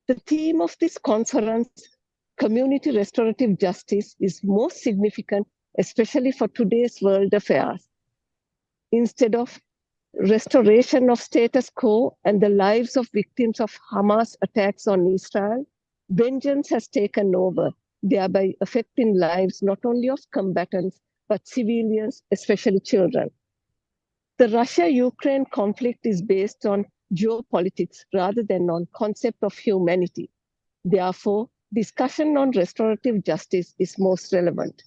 The theme of this conference, community restorative justice, is most significant, especially for today's world affairs. Instead of restoration of status quo and the lives of victims of Hamas attacks on Israel, vengeance has taken over, thereby affecting lives not only of combatants, but civilians, especially children. The Russia-Ukraine conflict is based on geopolitics rather than on concept of humanity. Therefore, discussion on restorative justice is most relevant.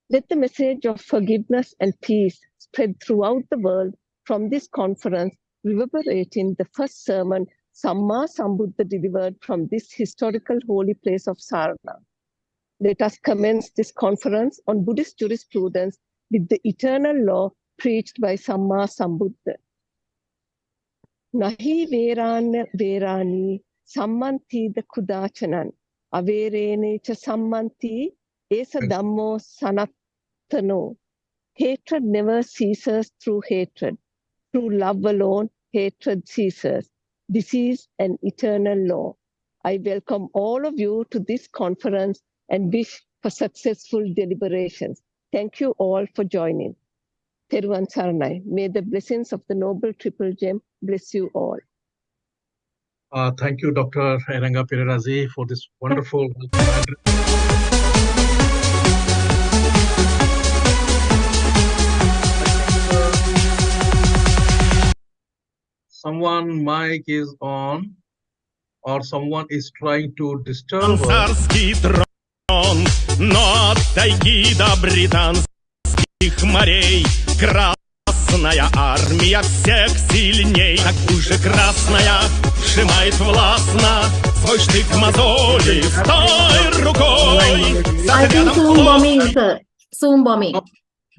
Let the message of forgiveness and peace spread throughout the world from this conference, reverberating the first sermon Samma Sambuddha delivered from this historical holy place of Sarna. Let us commence this conference on Buddhist jurisprudence with the eternal law preached by Samma Sambuddha. Nahi verana verani sammanti the kudachanan, averene cha sammanti esa dhammo sanattano. Hatred never ceases through hatred. Through love alone, hatred ceases. This is an eternal law. I welcome all of you to this conference and wish for successful deliberations. Thank you all for joining. Teruvan Saranai. May the blessings of the Noble Triple Gem bless you all. Thank you, Dr. Eranga Pererazi, for this wonderful someone mic is on or someone is trying to disturb us. Но от тайги до британских морей Красная армия всех сильней. Так уже красная сжимает властно свой штык мозоли той рукой. I think Zoom bombing, sir. Zoom bombing.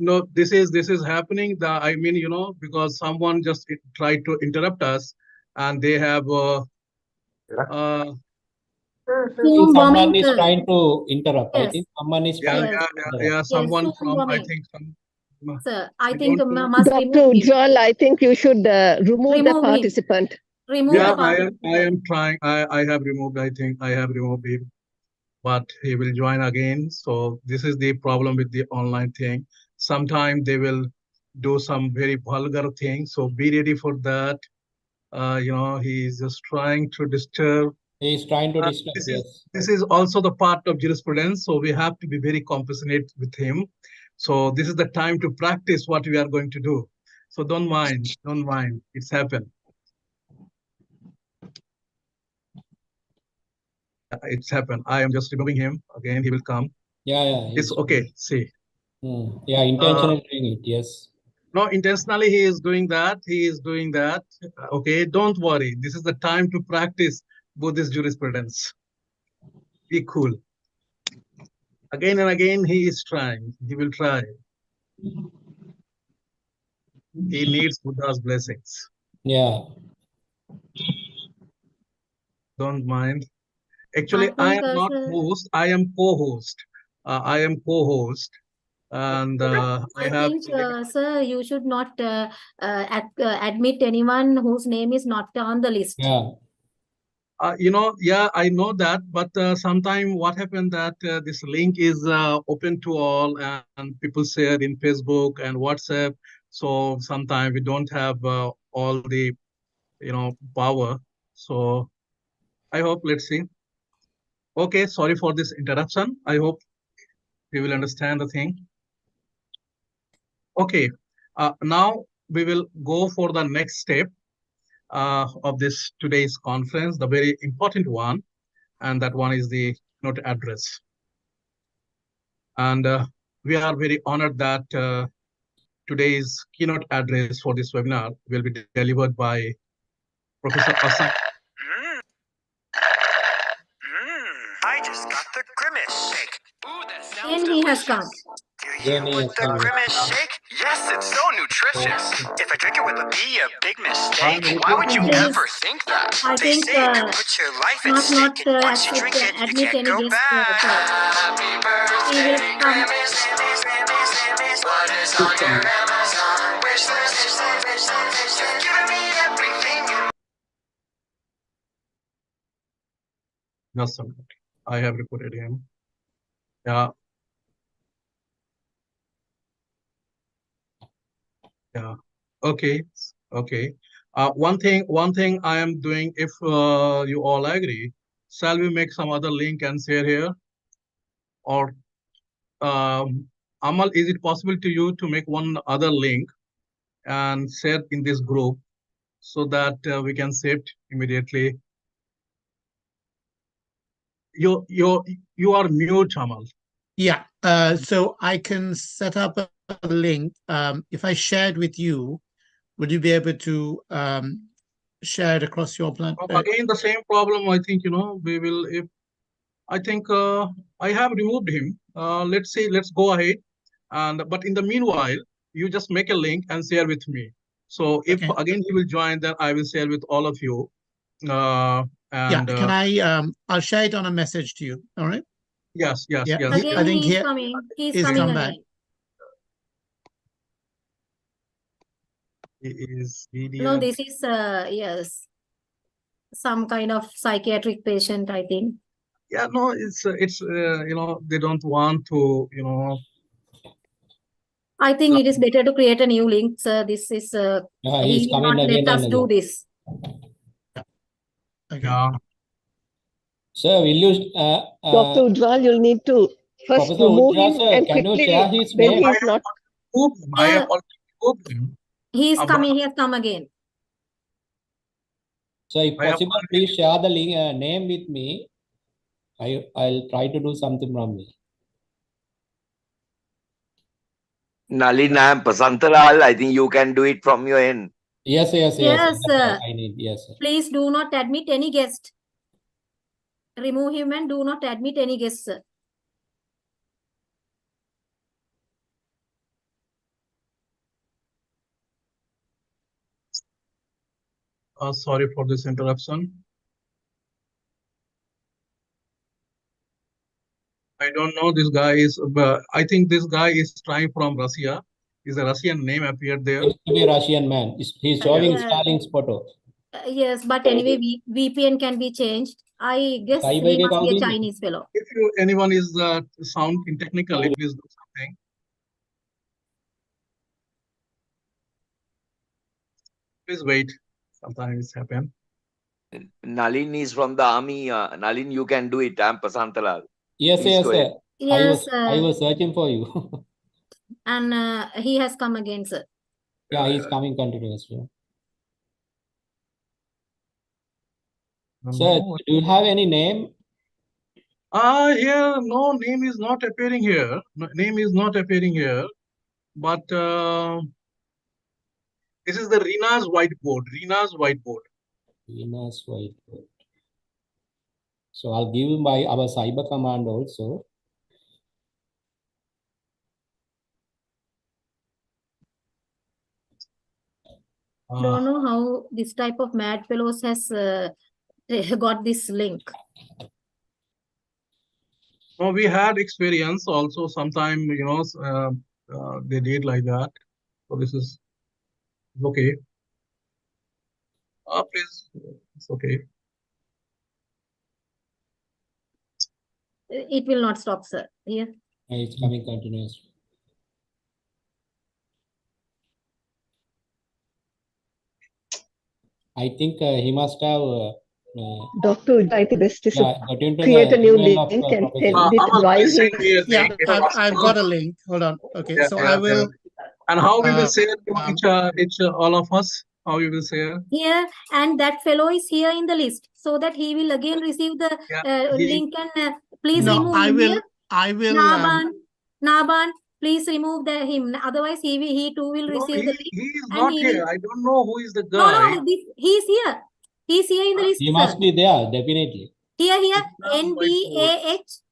No, this is happening. I mean, you know, because someone just tried to interrupt us, and they have. Someone is trying to interrupt. Yes. I think someone is yeah. Someone yes, from I think some. Sir, I think must Dr. remove him. Ujjwal, I think you should remove the participant. Remove Yeah, the participant. I am trying. I have removed. I think I have removed him, but he will join again. So this is the problem with the online thing. Sometimes they will do some very vulgar things. So be ready for that. You know, he is just trying to disturb. He is trying to disturb. This is also the part of jurisprudence. So we have to be very compassionate with him. So this is the time to practice what we are going to do. So don't mind. It's happened. It's happened. I am just removing him again. He will come. Yeah. It's okay. See. Yeah, intentionally doing it. Yes. No, intentionally he is doing that. Okay, don't worry. This is the time to practice Buddhist jurisprudence. Be cool. Again and again, he is trying. He will try. He needs Buddha's blessings. Yeah. Don't mind. Actually, I am not host. I am co-host. And I think, sir, you should not admit anyone whose name is not on the list. Yeah. You know, yeah, I know that, but sometimes what happened that this link is open to all and people share in Facebook and WhatsApp. So sometimes we don't have all the, you know, power. So I hope, let's see. Okay, sorry for this interruption. I hope you will understand the thing. Okay, now we will go for the next step of this today's conference, the very important one, and that one is the keynote address. And we are very honored that today's keynote address for this webinar will be delivered by Professor Asam. I just got the grimace shake. Ooh, that sounds And he has come. Do you want the grimace shake? Yes, it's so nutritious. If I drink it, will it be a big mistake? Why would you ever think that? I They think say it can put your life at stake. And once you drink it, you admit can't any go guest. back. Happy birthday, Grimace. What is on your Amazon wish list? You've given me everything you Just a minute. I have reported him. Yeah. Yeah. Okay. Okay. One thing I am doing, if you all agree, shall we make some other link and share here? Or Amal, is it possible to you to make one other link and share in this group so that we can save it immediately? You are mute, Amal. Yeah, so I can set up a link. If I shared with you, would you be able to share it across your platform? Again, the same problem. I think, we will, if I think I have removed him. Let's go ahead. But in the meanwhile, you just make a link and share with me. So if again he will join, then I will share with all of you. Can I'll share it on a message to you. All right. Yes. Again, I think he's coming. He's coming again. He is No, this is yes, some kind of psychiatric patient, I think. Yeah, no, it's they don't want to, I think it is better to create a new link, sir. This is he will not let us do this. Yeah. Sir, will you Dr. Ujjwal, you'll need to first Professor remove Ujjwal, him sir, and can you quickly share his when name? he's not. I have already removed him. He is coming. He has come again. So, if possible, please share the link, name with me. I'll try to do something from me. Nalin, I am Pasantalal. I think you can do it from your end. Yes, sir. I need, yes, sir. Please do not admit any guest. Remove him and do not admit any guest, sir. Sorry for this interruption. I don't know this guy is, I think this guy is trying from Russia. Is a Russian name appeared there? Seems to be a Russian man. He's showing Stalin's photo. Yes, but anyway, VPN can be changed. I guess he must be a Chinese fellow. If anyone is sound in technically, please do something. Please wait. Sometimes it's happen. Nalin is from the army. Nalin, you can do it. I am Pasantalal. Yes, sir. Yes, I was searching for you. And he has come again, sir. Yeah, he's coming continuously. Sir, do you have any name? Here, no, name is not appearing here. No, name is not appearing here. But this is the Rina's whiteboard. Rina's whiteboard. Rina's whiteboard. So I'll give you our cyber command also. I don't know how this type of mad fellows has got this link. No, we had experience also. Sometime, they did like that. So this is okay. Please, it's okay. It will not stop, sir. Here. It's coming continuously. I think he must have. Dr. I think best is to create a new link and send it while he. Yeah, I've got a link. Hold on. Okay, so I will. And how we will share each all of us? How we will share? Here, and that fellow is here in the list, so that he will again receive the link and please remove him. I will. Naban, please remove him. Otherwise, he too will receive the link. He is not here. I don't know who is the guy. No, he's here. He's here in the list. He must be there, definitely. Here, NBAH.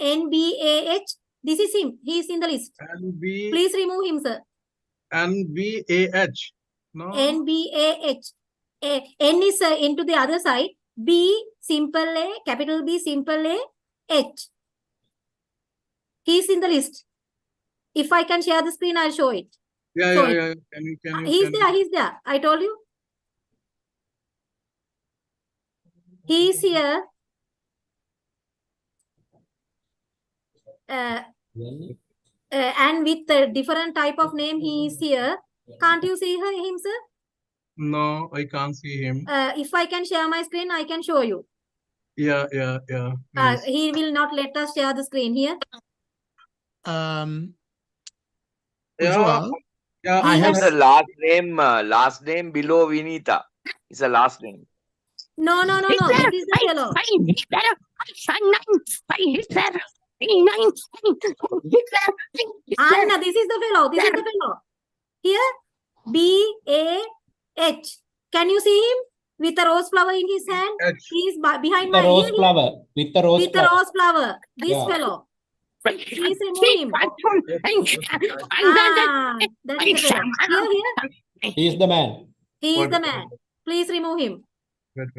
NBAH. This is him. He is in the list. Please remove him, sir. NBAH. No. NBAH. N is into the other side. B, simple A, capital B, simple A, H. He is in the list. If I can share the screen, I'll show it. Yeah. Can you, he's there. I told you. He is here. And with a different type of name, he is here. Can't you see him, sir? No, I can't see him. If I can share my screen, I can show you. Yeah. Please. He will not let us share the screen here. Ujjwal, Yeah. I have The last name below Vinita. It's a last name. No. This is the fellow. Anna, this is the fellow. Here, B-A-H. Can you see him with a rose flower in his hand? H. He is behind With my the rose ear. flower. With the rose With the flower. rose flower. This Yeah. fellow. Please remove him. That is the fellow. Here. He is the man. He is the man. Please remove him. Wait.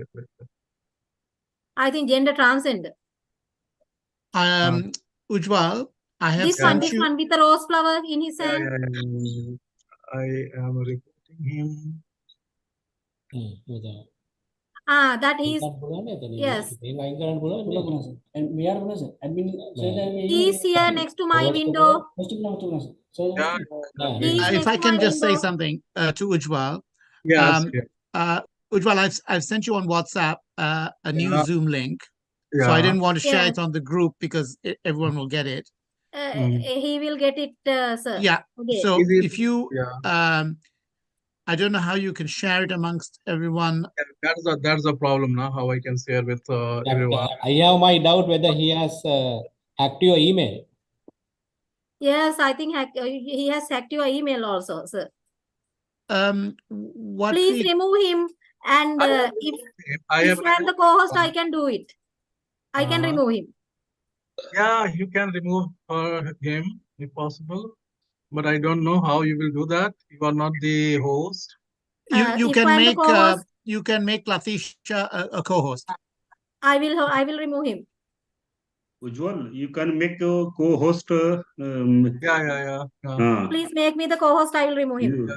I think gender transgender. Ujjwal, I have This sent one you. with the rose flower in his hand. Yeah. I am reporting him. That is, yes. He is here next to my window. Yeah. He is If next I to can my just say window. something to Ujjwal. Yes. Ujjwal, I've sent you on WhatsApp a new Yeah. Zoom link. So I Yeah. didn't want to share Yes. it on the group because everyone will get it. He will get it, sir. Yeah. Okay. So Is it- if you, I don't know how you can share it amongst everyone. That's the problem now. How I can share with everyone. I have my doubt whether he has hacked your email. Yes, I think he has hacked your email also, sir. What Please we remove him. And if I am the co-host, I can do it. I can remove him. Yeah, you can remove him if possible, but I don't know how you will do that. You are not the host. you If can I'm the make co-host, you can make Latisha a co-host. I will remove him. Ujjwal, you can make a co-host. Yeah. Please make me the co-host. I will remove him.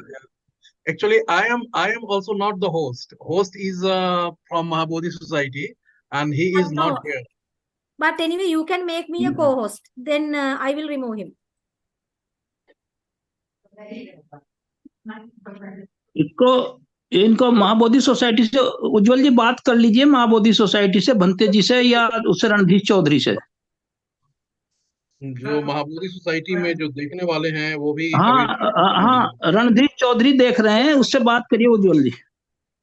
Actually, I am also not the host. Host is from Buddhist Society, and he is No. not here. But anyway, you can make me a co-host. Then I will remove him. इनको Mahabodhi society से उज्जवल जी बात कर लीजिए, Mahabodhi society से भंते जी से या उससे रणधीर चौधरी से। जो महाबोधि सोसाइटी में जो देखने वाले हैं वो भी हाँ, रणधीर चौधरी देख रहे हैं, उससे बात करिए उज्जवल जी।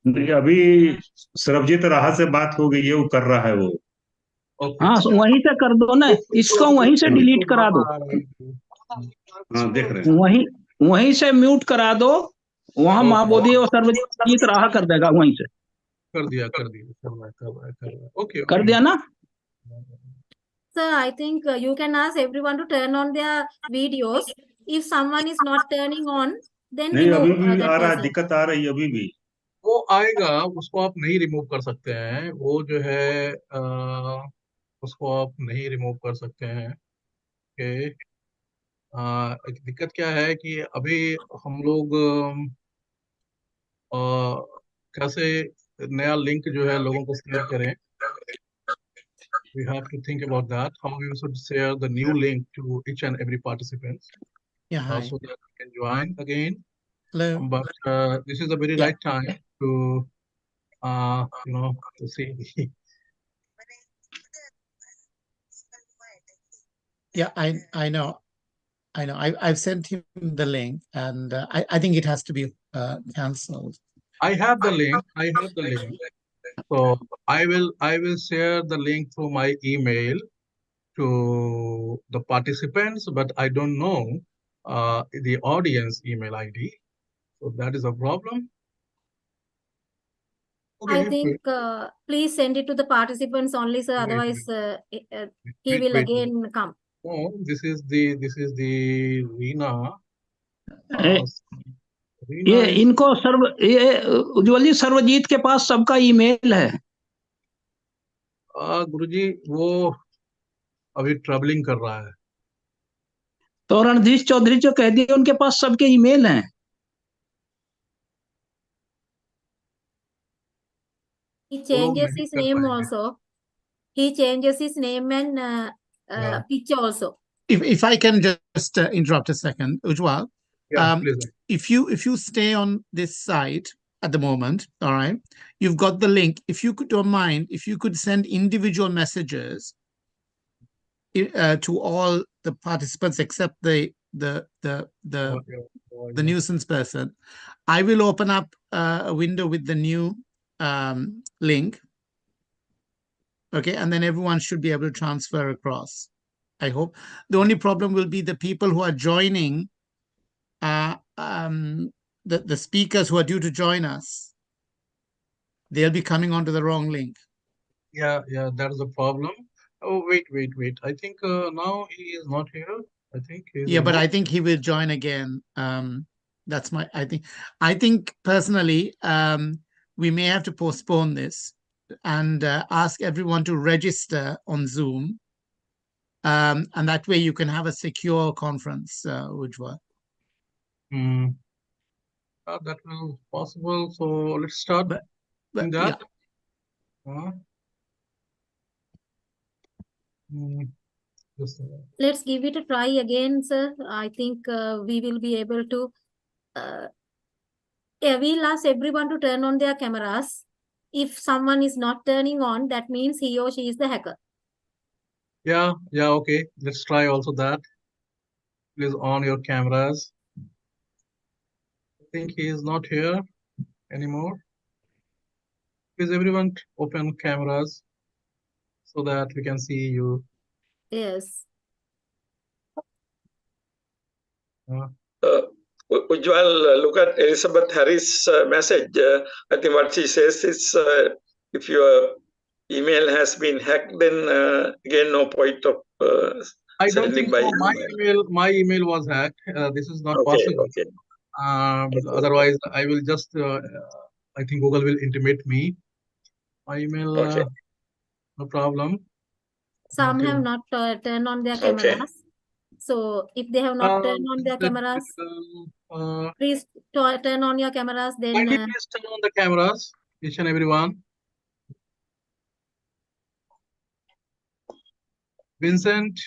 नहीं, अभी सरबजीत राहा से बात हो गई है, वो कर रहा है वो। हाँ, वहीं से कर दो ना, इसको वहीं से डिलीट करा दो। हाँ, देख रहे हैं। वहीं से म्यूट करा दो, वहां महाबोधि और सर्वजीत राहा कर देगा वहीं से। कर दिया। ओके, कर दिया ना? Sir, I think you can ask everyone to turn on their videos. If someone is not turning on, then नहीं, अभी remove भी that आ रहा है, person. दिक्कत आ रही है अभी भी। वो आएगा, उसको आप नहीं रिमूव कर सकते हैं। वो जो है उसको आप नहीं रिमूव कर सकते हैं। ओके, एक दिक्कत क्या है कि अभी हम लोग कैसे नया लिंक जो है लोगों को शेयर करें। We have to think about that, how we should share the new link to each and every participant. Yeah, hi. So that we can join again. Hello. But this is a very right time to to see. Yeah, I know. I've sent him the link, and I think it has to be cancelled. I have the link. So I will share the link through my email to the participants, but I don't know the audience email ID. So that is a problem. Okay, I think please send it to the participants only, sir. Otherwise, he will again come. No, this is the Reena. ये इनको उज्जवल जी सर्वजीत के पास सबका email है। गुरुजी वो अभी travelling कर रहा है। तो रणधीर चौधरी जो कह दिए उनके पास सबके ईमेल हैं। He changes his name also. He changes his name and picture also. If I can just interrupt a second, Ujwal. Yeah, please. If you stay on this site at the moment, all right, you've got the link. If you don't mind, if you could send individual messages to all the participants except the nuisance person, I will open up a window with the new link. Okay, and then everyone should be able to transfer across. I hope. The only problem will be the people who are joining, the speakers who are due to join us. They'll be coming onto the wrong link. Yeah, that is a problem. Oh, wait. I think now he is not here. I think he's Yeah, but remote. I think he will join again. That's my, I think personally, we may have to postpone this and ask everyone to register on Zoom. And that way you can have a secure conference, Ujjwal. That will possible. So let's start doing that. Yeah. Let's give it a try again, sir. I think we will be able to. Yeah, we'll ask everyone to turn on their cameras. If someone is not turning on, that means he or she is the hacker. Yeah, okay. Let's try also that. Please on your cameras. I think he is not here anymore. Please everyone open cameras so that we can see you. Yes. Ujjwal, look at Elizabeth Harris' message. I think what she says is if your email has been hacked, then again, no point of I don't sending think by so. email. My email was hacked. This is not Okay, possible. okay. Otherwise, I will just, I think Google will intimate me. My email, no problem. Some have not turned on their cameras. So if they have not turned on their cameras, please turn on your cameras. Then please turn on the cameras, each and everyone. Vincent.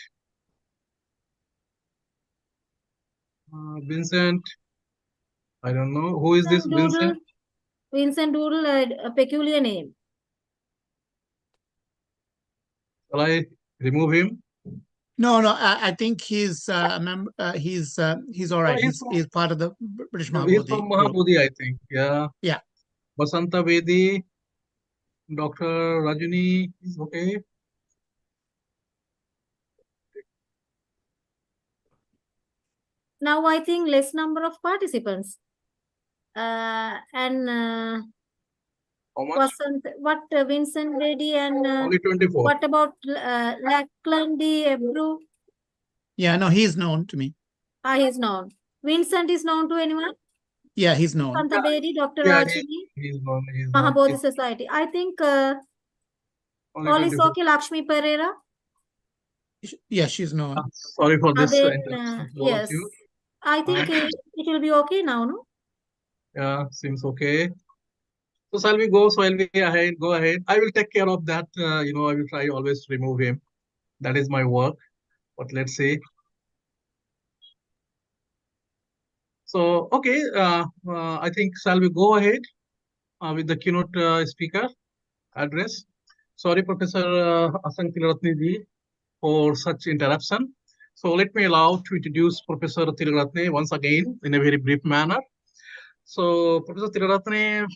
Vincent. I don't know. Who is this Vincent? Vincent Doodle, a peculiar name. Shall I remove him? No, I think he's a member. He's all right. He's part of the British Mahabodhi. He's from Mahabodhi, I think. Yeah. Yeah. Basanta Vedi, Dr. Rajani is okay. Now I think less number of participants. And how much? What Vincent Reddy and only 24. What about Lachlandy Ebru? Yeah, no, he's known to me. He's known. Vincent is known to anyone? Yeah, he's known. Santa Bedi, Dr. Yeah, Rajani, he's known. Mahabodhi Society. I think all is okay. Lakshmi Pereira. Yeah, she's known. Sorry for this. Yes, I think it will be okay now, no? Yeah, seems okay. So shall we go? So I'll be ahead. Go ahead. I will take care of that. I will try always to remove him. That is my work. But let's see. So okay, I think shall we go ahead with the keynote speaker address? Sorry, Professor Asank Tilratne for such interruption. So let me allow to introduce Professor Tilratne once again in a very brief manner. So Professor Tilratne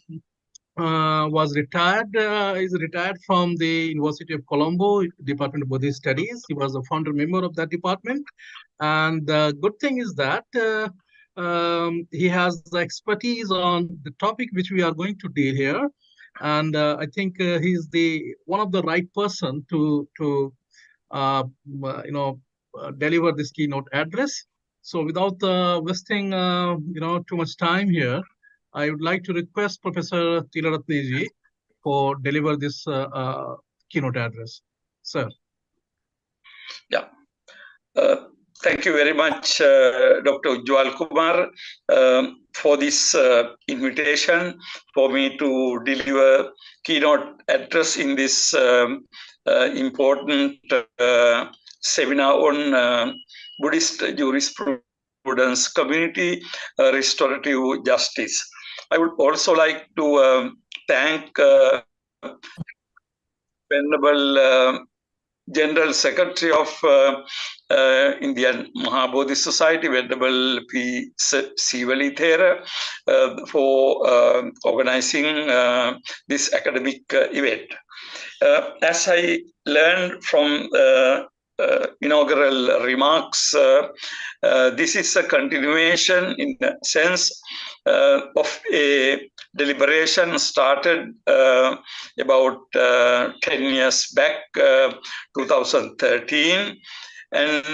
was retired, is retired from the University of Colombo, Department of Buddhist Studies. He was a founder member of that department. And the good thing is that he has the expertise on the topic which we are going to deal here. And I think he's one of the right person to deliver this keynote address. So without wasting too much time here, I would like to request Professor Tilratne for deliver this keynote address. Sir. Yeah. Thank you very much, Dr. Ujjwal Kumar, for this invitation for me to deliver keynote address in this important seminar on Buddhist jurisprudence, community restorative justice. I would also like to thank Venerable General Secretary of Indian Mahabodhi Society, Venerable P. Sivalithera, for organizing this academic event. As I learned from inaugural remarks, this is a continuation in a sense of a deliberation started about 10 years back, 2013. And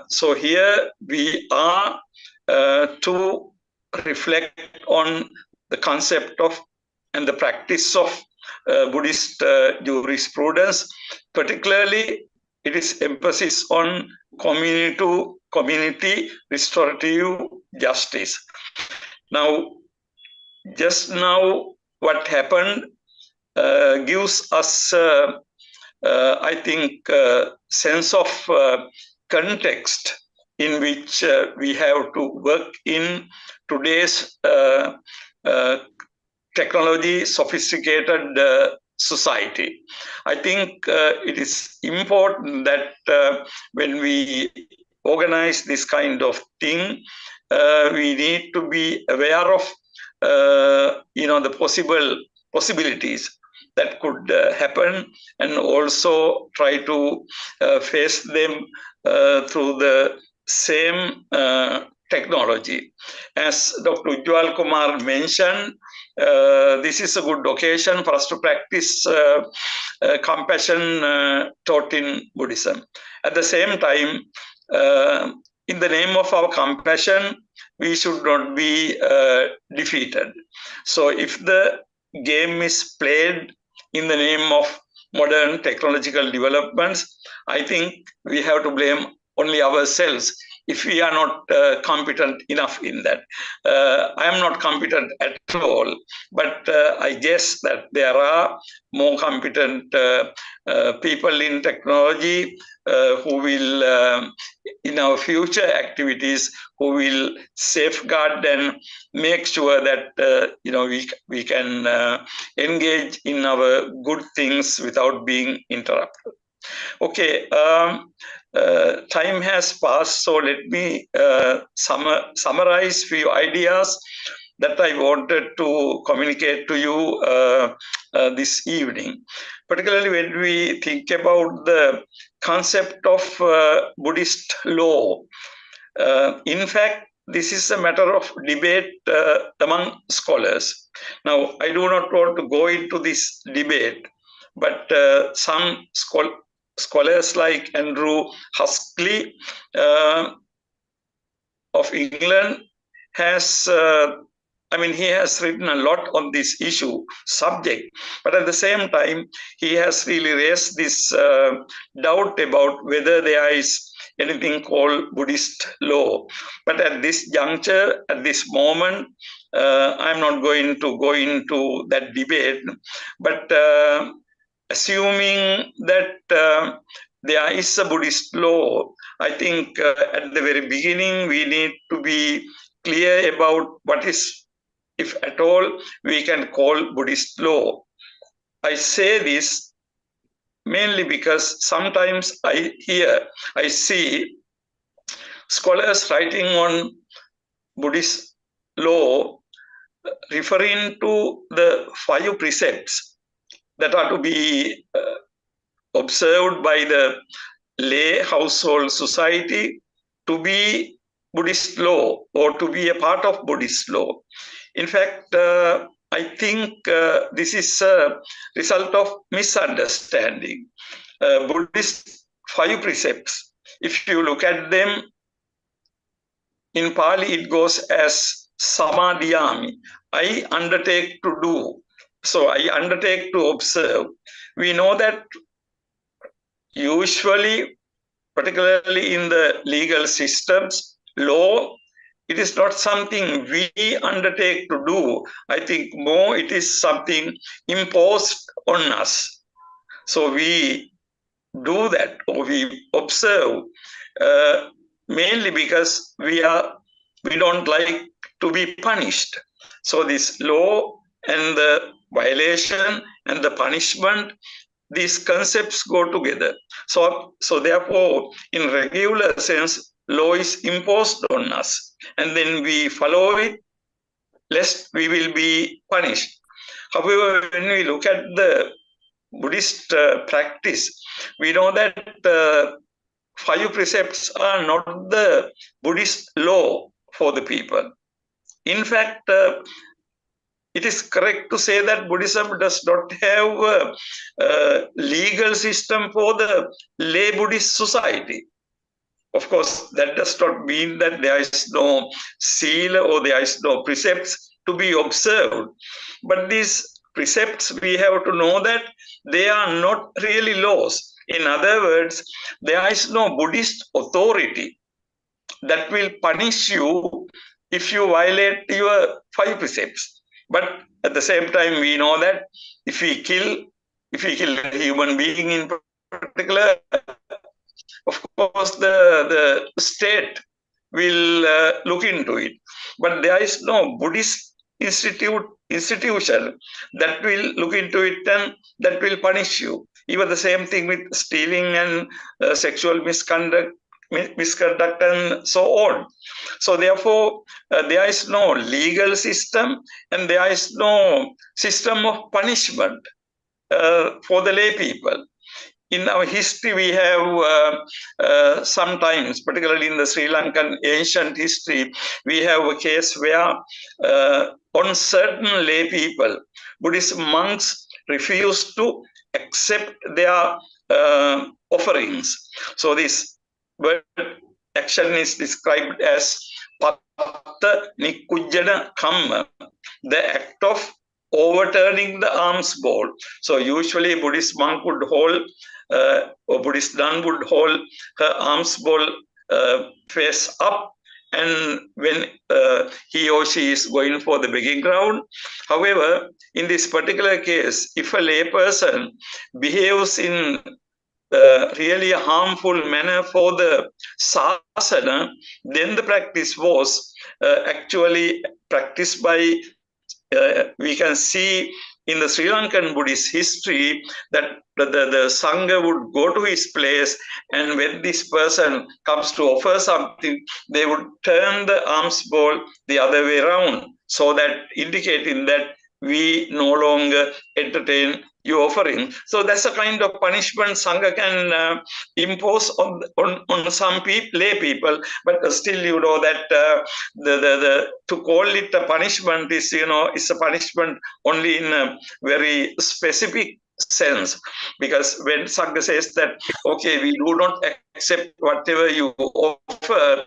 so here we are to reflect on the concept of and the practice of Buddhist jurisprudence. Particularly, it is emphasis on community restorative justice. Now, just now, what happened gives us, I think, sense of context in which we have to work in today's technology sophisticated society. I think it is important that when we organize this kind of thing, we need to be aware of the possibilities that could happen, and also try to face them through the same technology. As Dr. Ujjwal Kumar mentioned, this is a good occasion for us to practice compassion taught in Buddhism. At the same time, in the name of our compassion, we should not be defeated. So if the game is played in the name of modern technological developments, I think we have to blame only ourselves if we are not competent enough in that. I am not competent at all, but I guess that there are more competent people in technology who will, in our future activities, who will safeguard and make sure that we can engage in our good things without being interrupted. Okay, time has passed, so let me summarize few ideas that I wanted to communicate to you this evening. Particularly when we think about the concept of Buddhist law. In fact, this is a matter of debate among scholars. Now, I do not want to go into this debate, but some scholars like Andrew Huxley of England has he has written a lot on this subject, but at the same time, he has really raised this doubt about whether there is anything called Buddhist law. But at this juncture, at this moment, I'm not going to go into that debate, but assuming that there is a Buddhist law, I think at the very beginning, we need to be clear about what is, if at all, we can call Buddhist law. I say this mainly because sometimes I see scholars writing on Buddhist law referring to the 5 precepts that are to be observed by the lay household society to be Buddhist law or to be a part of Buddhist law. In fact, I think this is a result of misunderstanding. Buddhist 5 precepts, if you look at them, in Pali it goes as samadhiyami. I undertake to do. So I undertake to observe. We know that usually particularly in the legal systems, law, it is not something we undertake to do. I think more it is something imposed on us. So we do that, or we observe, mainly because we don't like to be punished. So this law and the violation and the punishment, these concepts go together. So therefore, in regular sense, law is imposed on us, and then we follow it, lest we will be punished. However, when we look at the Buddhist practice, we know that 5 precepts are not the Buddhist law for the people. In fact, it is correct to say that Buddhism does not have a legal system for the lay Buddhist society. Of course, that does not mean that there is no sila or there is no precepts to be observed. But these precepts, we have to know that they are not really laws. In other words, there is no Buddhist authority that will punish you if you violate your 5 precepts. But at the same time, we know that if we kill a human being in particular, of course, the state will look into it. But there is no Buddhist institution that will look into it and that will punish you. Even the same thing with stealing and sexual misconduct and so on. So therefore, there is no legal system and there is no system of punishment for the lay people. In our history, we have sometimes, particularly in the Sri Lankan ancient history, we have a case where on certain lay people, Buddhist monks refused to accept their offerings. So this word action is described as patta nikujjana kamma, the act of overturning the alms bowl. So usually Buddhist monk would hold, or Buddhist nun would hold her alms bowl face up, and when he or she is going for the begging ground. However, in this particular case, if a lay person behaves in really a harmful manner for the sasana, then the practice was actually practiced by, we can see in the Sri Lankan Buddhist history that the Sangha would go to his place, and when this person comes to offer something, they would turn the alms bowl the other way around, so that indicating that we no longer entertain your offering. So that's a kind of punishment Sangha can impose on some lay people, but still, you know, that to call it a punishment is, you know, is a punishment only in a very specific sense, because when Sangha says that, okay, we do not accept whatever you offer,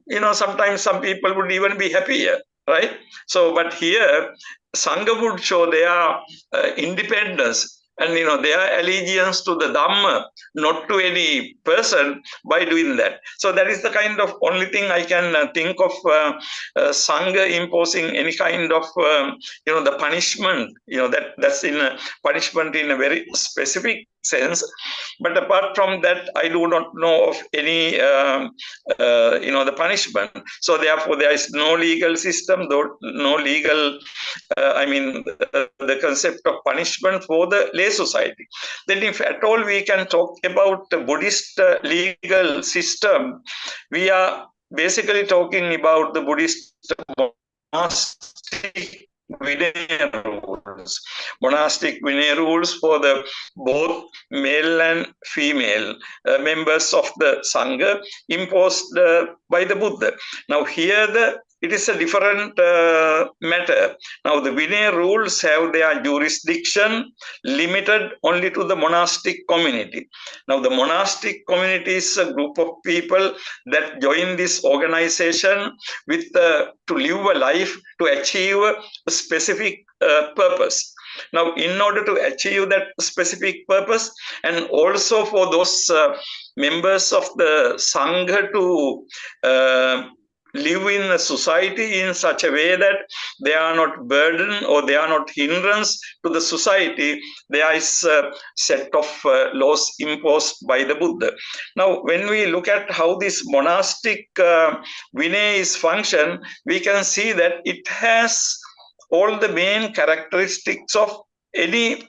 you know, sometimes some people would even be happier, right? So, but here, Sangha would show their independence and, you know, their allegiance to the Dhamma, not to any person, by doing that. So that is the kind of only thing I can think of Sangha imposing any kind of, you know, the punishment, you know, that's in a punishment in a very specific sense. But apart from that, I do not know of any, you know, the punishment. So therefore, there is no legal system, no legal, the concept of punishment for the lay society. Then if at all we can talk about the Buddhist legal system, we are basically talking about the Buddhist monastic Vinaya rules. Monastic Vinaya rules for the both male and female members of the Sangha imposed by the Buddha. Now here it is a different matter. Now the Vinaya rules have their jurisdiction limited only to the monastic community. Now the monastic community is a group of people that join this organization with to live a life to achieve a specific purpose. Now, in order to achieve that specific purpose, and also for those members of the Sangha to live in a society in such a way that they are not burden or they are not hindrance to the society, there is a set of laws imposed by the Buddha. Now, when we look at how this monastic Vinaya is function, we can see that it has all the main characteristics of any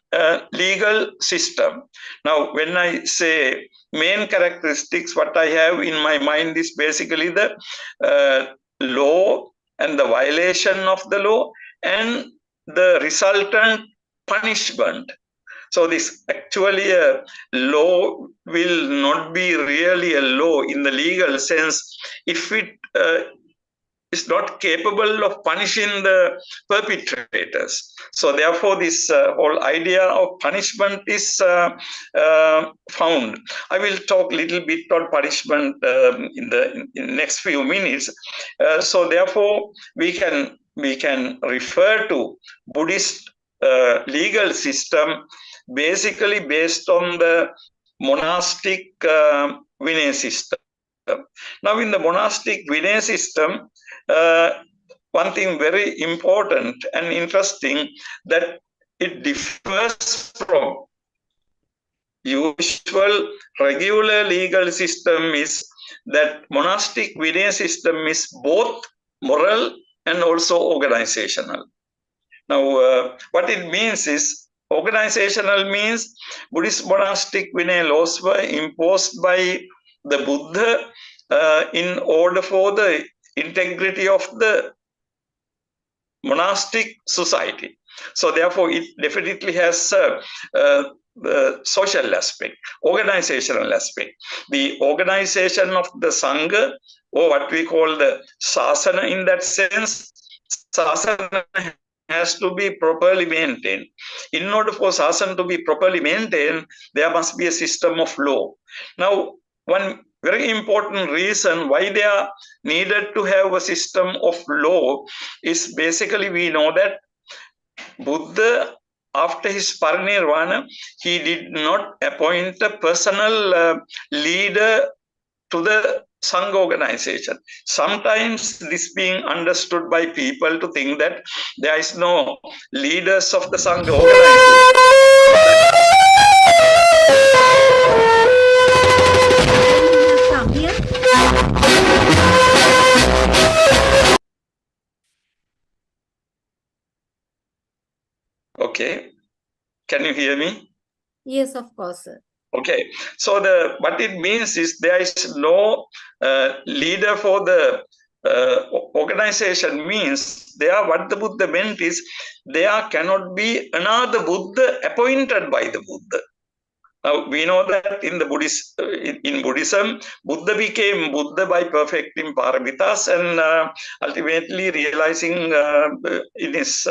legal system. Now, when I say main characteristics, what I have in my mind is basically the law and the violation of the law and the resultant punishment. So this actually a law will not be really a law in the legal sense if it is not capable of punishing the perpetrators. So therefore, this whole idea of punishment is found. I will talk a little bit on punishment in the next few minutes. So therefore, we can refer to Buddhist legal system basically based on the monastic Vinaya system. Now, in the monastic Vinaya system, one thing very important and interesting, that it differs from usual regular legal system is that monastic Vinaya system is both moral and also organizational. Now, what it means is, organizational means Buddhist monastic Vinaya laws were imposed by the Buddha in order for the integrity of the monastic society. So therefore, it definitely has the social aspect, organizational aspect. The organization of the Sangha, or what we call the Sasana in that sense, Sasana has to be properly maintained. In order for Sasana to be properly maintained, there must be a system of law. Now, one very important reason why they are needed to have a system of law is basically we know that Buddha, after his parinirvana, he did not appoint a personal leader to the Sangha organization. Sometimes this being understood by people to think that there is no leaders of the Sangha organization. Come here. Okay, can you hear me? Yes, of course, sir. Okay, so what it means is there is no leader for the organization. Means there, what the Buddha meant is there cannot be another Buddha appointed by the Buddha. Now, we know that in the in Buddhism, Buddha became Buddha by perfecting paramitas and ultimately realizing in his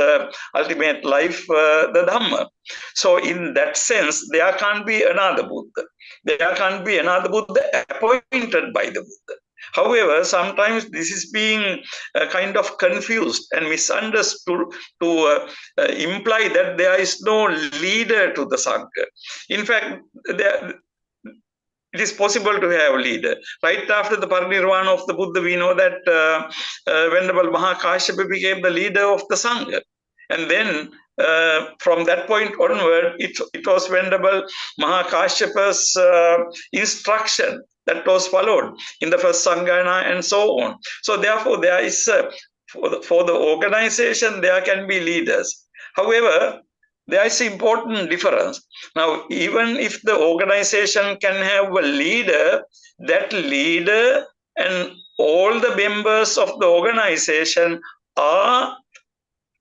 ultimate life the Dhamma. So in that sense, there can't be another Buddha. There can't be another Buddha appointed by the Buddha. However, sometimes this is being kind of confused and misunderstood to imply that there is no leader to the Sangha. In fact, it is possible to have a leader. Right after the parinirvana of the Buddha, we know that Venerable Mahakashyapa became the leader of the Sangha. And then from that point onward, it was Venerable Mahakashyapa's instruction that was followed in the first Sanghana and so on. So therefore, there is, for the organization, there can be leaders. However, there is an important difference. Now, even if the organization can have a leader, that leader and all the members of the organization are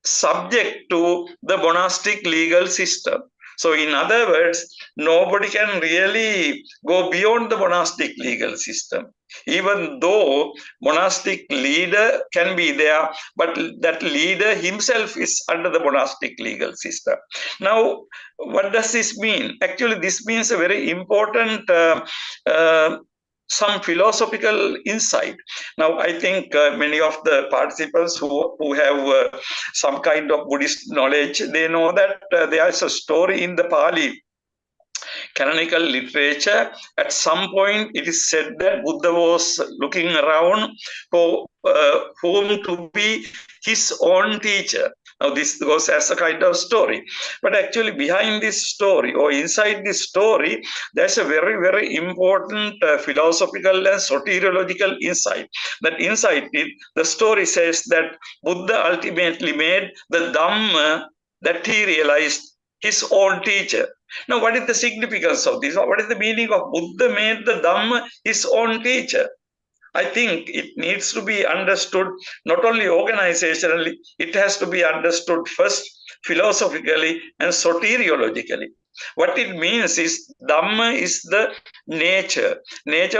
subject to the monastic legal system. So in other words, nobody can really go beyond the monastic legal system, even though monastic leader can be there, but that leader himself is under the monastic legal system. Now, what does this mean? Actually, this means a very important some philosophical insight. Now, I think many of the participants who have some kind of Buddhist knowledge, they know that there is a story in the Pali canonical literature. At some point, it is said that Buddha was looking around for whom to be his own teacher. Now, this goes as a kind of story. But actually, behind this story or inside this story, there's a very, very important philosophical and soteriological insight. That insight, the story says that Buddha ultimately made the Dhamma that he realized his own teacher. Now, what is the significance of this? What is the meaning of Buddha made the Dhamma his own teacher? I think it needs to be understood not only organizationally, it has to be understood first philosophically and soteriologically. What it means is Dhamma is the nature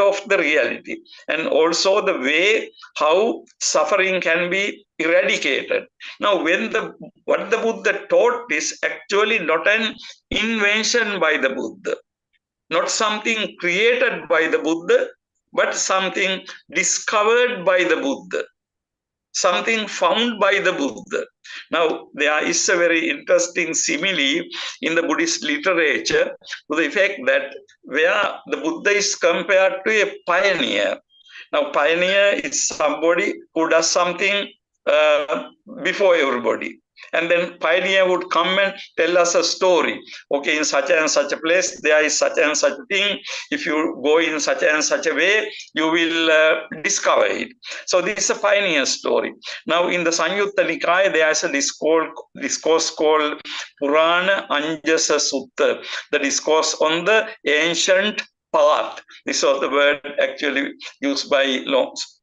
of the reality, and also the way how suffering can be eradicated. Now, what the Buddha taught is actually not an invention by the Buddha, not something created by the Buddha, but something discovered by the Buddha, something found by the Buddha. Now, there is a very interesting simile in the Buddhist literature to the effect that where the Buddha is compared to a pioneer. Now, pioneer is somebody who does something before everybody. And then pioneer would come and tell us a story. Okay, in such and such a place, there is such and such a thing. If you go in such and such a way, you will discover it. So this is a pioneer story. Now, in the Sanyutta Nikaya, there is a discourse called Purana Anjasa Sutta, the discourse on the ancient path. This was the word actually used by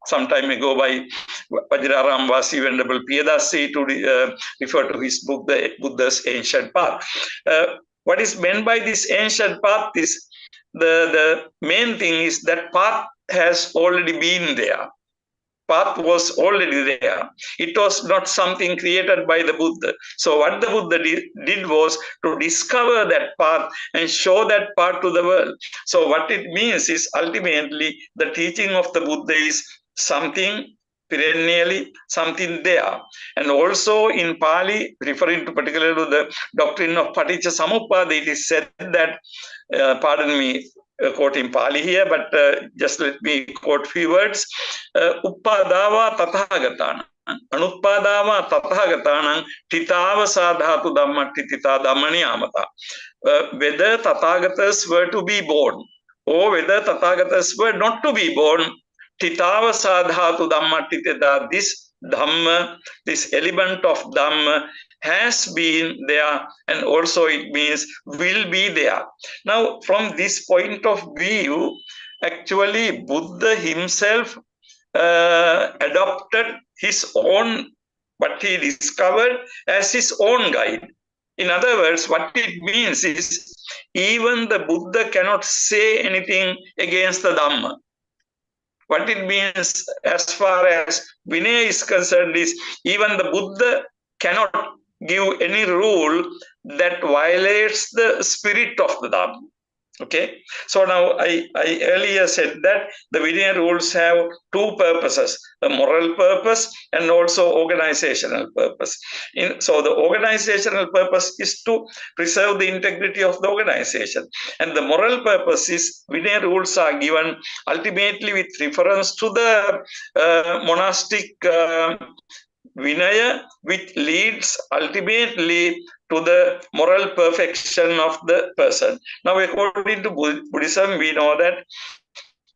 some time ago by Vajraram Vasi Venerable Piyadasi to refer to his book, The Buddha's Ancient Path. What is meant by this ancient path is the main thing is that path has already been there. Path was already there. It was not something created by the Buddha. So what the Buddha did was to discover that path and show that path to the world. So what it means is ultimately the teaching of the Buddha is something perennially, something there. And also in Pali, referring to particularly to the doctrine of Paticca Samuppada, it is said that, pardon me, quoting Pali here, but just let me quote few words. Uppadava tathagatana, anutpadava tathagatana, titava sadhatu dhamma titita dhammani amata. Whether Tathagatas were to be born or whether Tathagatas were not to be born, titava sadhatu dhamma titita, this dhamma, this element of dhamma has been there, and also it means will be there. Now, from this point of view, actually Buddha himself adopted his own, what he discovered as his own guide. In other words, what it means is even the Buddha cannot say anything against the Dhamma. What it means as far as Vinaya is concerned is even the Buddha cannot give any rule that violates the spirit of the Dhamma. Okay, so now I earlier said that the Vinaya rules have two purposes, a moral purpose and also organizational purpose. So the organizational purpose is to preserve the integrity of the organization, and the moral purpose is Vinaya rules are given ultimately with reference to the monastic Vinaya, which leads ultimately to the moral perfection of the person. Now, according to Buddhism, we know that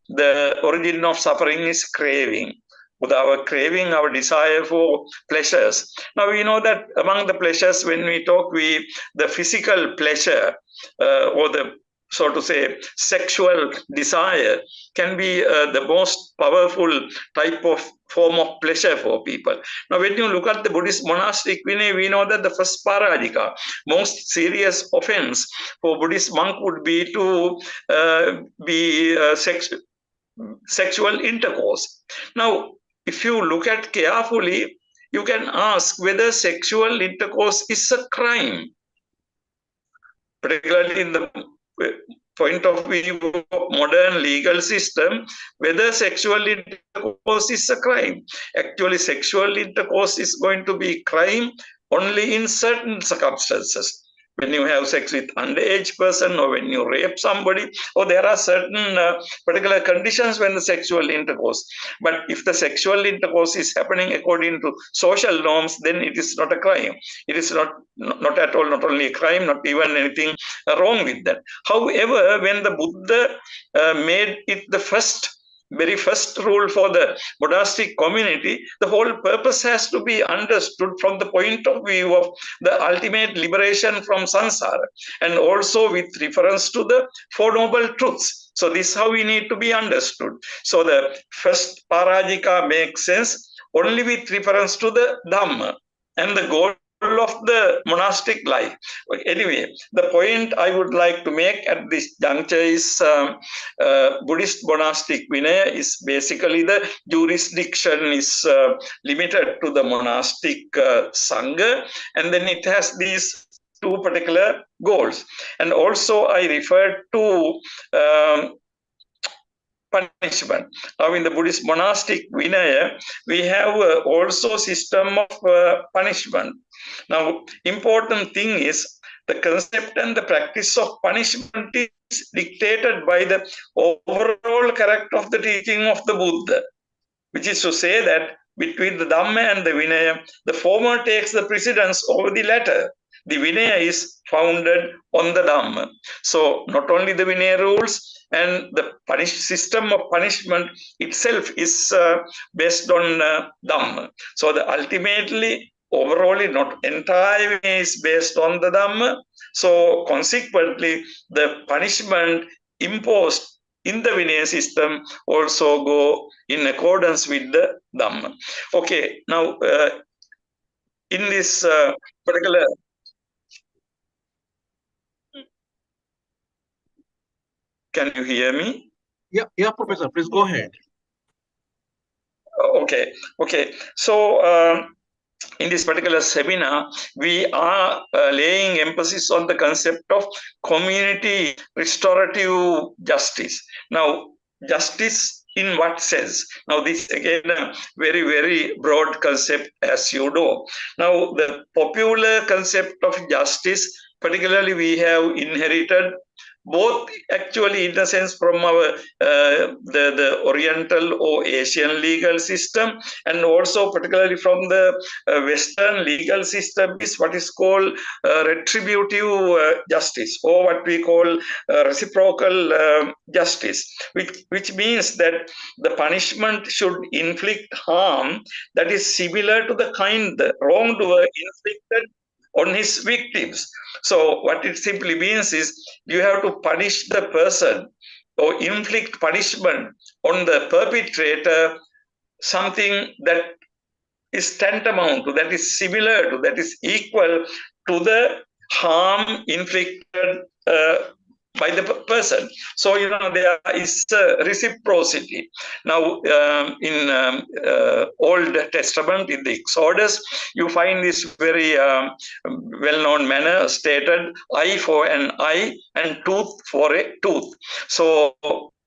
the origin of suffering is craving. With our craving, our desire for pleasures. Now, we know that among the pleasures, when we talk, the physical pleasure or the, so to say, sexual desire can be the most powerful type of form of pleasure for people. Now, when you look at the Buddhist monastic Vinaya, we know that the first parajika, most serious offense for Buddhist monk would be to be sexual intercourse. Now, if you look at carefully, you can ask whether sexual intercourse is a crime, particularly in the point of view of modern legal system, whether sexual intercourse is a crime. Actually, sexual intercourse is going to be crime only in certain circumstances. When you have sex with underage person, or when you rape somebody, or there are certain particular conditions when the sexual intercourse. But if the sexual intercourse is happening according to social norms, then it is not a crime. It is not at all, not only a crime, not even anything wrong with that. However, when the Buddha made it the very first rule for the monastic community, the whole purpose has to be understood from the point of view of the ultimate liberation from samsara, and also with reference to the Four Noble Truths. So this is how we need to be understood. So the first parajika makes sense only with reference to the Dhamma and the goal of the monastic life. Anyway, the point I would like to make at this juncture is Buddhist monastic Vinaya is basically the jurisdiction is limited to the monastic Sangha, and then it has these two particular goals. And also I referred to punishment. Now in the Buddhist monastic Vinaya, we have also system of punishment. Now, important thing is the concept and the practice of punishment is dictated by the overall character of the teaching of the Buddha, which is to say that between the Dhamma and the Vinaya, the former takes the precedence over the latter. The Vinaya is founded on the Dhamma. So not only the Vinaya rules, and the system of punishment itself is based on Dhamma. So the ultimately, overall, not entire is based on the Dhamma. So consequently, the punishment imposed in the Vinaya system also go in accordance with the Dhamma. Okay, now in this particular... Can you hear me? Yeah, Professor, please go ahead. Okay. So in this particular seminar, we are laying emphasis on the concept of community restorative justice. Now, justice in what sense? Now, this again a very, very broad concept, as you know. Now, the popular concept of justice, particularly we have inherited both actually in a sense from our the Oriental or Asian legal system, and also particularly from the Western legal system, is what is called retributive justice, or what we call reciprocal justice, which means that the punishment should inflict harm that is similar to the kind the wrongdoer inflicted on his victims. So what it simply means is you have to punish the person or inflict punishment on the perpetrator, something that is tantamount to, that is similar to, that is equal to the harm inflicted by the person. So, there is reciprocity. Now, in Old Testament, in the Exodus, you find this very well-known manner stated, eye for an eye and tooth for a tooth. So,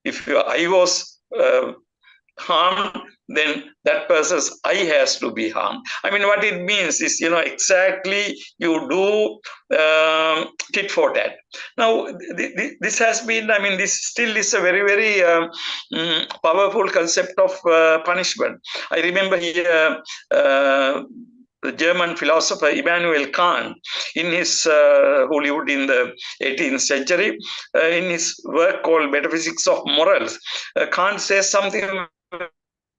if your eye was harmed, then that person's eye has to be harmed. I mean, what it means is, exactly you do tit for tat. Now, this has been, this still is a very, very powerful concept of punishment. I remember here, the German philosopher Immanuel Kant, in his who lived in the 18th century, in his work called Metaphysics of Morals, Kant says something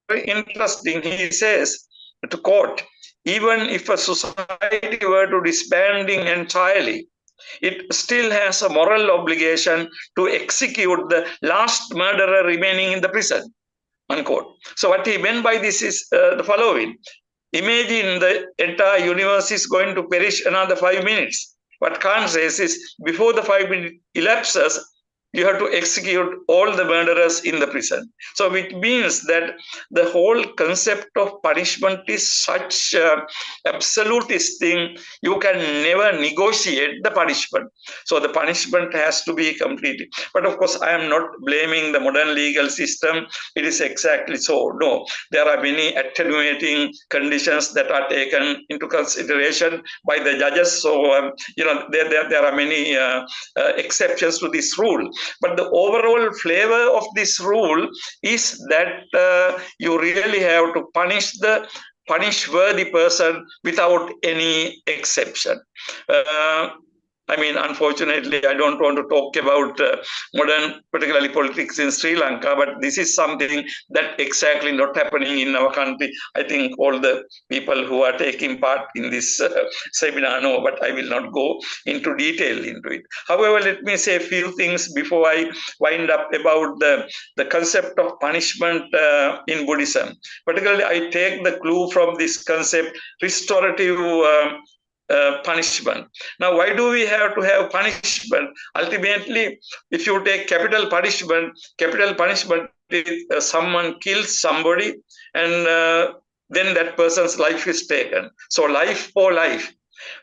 very interesting. He says, to quote, even if a society were to disbanding entirely, it still has a moral obligation to execute the last murderer remaining in the prison, unquote. So what he meant by this is the following. Imagine the entire universe is going to perish another 5 minutes. What Kant says is, before the 5 minutes elapses, you have to execute all the murderers in the prison. So it means that the whole concept of punishment is such absolutist thing, you can never negotiate the punishment. So the punishment has to be completed. But of course, I am not blaming the modern legal system. It is exactly so. No, there are many attenuating conditions that are taken into consideration by the judges. So, there are many exceptions to this rule. But the overall flavor of this rule is that you really have to punish the punish-worthy person without any exception. Unfortunately, I don't want to talk about modern, particularly politics in Sri Lanka, but this is something that exactly not happening in our country. I think all the people who are taking part in this seminar know, but I will not go into detail into it. However, let me say a few things before I wind up about the concept of punishment in Buddhism. Particularly, I take the clue from this concept, restorative punishment. Now, why do we have to have punishment? Ultimately, if you take capital punishment is someone kills somebody and then that person's life is taken. So life for life.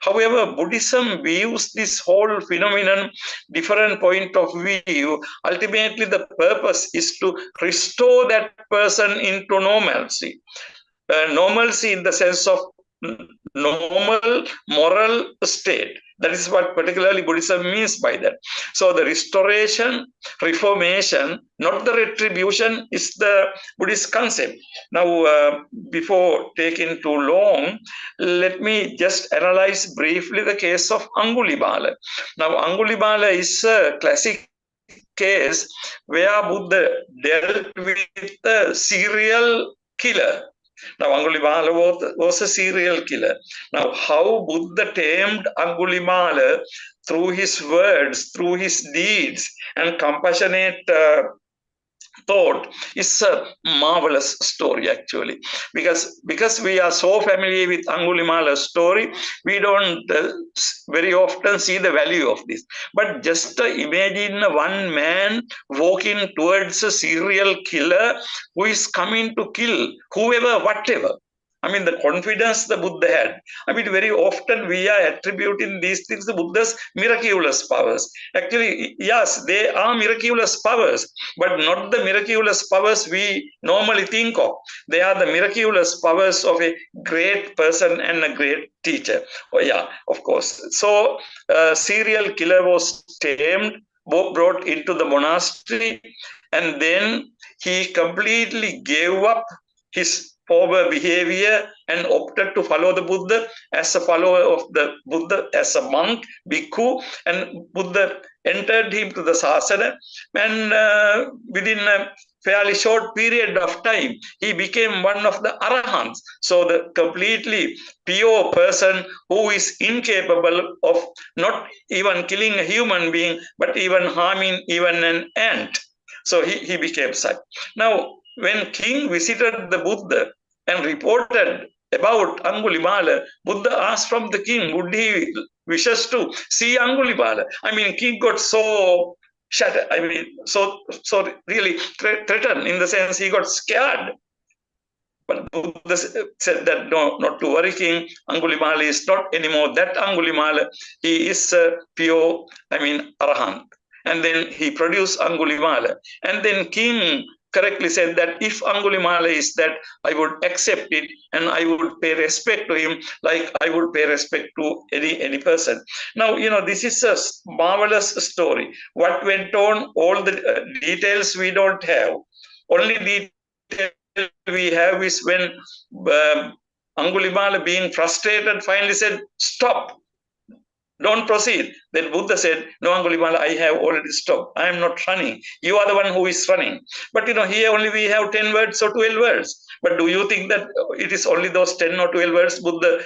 However, Buddhism views this whole phenomenon different point of view. Ultimately, the purpose is to restore that person into normalcy. Normalcy in the sense of normal moral state. That is what particularly Buddhism means by that. So the restoration, reformation, not the retribution, is the Buddhist concept. Now, before taking too long, let me just analyze briefly the case of Angulibala. Now, Angulibala is a classic case where Buddha dealt with a serial killer. Now, Angulibala was a serial killer. Now, how Buddha tamed Angulibala through his words, through his deeds, and compassionate thought is a marvelous story, actually. Because we are so familiar with Angulibala's story, we don't very often see the value of this. But just imagine one man walking towards a serial killer who is coming to kill whoever, whatever. The confidence the Buddha had. Very often we are attributing these things to Buddha's miraculous powers. Actually, yes, they are miraculous powers, but not the miraculous powers we normally think of. They are the miraculous powers of a great person and a great teacher. Oh, yeah, of course. So, serial killer was tamed, brought into the monastery, and then he completely gave up his former behavior and opted to follow the Buddha as a follower of the Buddha, as a monk, bhikkhu, and Buddha entered him to the sasana, and within a fairly short period of time, he became one of the arahants. So the completely pure person who is incapable of not even killing a human being, but even harming even an ant. So he became such. Now, when king visited the Buddha and reported about Angulibala, Buddha asked from the king, would he wishes to see Angulibala? King got so shattered, so really threatened, in the sense he got scared. But Buddha said that no, not to worry, king. Angulibala is not anymore that Angulibala. He is pure, arahant. And then he produced Angulibala. And then king correctly said that if Angulibala is that, I would accept it and I would pay respect to him like I would pay respect to any person. Now, this is a marvelous story. What went on, all the details we don't have. Only detail we have is when Angulibala, being frustrated, finally said, stop. Don't proceed. Then Buddha said, no, Angulibala, I have already stopped. I am not running. You are the one who is running. But, here only we have 10 words or 12 words. But do you think that it is only those 10 or 12 words Buddha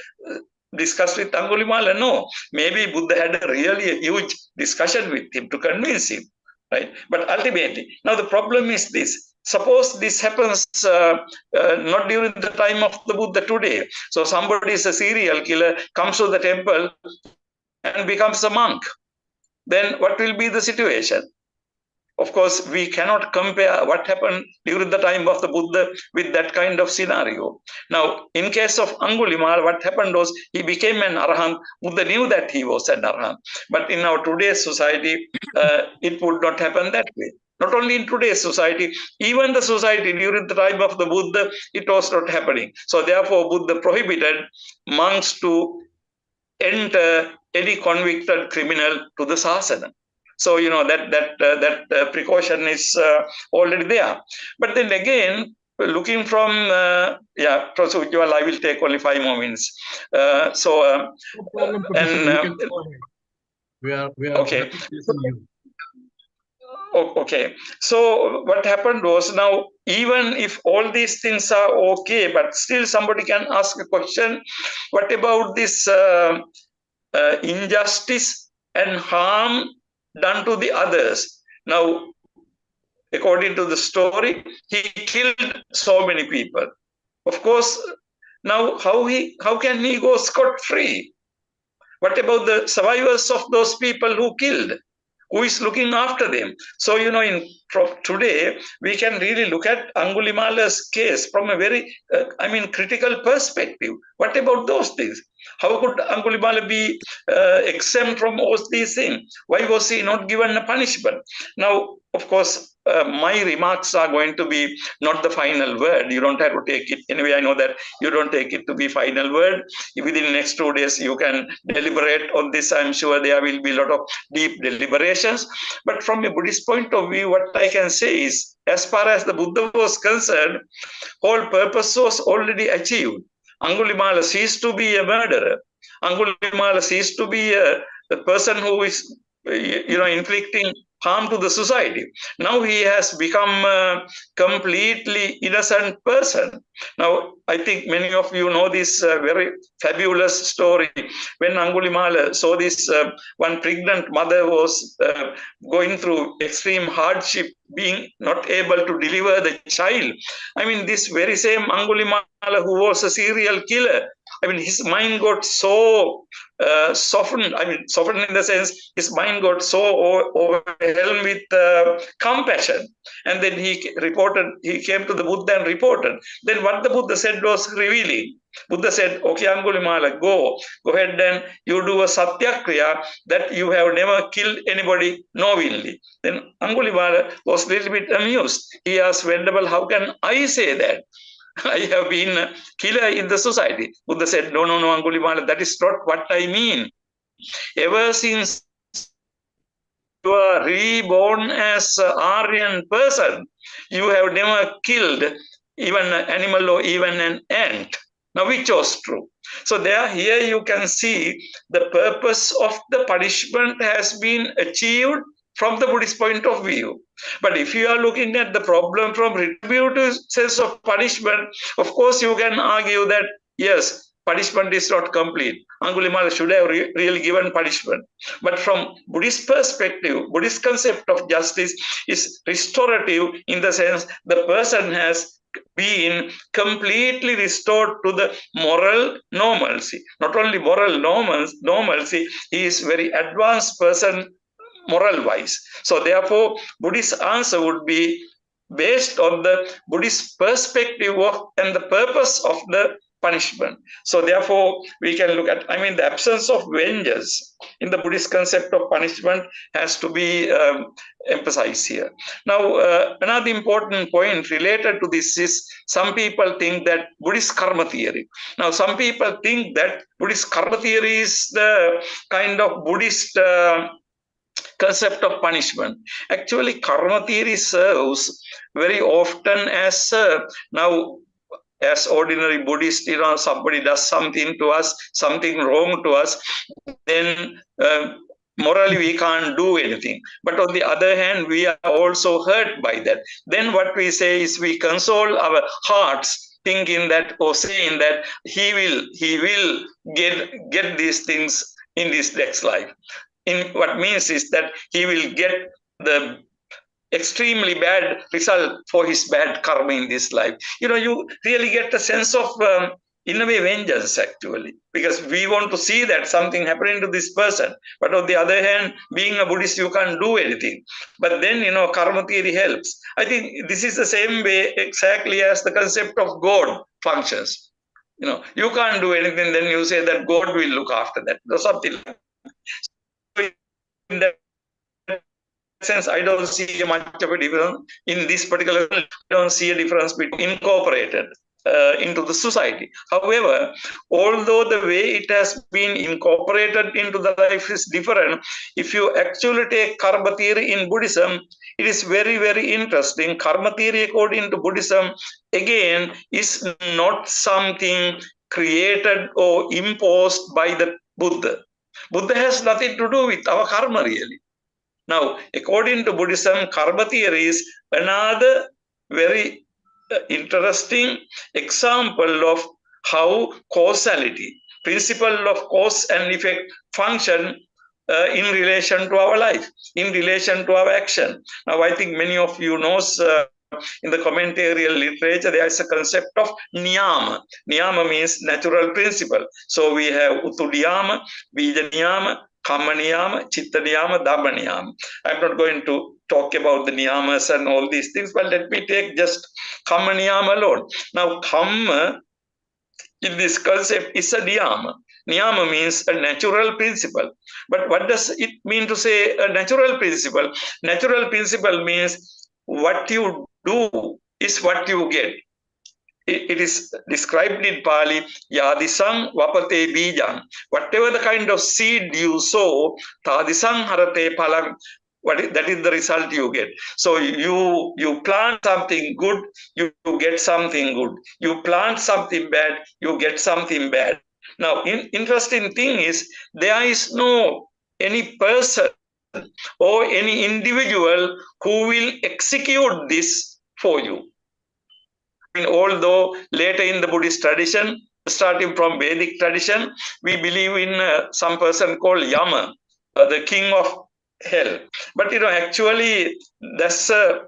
discussed with Angulibala? No. Maybe Buddha had a huge discussion with him to convince him. Right? But ultimately, now the problem is this. Suppose this happens not during the time of the Buddha today. So somebody is a serial killer, comes to the temple, and becomes a monk, then what will be the situation? of course, we cannot compare what happened during the time of the Buddha with that kind of scenario. Now, in case of Angulimal, what happened was he became an Arahant. Buddha knew that he was an Arahant. But in our today's society, it would not happen that way. Not only in today's society, even the society during the time of the Buddha, it was not happening. So therefore, Buddha prohibited monks to enter any convicted criminal to the sasana. So that precaution is already there. But then again, looking from Professor Ujjwal, I will take only 5 more minutes. No problem, Professor. You can go ahead. We are okay. happy to listen to you. Okay, so what happened was, now even if all these things are okay, but still somebody can ask a question: what about this injustice and harm done to the others? Now, according to the story, he killed so many people. Of course, now how can he go scot-free? What about the survivors of those people who killed? Who is looking after them? So, today, we can really look at Angulimala's case from a very, critical perspective. What about those things? How could Angulimala be exempt from all these things? Why was he not given a punishment? Now, of course, my remarks are going to be not the final word. You don't have to take it. Anyway, I know that you don't take it to be final word. Within the next 2 days, you can deliberate on this. I'm sure there will be a lot of deep deliberations. But from a Buddhist point of view, what I can say is, as far as the Buddha was concerned, whole purpose was already achieved. Angulimala ceased to be a murderer. Angulimala ceased to be a person who is, inflicting harm to the society. Now he has become a completely innocent person. Now, I think many of you know this very fabulous story. When Angulimala saw this one pregnant mother was going through extreme hardship, being not able to deliver the child. This very same Angulimala who was a serial killer, his mind got so softened. Softened in the sense his mind got so overwhelmed with compassion. And then he came to the Buddha and reported. Then what the Buddha said was revealing. Buddha said, okay, Angulimala, go ahead and you do a satyakriya that you have never killed anybody knowingly. Then Angulimala was a little bit amused. He asked, Venerable, how can I say that? I have been a killer in the society. Buddha said, no, Angulimala, that is not what I mean. Ever since you are reborn as an Aryan person, you have never killed even an animal or even an ant. Now, which was true? So here you can see the purpose of the punishment has been achieved from the Buddhist point of view. But if you are looking at the problem from retributive sense of punishment, of course you can argue that, yes, punishment is not complete. Angulimala should have really given punishment. But from Buddhist perspective, Buddhist concept of justice is restorative in the sense the person has been completely restored to the moral normalcy. Not only moral normalcy, he is very advanced person moral-wise. So therefore, Buddhist answer would be based on the Buddhist perspective and the purpose of the punishment. So therefore, we can look at, the absence of vengeance in the Buddhist concept of punishment has to be emphasized here. Now, another important point related to this is some people think that Buddhist karma theory. Now, some people think that Buddhist karma theory is the kind of Buddhist concept of punishment. Actually, karma theory serves very often as as ordinary Buddhist, somebody does something to us, something wrong to us, then morally we can't do anything. But on the other hand, we are also hurt by that. Then what we say is we console our hearts, thinking that or saying that he will get these things in this next life. What means is that he will get the extremely bad result for his bad karma in this life. You really get a sense of in a way, vengeance actually, because we want to see that something happening to this person. But on the other hand, being a Buddhist, you can't do anything. But then, karma theory helps. I think this is the same way exactly as the concept of God functions. You can't do anything, then you say that God will look after that, or something like that. So in that sense, I don't see much of a difference in this particular. I don't see a difference between incorporated into the society. However, although the way it has been incorporated into the life is different, if you actually take karma theory in Buddhism, it is very, very interesting. Karma theory, according to Buddhism, again, is not something created or imposed by the Buddha. Buddha has nothing to do with our karma, really. Now, according to Buddhism, karma theory is another very interesting example of how causality, principle of cause and effect, function in relation to our life, in relation to our action. Now, I think many of you knows in the commentarial literature, there is a concept of niyama. Niyama means natural principle. So we have utu niyama, bija niyama, kamma niyama, chitta niyama, dhamma niyama. I'm not going to talk about the niyamas and all these things, but let me take just kamma niyama alone. Now, kamma in this concept is a niyama. Niyama means a natural principle. But what does it mean to say a natural principle? Natural principle means what you do is what you get. It is described in Pali, yadisang vapate bijang. Whatever the kind of seed you sow, tadisang harate palang. That is the result you get. So you plant something good, you get something good. You plant something bad, you get something bad. Now, interesting thing is, there is no any person or any individual who will execute this for you. Although later in the Buddhist tradition, starting from Vedic tradition, we believe in some person called Yama, the king of hell. But actually, that's a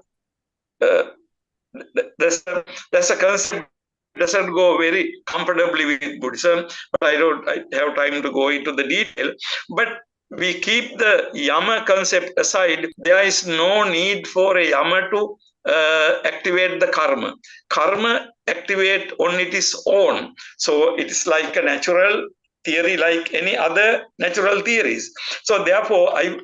concept doesn't go very comfortably with Buddhism. But I don't have time to go into the detail. But we keep the Yama concept aside. There is no need for a Yama to activate the karma. Karma activate on its own. So it is like a natural theory, like any other natural theories. So therefore, I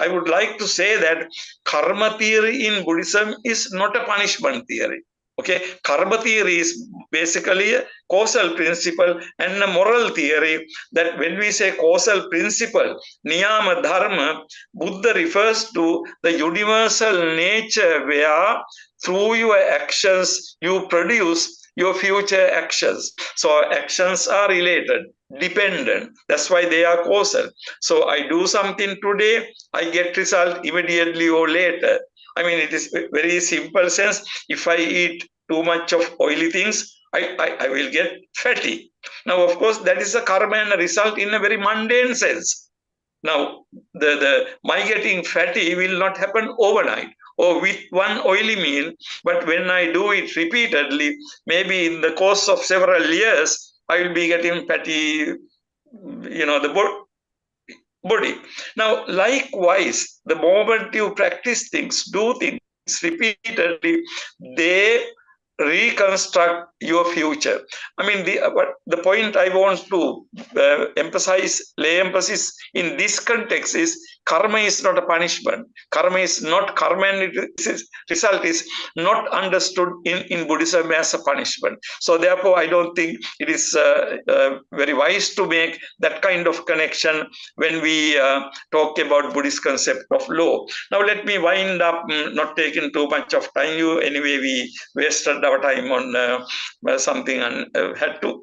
would like to say that karma theory in Buddhism is not a punishment theory. Okay, karma theory is basically a causal principle and a moral theory. That when we say causal principle, niyama dharma, Buddha refers to the universal nature where through your actions you produce your future actions. So actions are related, dependent. That's why they are causal. So I do something today, I get result immediately or later. I mean, it is very simple sense. If I eat too much of oily things, I will get fatty. Now, of course, that is a karma and a result in a very mundane sense. Now, my getting fatty will not happen overnight or with one oily meal, but when I do it repeatedly, maybe in the course of several years, I will be getting fatty, the body. Now, likewise, the moment you practice things, do things repeatedly, they reconstruct your future. I mean, the point I want to lay emphasis in this context is karma is not a punishment. Karma and its result is not understood in Buddhism as a punishment. So therefore, I don't think it is very wise to make that kind of connection when we talk about Buddhist concept of law. Now, let me wind up, not taking too much of time. Anyway, we wasted our time on something and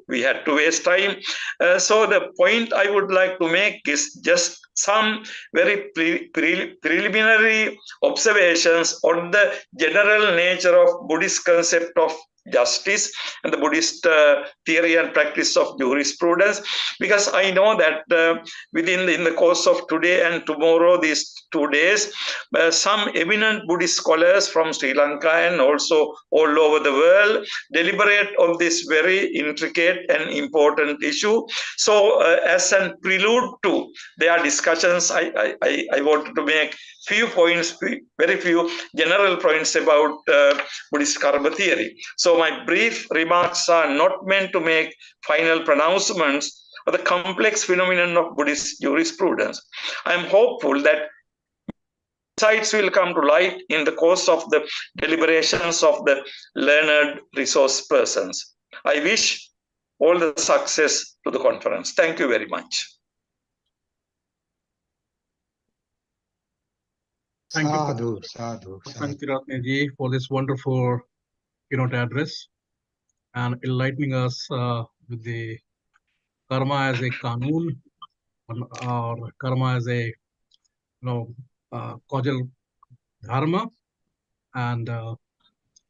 we had to waste time. So the point I would like to make is just some very preliminary observations on the general nature of Buddhist concept of justice and the Buddhist theory and practice of jurisprudence, because I know that in the course of today and tomorrow, these 2 days, some eminent Buddhist scholars from Sri Lanka and also all over the world deliberate on this very intricate and important issue. So as a prelude to their discussions, I wanted to make few points, very few general points about Buddhist karma theory. So my brief remarks are not meant to make final pronouncements of the complex phenomenon of Buddhist jurisprudence. I am hopeful that insights will come to light in the course of the deliberations of the learned resource persons. I wish all the success to the conference. Thank you very much. Thank you, Sadhu, sadhu, sadhu. Santiratneji, for this wonderful keynote address and enlightening us with the karma as a kanun, or karma as a causal dharma, and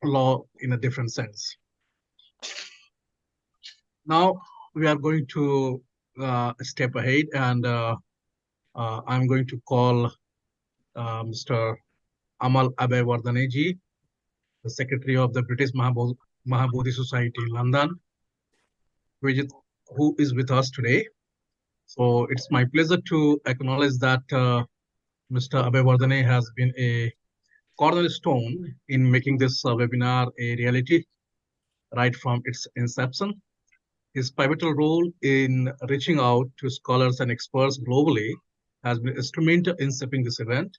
law in a different sense. Now we are going to step ahead, and I'm going to call Mr. Amal Abeyewardene, the Secretary of the British Mahabodhi Society in London, who is with us today. So it's my pleasure to acknowledge that Mr. Abeyewardene has been a cornerstone in making this webinar a reality right from its inception. His pivotal role in reaching out to scholars and experts globally has been instrumental in shaping this event.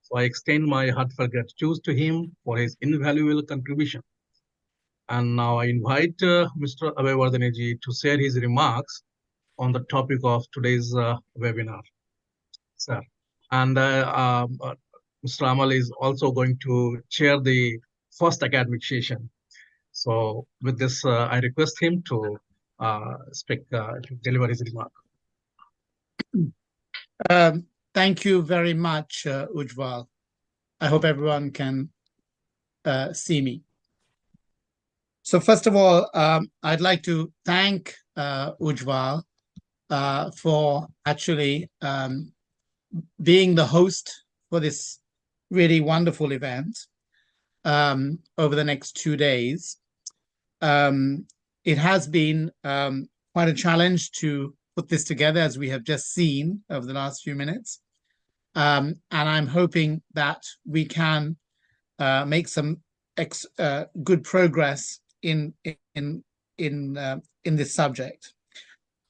So I extend my heartfelt gratitude to him for his invaluable contribution. And now I invite Mr. Abeyewardene to share his remarks on the topic of today's webinar. Sir. And Mr. Amal is also going to chair the first academic session. So with this, I request him to deliver his remark. Thank you very much, Ujjwal. I hope everyone can see me. So first of all, I'd like to thank Ujjwal for actually being the host for this really wonderful event over the next 2 days. It has been quite a challenge to put this together, as we have just seen over the last few minutes. And I'm hoping that we can make some good progress in this subject.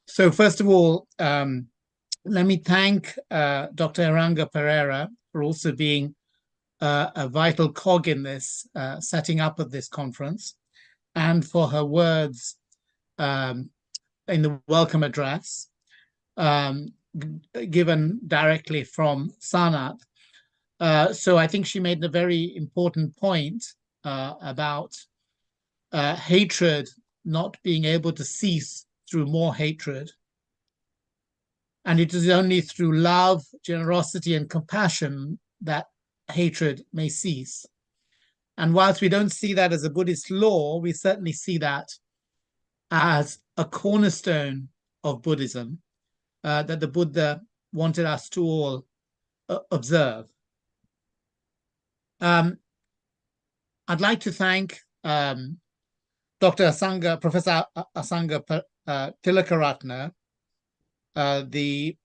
So first of all, let me thank Dr. Aranga Pereira for also being a vital cog in this setting up of this conference, and for her words in the welcome address given directly from Sanat. So I think she made a very important point about hatred not being able to cease through more hatred. And it is only through love, generosity, and compassion that hatred may cease. And whilst we don't see that as a Buddhist law, we certainly see that as a cornerstone of Buddhism that the Buddha wanted us to all observe. I'd like to thank Professor Asanga Tilakaratne, the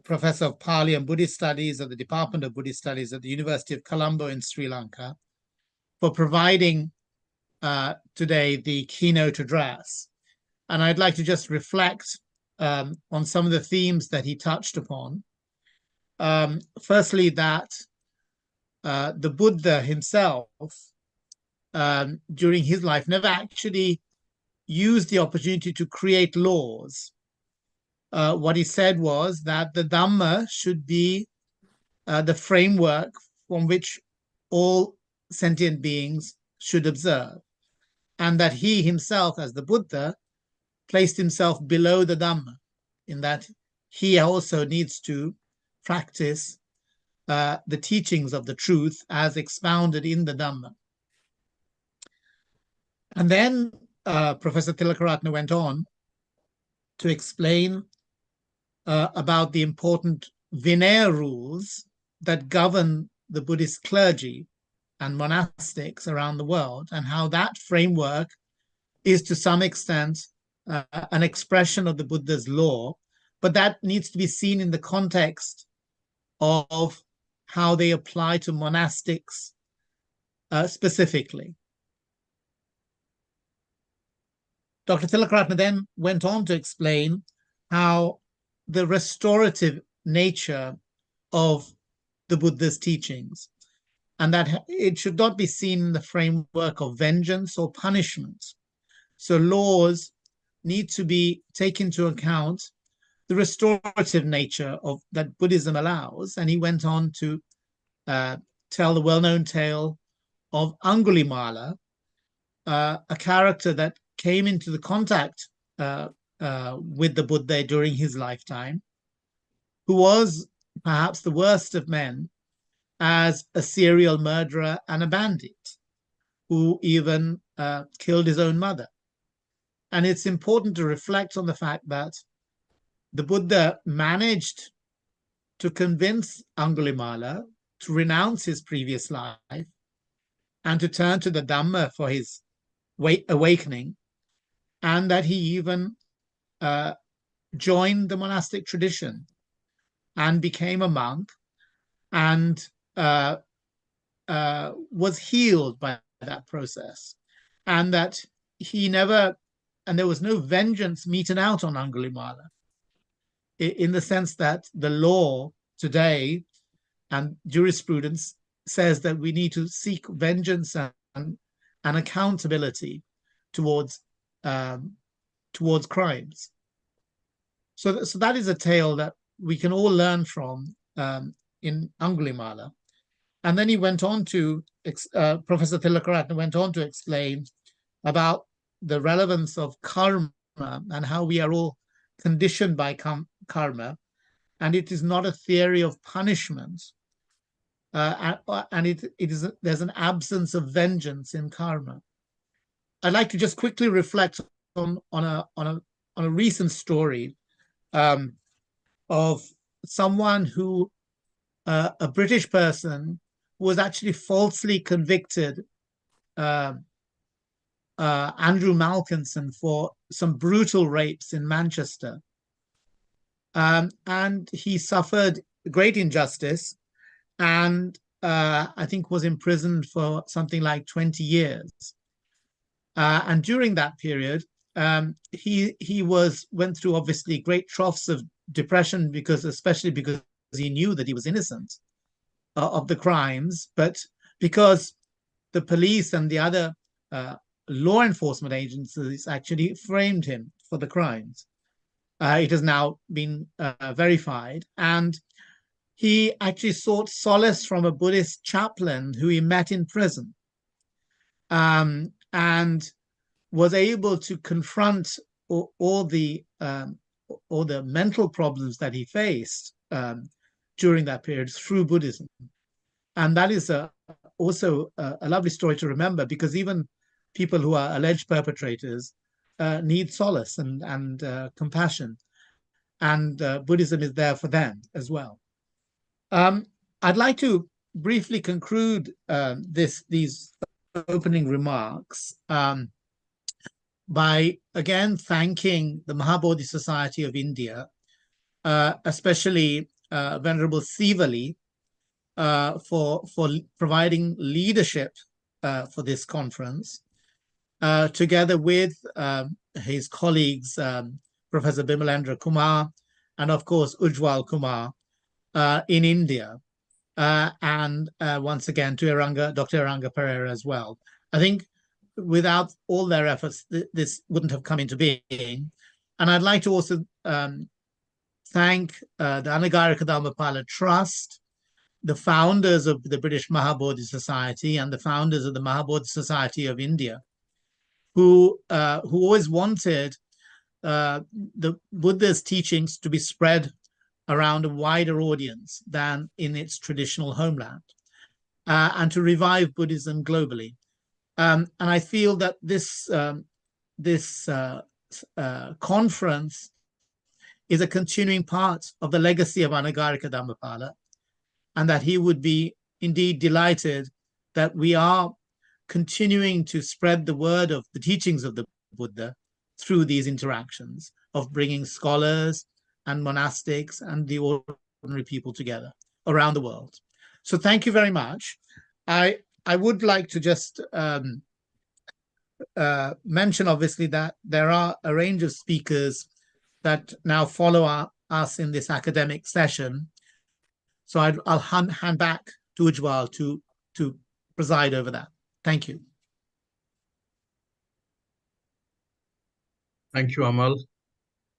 Professor of Pali and Buddhist Studies at the Department of Buddhist Studies at the University of Colombo in Sri Lanka, for providing today the keynote address. And I'd like to just reflect on some of the themes that he touched upon. Firstly, that the Buddha himself, during his life, never actually used the opportunity to create laws. What he said was that the Dhamma should be the framework from which all sentient beings should observe, and that he himself, as the Buddha, placed himself below the Dhamma, in that he also needs to practice the teachings of the truth as expounded in the Dhamma. And then Professor Tilakaratne went on to explain about the important Vinaya rules that govern the Buddhist clergy and monastics around the world, and how that framework is to some extent an expression of the Buddha's law, but that needs to be seen in the context of how they apply to monastics specifically. Dr. Tilakaratne then went on to explain how the restorative nature of the Buddha's teachings, and that it should not be seen in the framework of vengeance or punishment. So laws need to be taken into account the restorative nature of that Buddhism allows. And he went on to tell the well-known tale of Angulimala, a character that came into the contact with the Buddha during his lifetime, who was perhaps the worst of men as a serial murderer and a bandit, who even killed his own mother. And it's important to reflect on the fact that the Buddha managed to convince Angulimala to renounce his previous life and to turn to the Dhamma for his awakening, and that he even joined the monastic tradition and became a monk, and was healed by that process, and that he never, and there was no vengeance meted out on Angulimala, in the sense that the law today and jurisprudence says that we need to seek vengeance and accountability towards crimes. So that is a tale that we can all learn from in Angulimala. And then he went on to, Professor Tilakaratne went on to explain about the relevance of karma and how we are all conditioned by karma, and it is not a theory of punishment, and there's an absence of vengeance in karma. I'd like to just quickly reflect on a recent story of someone who, a British person, was actually falsely convicted, Andrew Malkinson, for some brutal rapes in Manchester. And he suffered great injustice and I think was imprisoned for something like 20 years. And during that period, he went through obviously great troughs of depression, especially because he knew that he was innocent of the crimes, but because the police and the other law enforcement agencies actually framed him for the crimes. It has now been verified, and he actually sought solace from a Buddhist chaplain who he met in prison, and was able to confront all the mental problems that he faced during that period through Buddhism. And that is also a lovely story to remember, because even people who are alleged perpetrators need solace and compassion, and Buddhism is there for them as well. I'd like to briefly conclude these opening remarks by again thanking the Mahabodhi Society of India, especially Venerable Sivali, for providing leadership for this conference, together with his colleagues, Professor Bimalendra Kumar, and of course Ujwal Kumar in India, and once again to Dr. Iranga Pereira as well. I think without all their efforts, this wouldn't have come into being. And I'd like to also thank the Anagarika Dharmapala Trust, the founders of the British Mahabodhi Society and the founders of the Mahabodhi Society of India, who always wanted the Buddha's teachings to be spread around a wider audience than in its traditional homeland, and to revive Buddhism globally. And I feel that this conference is a continuing part of the legacy of Anagarika Dhammapala, and that he would be indeed delighted that we are continuing to spread the word of the teachings of the Buddha through these interactions of bringing scholars and monastics and the ordinary people together around the world. So thank you very much. I would like to just mention, obviously, that there are a range of speakers that now follow us in this academic session. So I'll hand back to Ujwal to preside over that. Thank you. Thank you, Amal,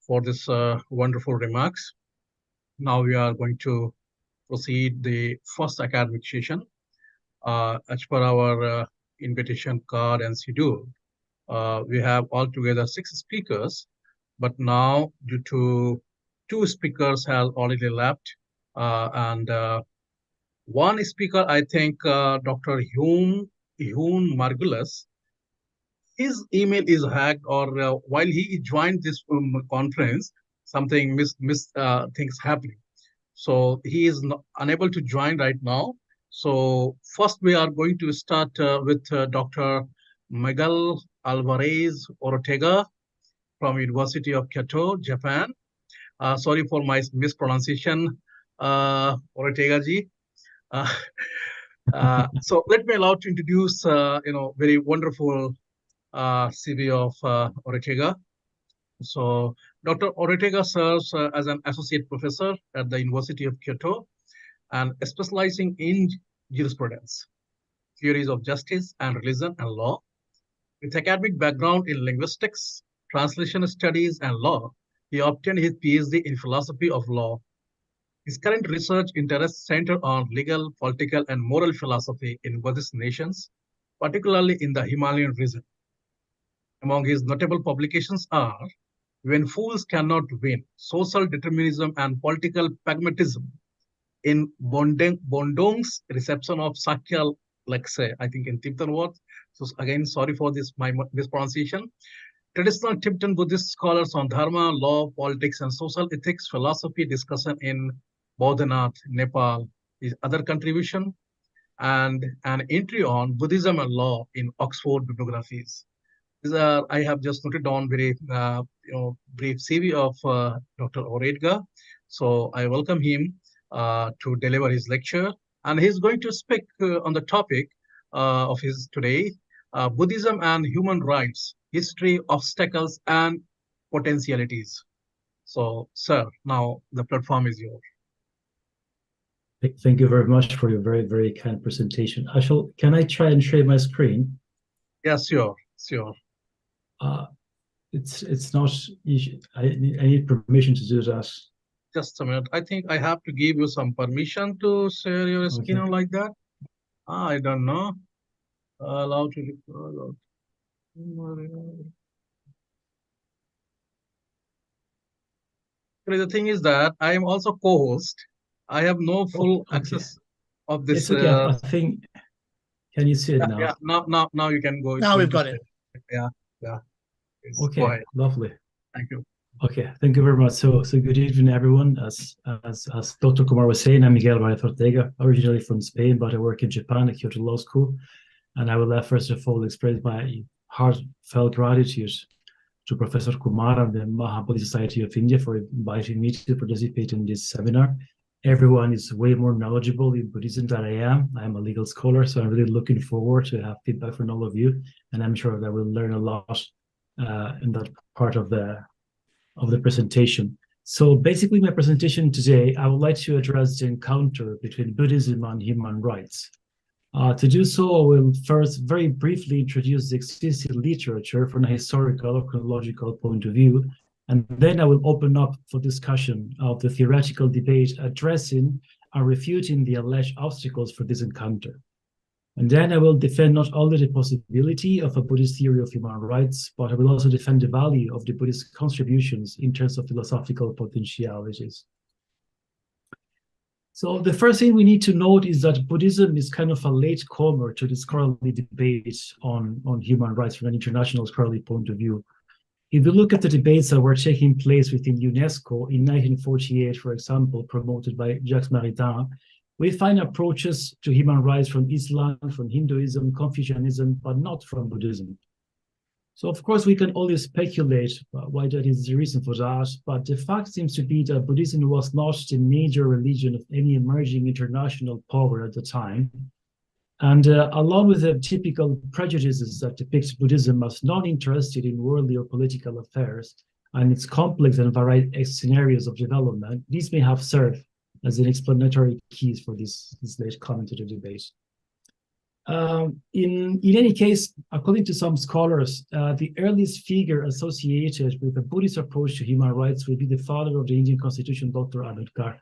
for this wonderful remarks. Now we are going to proceed the first academic session. As per our invitation card and schedule, we have altogether 6 speakers, but now due to 2 speakers have already left, and one speaker, I think, Dr. Hyun Margulis, his email is hacked, or while he joined this conference, something things happening. So he is unable to join right now. So first we are going to start with Dr. Miguel Alvarez Ortega from University of Kyoto, Japan. Sorry for my mispronunciation, Ortega-ji. So let me allow to introduce, very wonderful CV of Ortega. So Dr. Ortega serves as an associate professor at the University of Kyoto and specializing in jurisprudence, theories of justice and religion and law. With academic background in linguistics, translation studies, and law, he obtained his PhD in philosophy of law. His current research interests center on legal, political, and moral philosophy in Buddhist nations, particularly in the Himalayan region. Among his notable publications are When Fools Cannot Win, Social Determinism and Political Pragmatism in Bondong's Reception of Sakya Lekse, I think in Tibetan words. So again, sorry for this, my mispronunciation. Traditional Tibetan Buddhist scholars on Dharma, law, politics, and social ethics, philosophy discussion in Bodhanath, Nepal, his other contribution, and an entry on Buddhism and law in Oxford bibliographies. These are, I have just noted down very brief CV of Dr. Ortega. So I welcome him to deliver his lecture, and he's going to speak on the topic of his today, Buddhism and human rights, history, obstacles, and potentialities. So, sir, now the platform is yours. Thank you very much for your very, very kind presentation. Can I try and share my screen? Yes, sure. It's not easy. I need permission to do that. Just a minute. I think I have to give you some permission to share your screen like that. I don't know. Allow to record. The thing is that I am also co-host. I have no full access of this. It's okay. I think. Can you see it now? Yeah. Now you can go. Now we've got it. Yeah. Okay. Lovely. Thank you. Okay. Thank you very much. So good evening, everyone. As Dr. Kumar was saying, I'm Miguel Alvarez Ortega, originally from Spain, but I work in Japan at Kyoto Law School, and I will first of all express my heartfelt gratitude to Professor Kumar and the Mahabodhi Society of India for inviting me to participate in this seminar. Everyone is way more knowledgeable in Buddhism than I am. I'm a legal scholar, so I'm really looking forward to have feedback from all of you, and I'm sure that I will learn a lot in that part of the presentation. So basically, my presentation today, I would like to address the encounter between Buddhism and human rights. To do so, I will first very briefly introduce the existing literature from a historical or chronological point of view, and then I will open up for discussion of the theoretical debate addressing and refuting the alleged obstacles for this encounter. And then I will defend not only the possibility of a Buddhist theory of human rights, but I will also defend the value of the Buddhist contributions in terms of philosophical potentialities. So the first thing we need to note is that Buddhism is kind of a latecomer to the scholarly debate on human rights from an international scholarly point of view. If you look at the debates that were taking place within UNESCO in 1948, for example, promoted by Jacques Maritain, we find approaches to human rights from Islam, from Hinduism, Confucianism, but not from Buddhism. So, of course, we can only speculate why that is the reason for that, but the fact seems to be that Buddhism was not the major religion of any emerging international power at the time. And along with the typical prejudices that depict Buddhism as not interested in worldly or political affairs and its complex and varied scenarios of development, these may have served as an explanatory keys for this late comment to the debate. In any case, according to some scholars, the earliest figure associated with the Buddhist approach to human rights will be the father of the Indian Constitution, Dr. Ambedkar.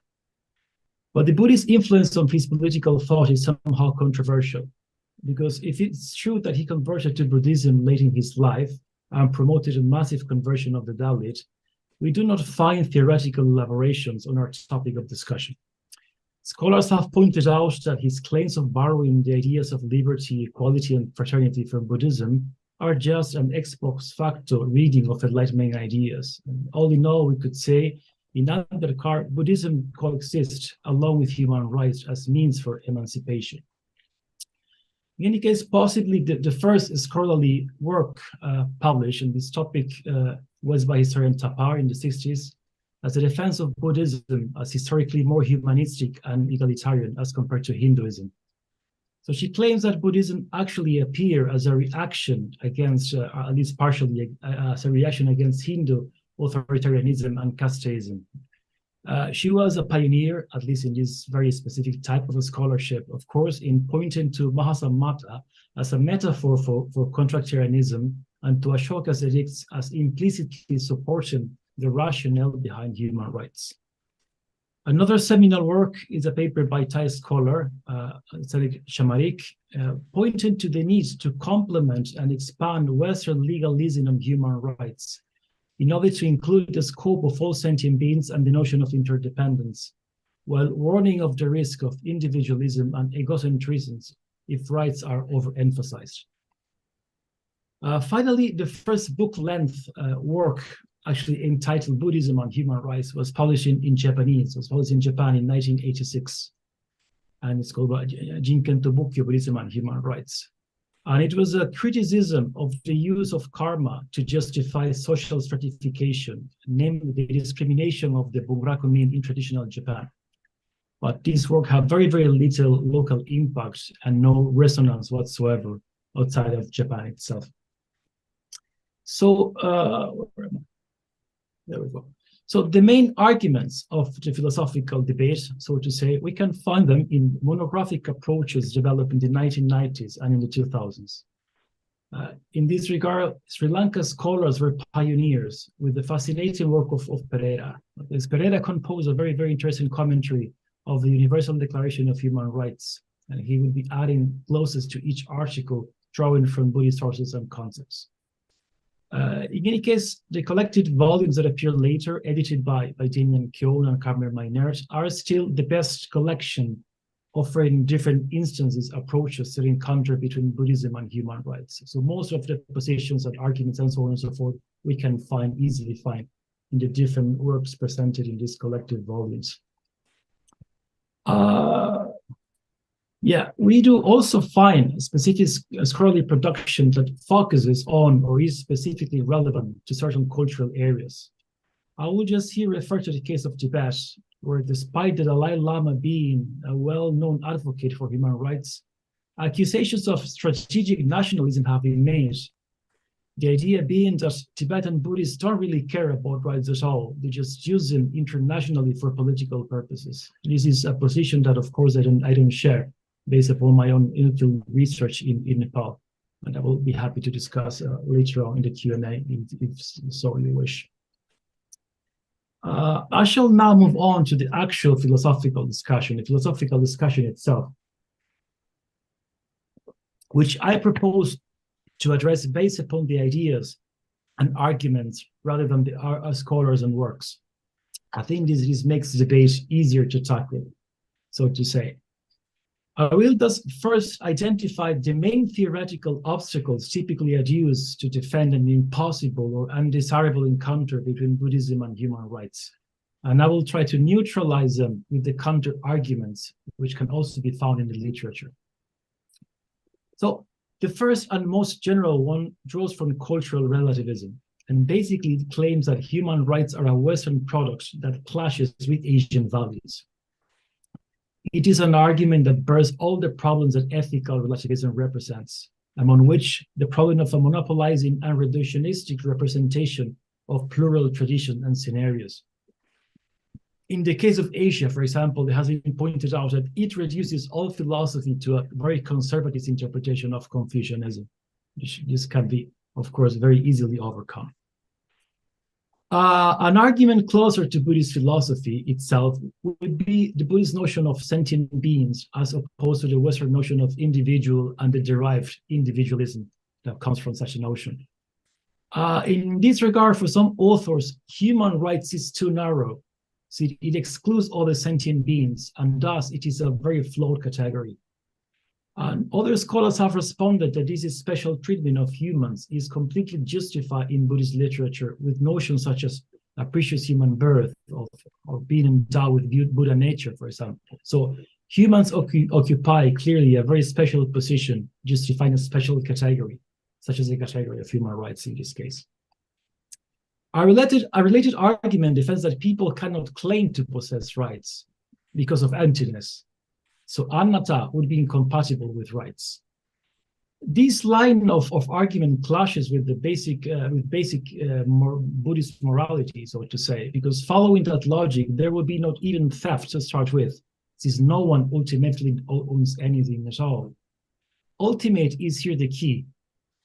But the Buddhist influence on his political thought is somehow controversial, because if it's true that he converted to Buddhism late in his life and promoted a massive conversion of the Dalit, we do not find theoretical elaborations on our topic of discussion. Scholars have pointed out that his claims of borrowing the ideas of liberty, equality, and fraternity from Buddhism are just an ex post facto reading of Enlightenment ideas. And all in all, we could say, in Ambedkar, Buddhism coexists along with human rights as means for emancipation. In any case, possibly the first scholarly work published on this topic was by historian Tapar in the 60s as a defense of Buddhism as historically more humanistic and egalitarian as compared to Hinduism. So she claims that Buddhism actually appeared as a reaction against, at least partially, as a reaction against Hindu authoritarianism and casteism. She was a pioneer, at least in this very specific type of a scholarship, of course, in pointing to Mahasammata as a metaphor for contractarianism and to Ashoka's edicts as implicitly supporting the rationale behind human rights. Another seminal work is a paper by Thai scholar, Sadiq Shamarik, pointing to the need to complement and expand Western legalism on human rights in order to include the scope of all sentient beings and the notion of interdependence, while warning of the risk of individualism and egocentrism if rights are overemphasized. Finally, the first book-length work, actually entitled Buddhism and Human Rights, was published in Japanese. It was published in Japan in 1986. And it's called Jinken to Bukkyo, Buddhism and Human Rights. And it was a criticism of the use of karma to justify social stratification, namely the discrimination of the Bunraku in traditional Japan. But this work had very, very little local impact and no resonance whatsoever outside of Japan itself. So, there we go. So the main arguments of the philosophical debate, so to say, we can find them in monographic approaches developed in the 1990s and in the 2000s. In this regard, Sri Lanka scholars were pioneers with the fascinating work of Pereira. As Pereira composed a very, very interesting commentary of the Universal Declaration of Human Rights, and he would be adding clauses to each article, drawing from Buddhist sources and concepts. In any case, the collected volumes that appear later, edited by Damien Keown and Carmen Maynard, are still the best collection, offering different instances, approaches to the encounter between Buddhism and human rights. So most of the positions and arguments and so on and so forth, we can easily find in the different works presented in these collected volumes. Yeah, we do also find a specific scholarly production that focuses on or is specifically relevant to certain cultural areas. I will just here refer to the case of Tibet, where despite the Dalai Lama being a well-known advocate for human rights, accusations of strategic nationalism have been made. The idea being that Tibetan Buddhists don't really care about rights at all. They just use them internationally for political purposes. This is a position that, of course, I don't share, based upon my own infield research in Nepal. And I will be happy to discuss later on in the Q&A if so you wish. I shall now move on to the actual philosophical discussion, the philosophical discussion itself, which I propose to address based upon the ideas and arguments rather than the scholars and works. I think this makes the debate easier to tackle. so to say. I will thus first identify the main theoretical obstacles typically adduced to defend an impossible or undesirable encounter between Buddhism and human rights. And I will try to neutralize them with the counter-arguments, which can also be found in the literature. So the first and most general one draws from cultural relativism, and basically claims that human rights are a Western product that clashes with Asian values. It is an argument that bears all the problems that ethical relativism represents, among which the problem of a monopolizing and reductionistic representation of plural traditions and scenarios. In the case of Asia, for example, it has been pointed out that it reduces all philosophy to a very conservative interpretation of Confucianism. This can be, of course, very easily overcome. An argument closer to Buddhist philosophy itself would be the Buddhist notion of sentient beings as opposed to the Western notion of individual and the derived individualism that comes from such a notion. In this regard, for some authors, human rights is too narrow. So it excludes all the sentient beings, and thus it is a very flawed category. And other scholars have responded that this is special treatment of humans is completely justified in Buddhist literature with notions such as a precious human birth of being endowed with Buddha nature, for example. So humans occupy clearly a very special position, justifying a special category, such as the category of human rights in this case. A related argument defends that people cannot claim to possess rights because of emptiness. So anatta would be incompatible with rights. This line of argument clashes with the basic Buddhist morality, so to say, because following that logic, there would be not even theft to start with, since no one ultimately owns anything at all. Ultimate is here the key.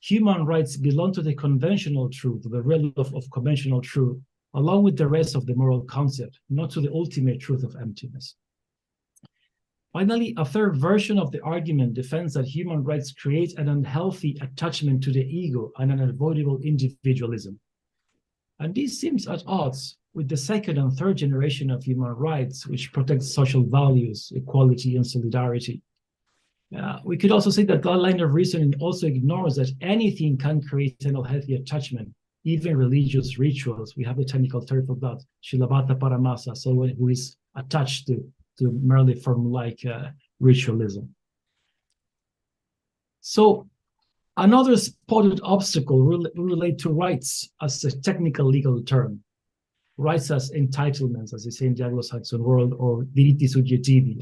Human rights belong to the conventional truth, the realm of conventional truth, along with the rest of the moral concept, not to the ultimate truth of emptiness. Finally, a third version of the argument defends that human rights create an unhealthy attachment to the ego and an unavoidable individualism. And this seems at odds with the second and third generation of human rights, which protects social values, equality, and solidarity. We could also say that that line of reasoning also ignores that anything can create an unhealthy attachment, even religious rituals. We have the technical term for that, Shilabhata Paramasa, someone who is attached to merely form-like ritualism. So another spotted obstacle relate to rights as a technical legal term. Rights as entitlements, as they say in the Anglo-Saxon world, or diritti soggettivi,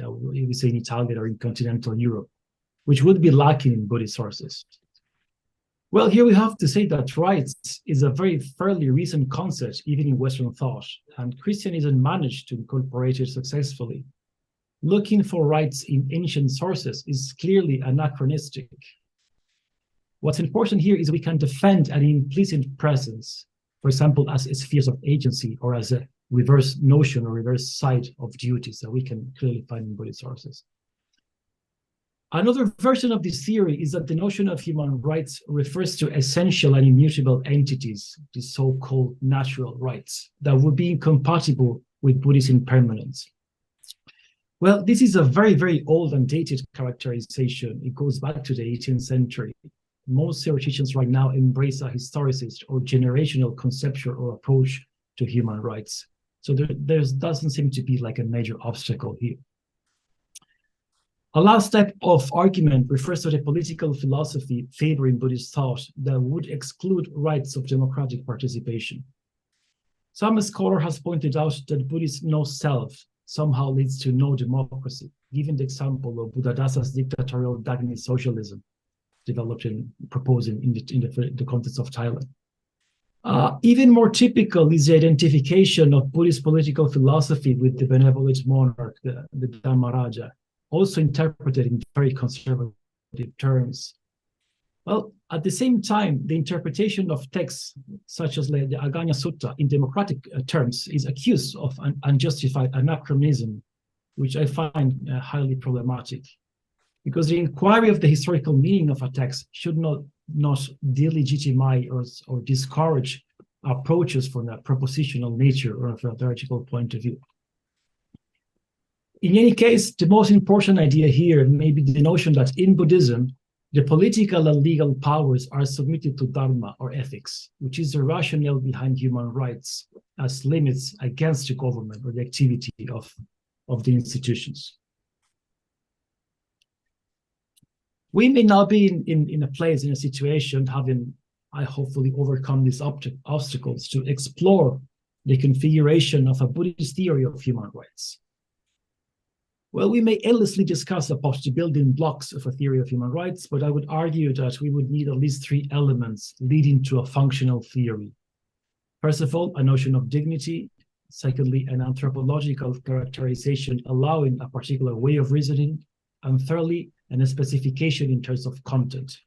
we say in Italian or in continental Europe, which would be lacking in Buddhist sources. Well, here we have to say that rights is a very fairly recent concept, even in Western thought, and Christianism managed to incorporate it successfully. Looking for rights in ancient sources is clearly anachronistic. What's important here is we can defend an implicit presence, for example, as spheres of agency or as a reverse notion or reverse side of duties that we can clearly find in Buddhist sources. Another version of this theory is that the notion of human rights refers to essential and immutable entities, the so-called natural rights, that would be incompatible with Buddhist impermanence. Well, this is a very, very old and dated characterization. It goes back to the 18th century. Most theoreticians right now embrace a historicist or generational conceptual or approach to human rights. So there doesn't seem to be like a major obstacle here. A last step of argument refers to the political philosophy favoring Buddhist thought that would exclude rights of democratic participation. Some scholar has pointed out that Buddhist no self somehow leads to no democracy, given the example of Buddhadasa's dictatorial Dagni socialism, developed and proposed in the context of Thailand. Even more typical is the identification of Buddhist political philosophy with the benevolent monarch, the Dhammaraja, also interpreted in very conservative terms. Well, at the same time, the interpretation of texts such as the Aganya Sutta in democratic terms is accused of unjustified anachronism, which I find highly problematic, because the inquiry of the historical meaning of a text should not delegitimize or discourage approaches from a propositional nature or from a theoretical point of view. In any case, the most important idea here may be the notion that in Buddhism, the political and legal powers are submitted to dharma or ethics, which is the rationale behind human rights as limits against the government or the activity of the institutions. We may now be in a place, in a situation, having I hopefully overcome these obstacles to explore the configuration of a Buddhist theory of human rights. Well, we may endlessly discuss about the building blocks of a theory of human rights, but I would argue that we would need at least 3 elements leading to a functional theory. First of all, a notion of dignity. Secondly, an anthropological characterization allowing a particular way of reasoning. And thirdly, a specification in terms of content.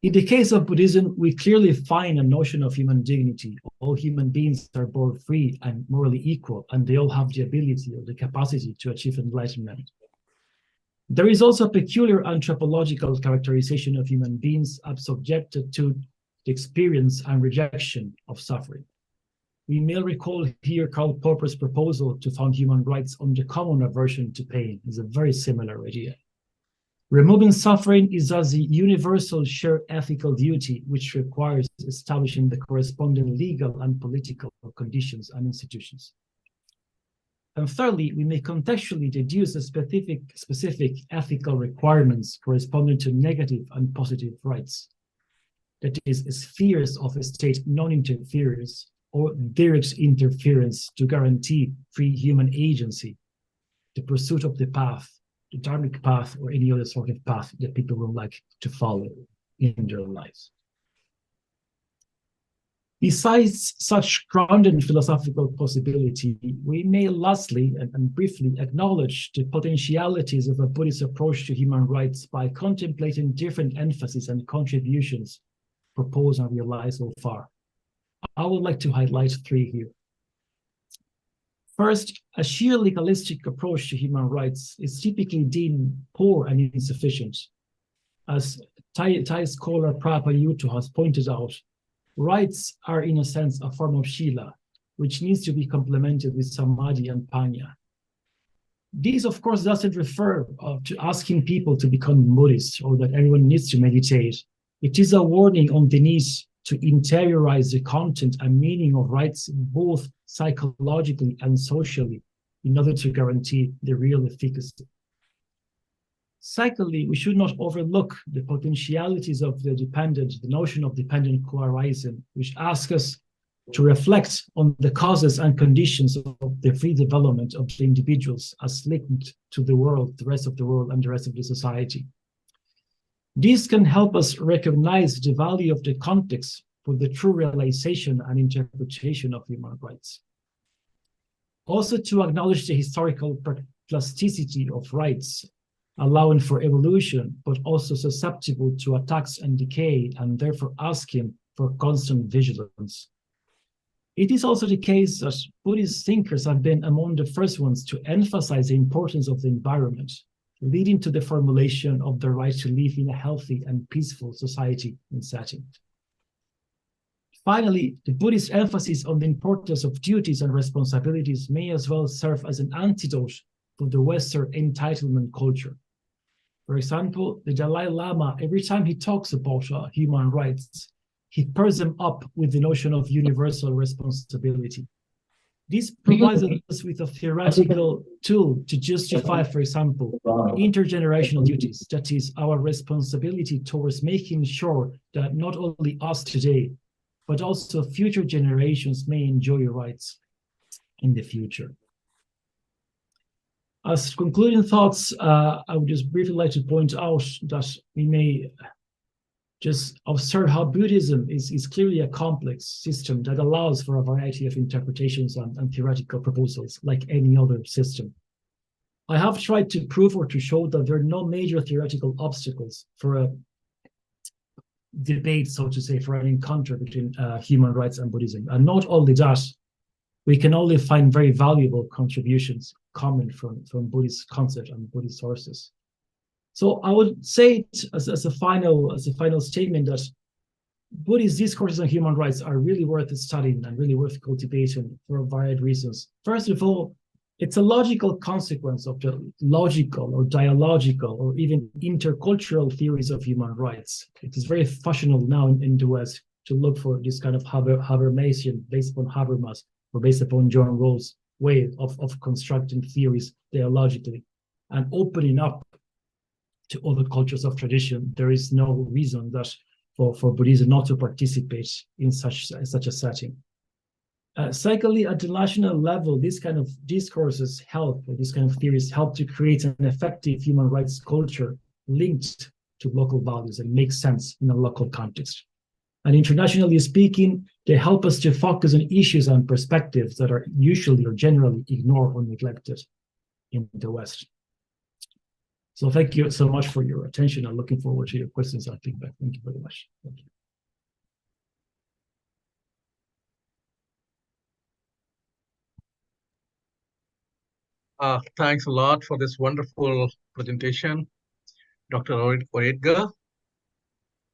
In the case of Buddhism, we clearly find a notion of human dignity. All human beings are both free and morally equal, and they all have the ability or the capacity to achieve enlightenment. There is also a peculiar anthropological characterization of human beings as subjected to the experience and rejection of suffering. We may recall here Karl Popper's proposal to found human rights on the common aversion to pain. Is a very similar idea. Removing suffering is thus a universal shared ethical duty, which requires establishing the corresponding legal and political conditions and institutions. And thirdly, we may contextually deduce a specific ethical requirements corresponding to negative and positive rights. That is, spheres of state non-interference or direct interference to guarantee free human agency, the pursuit of the path, the dharmic path, or any other sort of path that people would like to follow in their lives. Besides such grounded philosophical possibility, we may lastly and briefly acknowledge the potentialities of a Buddhist approach to human rights by contemplating different emphases and contributions proposed and realized so far. I would like to highlight 3 here. First, a sheer legalistic approach to human rights is typically deemed poor and insufficient. As Thai scholar Prabha Yuto has pointed out, rights are in a sense a form of shila, which needs to be complemented with samadhi and panya. This, of course, doesn't refer to asking people to become Buddhists or that everyone needs to meditate. It is a warning on the need to interiorize the content and meaning of rights both psychologically and socially in order to guarantee the real efficacy. Secondly, we should not overlook the potentialities of the notion of dependent co-arising, which asks us to reflect on the causes and conditions of the free development of the individuals as linked to the world, the rest of the world, and the rest of the society. This can help us recognize the value of the context for the true realization and interpretation of human rights. Also, to acknowledge the historical plasticity of rights, allowing for evolution, but also susceptible to attacks and decay, and therefore asking for constant vigilance. It is also the case that Buddhist thinkers have been among the first ones to emphasize the importance of the environment, leading to the formulation of the right to live in a healthy and peaceful society and setting. Finally, the Buddhist emphasis on the importance of duties and responsibilities may as well serve as an antidote for the Western entitlement culture. For example, the Dalai Lama, every time he talks about human rights, he pairs them up with the notion of universal responsibility. This provides us with a theoretical tool to justify, for example, intergenerational duties. That is our responsibility towards making sure that not only us today, but also future generations may enjoy rights in the future. As concluding thoughts, I would just briefly like to point out that we may just observe how Buddhism is clearly a complex system that allows for a variety of interpretations and theoretical proposals like any other system. I have tried to prove or to show that there are no major theoretical obstacles for a debate, so to say, for an encounter between human rights and Buddhism. And not only that, we can only find very valuable contributions coming from Buddhist concept and Buddhist sources. So I would say as a final statement that Buddhist discourses on human rights are really worth studying and really worth cultivating for a variety of reasons. First of all, It's a logical consequence of the logical or dialogical or even intercultural theories of human rights. It is very fashionable now in the West to look for this kind of Habermasian, based upon Habermas or based upon John Rawls' way of constructing theories dialogically and opening up to other cultures of tradition. There is no reason that for Buddhism not to participate in such a setting. Secondly, at the national level, these kind of discourses help, or these kind of theories help to create an effective human rights culture linked to local values and make sense in a local context. And internationally speaking, they help us to focus on issues and perspectives that are usually or generally ignored or neglected in the West. So thank you so much for your attention. I'm looking forward to your questions and feedback. Thank you very much. Thank you. Thanks a lot for this wonderful presentation, Dr. Oedgar,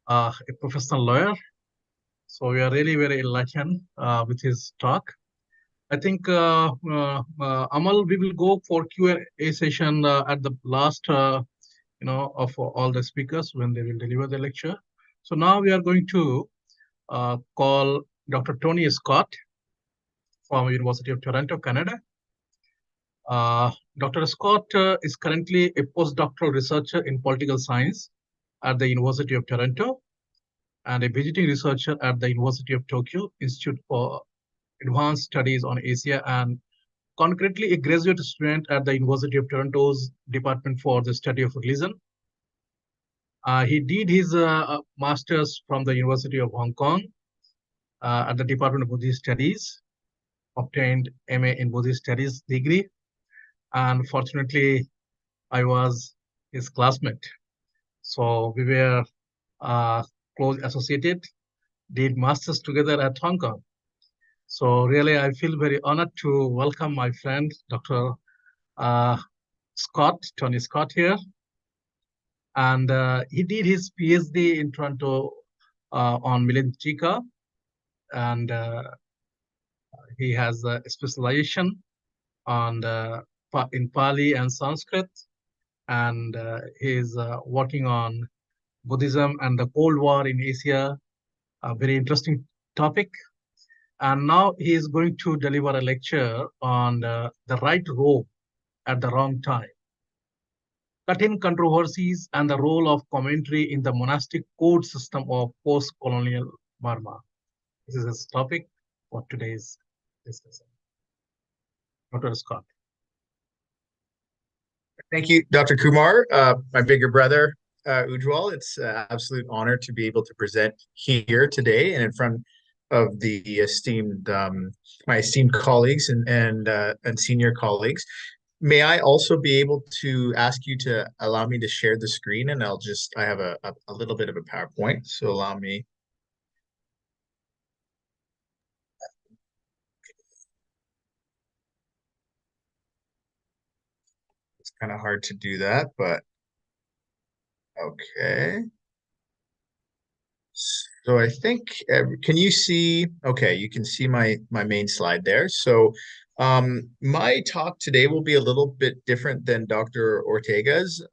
a professional lawyer. So we are really very enlightened with his talk. I think, Amal, we will go for Q&A session at the last, of all the speakers when they will deliver the lecture. So now we are going to call Dr. Tony Scott from University of Toronto, Canada. Dr. Scott is currently a postdoctoral researcher in political science at the University of Toronto and a visiting researcher at the University of Tokyo Institute for Advanced Studies on Asia, and concretely a graduate student at the University of Toronto's Department for the Study of Religion. He did his master's from the University of Hong Kong at the Department of Buddhist Studies, obtained MA in Buddhist Studies degree. And fortunately, I was his classmate. So we were close associated, did masters together at Hong Kong. So really, I feel very honored to welcome my friend, Dr. Tony Scott here. And he did his PhD in Toronto on Milenchika. And he has a specialization on in Pali and Sanskrit, and he's working on Buddhism and the Cold War in Asia, a very interesting topic. And now he is going to deliver a lecture on the right robe at the wrong time, cutting controversies and the role of commentary in the monastic code system of post-colonial Burma. This is his topic for today's discussion. Dr. Scott. Thank you, Dr. Kumar, my bigger brother, Ujwal. It's an absolute honor to be able to present here today and in front of the esteemed, my esteemed colleagues and senior colleagues. May I also be able to ask you to allow me to share the screen, and I have a little bit of a PowerPoint, so allow me. It's kind of hard to do that, but okay. So I think, can you see, okay, you can see my main slide there. So my talk today will be a little bit different than Dr. Ortega's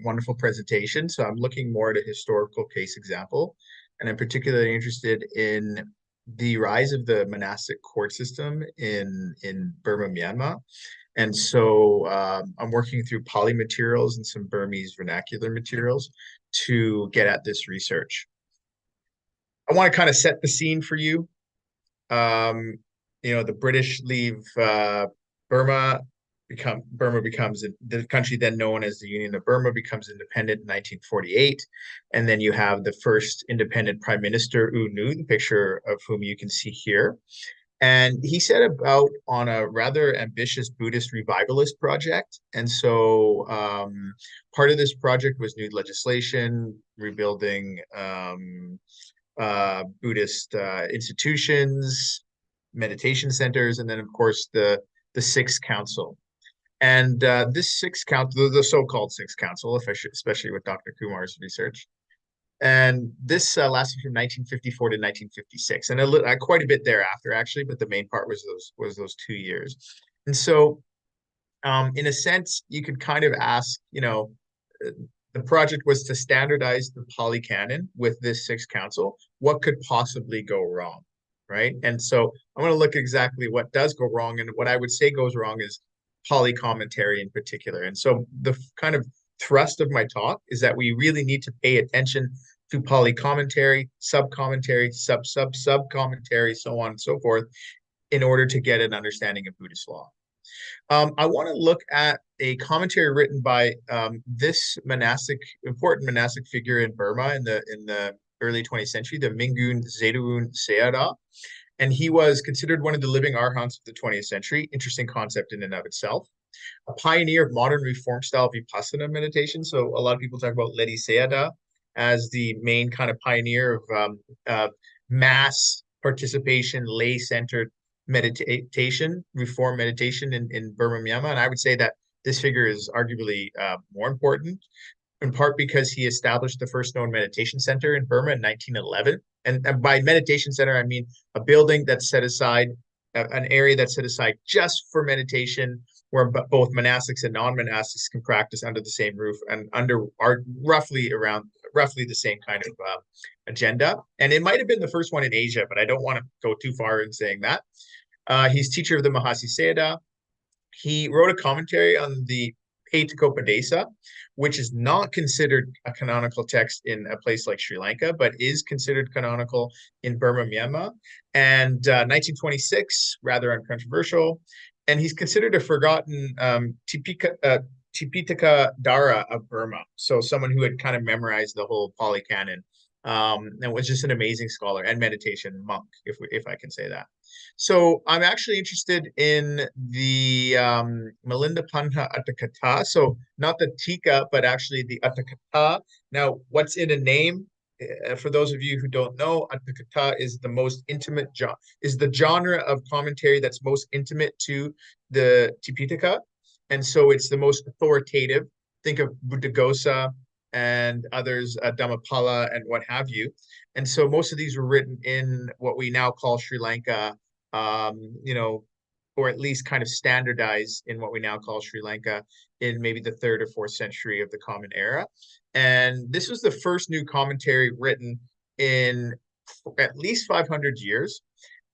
wonderful presentation. So I'm looking more at a historical case example, and I'm particularly interested in the rise of the monastic court system in Burma, Myanmar. And so I'm working through Pali materials and some Burmese vernacular materials to get at this research. I want to kind of set the scene for you. The British leave Burma. Burma becomes the country then known as the Union of Burma becomes independent in 1948, and then you have the first independent Prime Minister U Nu, the picture of whom you can see here. And he set about on a rather ambitious Buddhist revivalist project. And so part of this project was new legislation, rebuilding Buddhist institutions, meditation centers, and then, of course, the Sixth Council. And this Sixth Council, the so-called Sixth Council, especially with Dr. Kumar's research, and this lasted from 1954 to 1956, and quite a bit thereafter, actually. But the main part was those 2 years. And so In a sense, you could kind of ask, you know, the project was to standardize the Pali Canon with this sixth council. What could possibly go wrong, right? And so I'm going to look exactly what does go wrong, and what I would say goes wrong is Pali commentary in particular. And so the kind of thrust of my talk is that we really need to pay attention to Pali commentary, sub-commentary, sub-commentary, so on and so forth, in order to get an understanding of Buddhist law. I want to look at a commentary written by this important monastic figure in Burma in the early 20th century, the Mingun Zedun Sayadaw. And he was considered one of the living arhants of the 20th century. Interesting concept in and of itself. A pioneer of modern reform style Vipassana meditation. So a lot of people talk about Ledi Sayadaw as the main kind of pioneer of mass participation, lay-centered meditation, reform meditation in Burma, Myanmar. And I would say that this figure is arguably more important, in part because he established the first known meditation center in Burma in 1911. And by meditation center, I mean a building that's set aside, an area that's set aside just for meditation, where both monastics and non-monastics can practice under the same roof and under roughly the same kind of agenda. And it might have been the first one in Asia, but I don't want to go too far in saying that. He's teacher of the Mahasi Sayadaw. He wrote a commentary on the Pithakopadesa, which is not considered a canonical text in a place like Sri Lanka, but is considered canonical in Burma, Myanmar. And 1926, rather uncontroversial. And he's considered a forgotten Tipitaka Dara of Burma. So someone who had kind of memorized the whole Pali Canon and was just an amazing scholar and meditation monk, if I can say that. So I'm actually interested in the Milinda Panha Attakatha. So not the Tika, but actually the Attakatha. Now, what's in a name? For those of you who don't know, Attakatha is the most intimate is the genre of commentary that's most intimate to the Tipitaka, and so it's the most authoritative. Think of Buddhaghosa and others, Dhammapala and what have you. And so most of these were written in what we now call Sri Lanka, you know, or at least kind of standardized in what we now call Sri Lanka in maybe the 3rd or 4th century of the Common Era. And this was the first new commentary written in at least 500 years,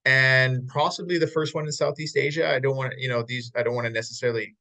and possibly the first one in Southeast Asia. I don't want to, you know, I don't want to necessarily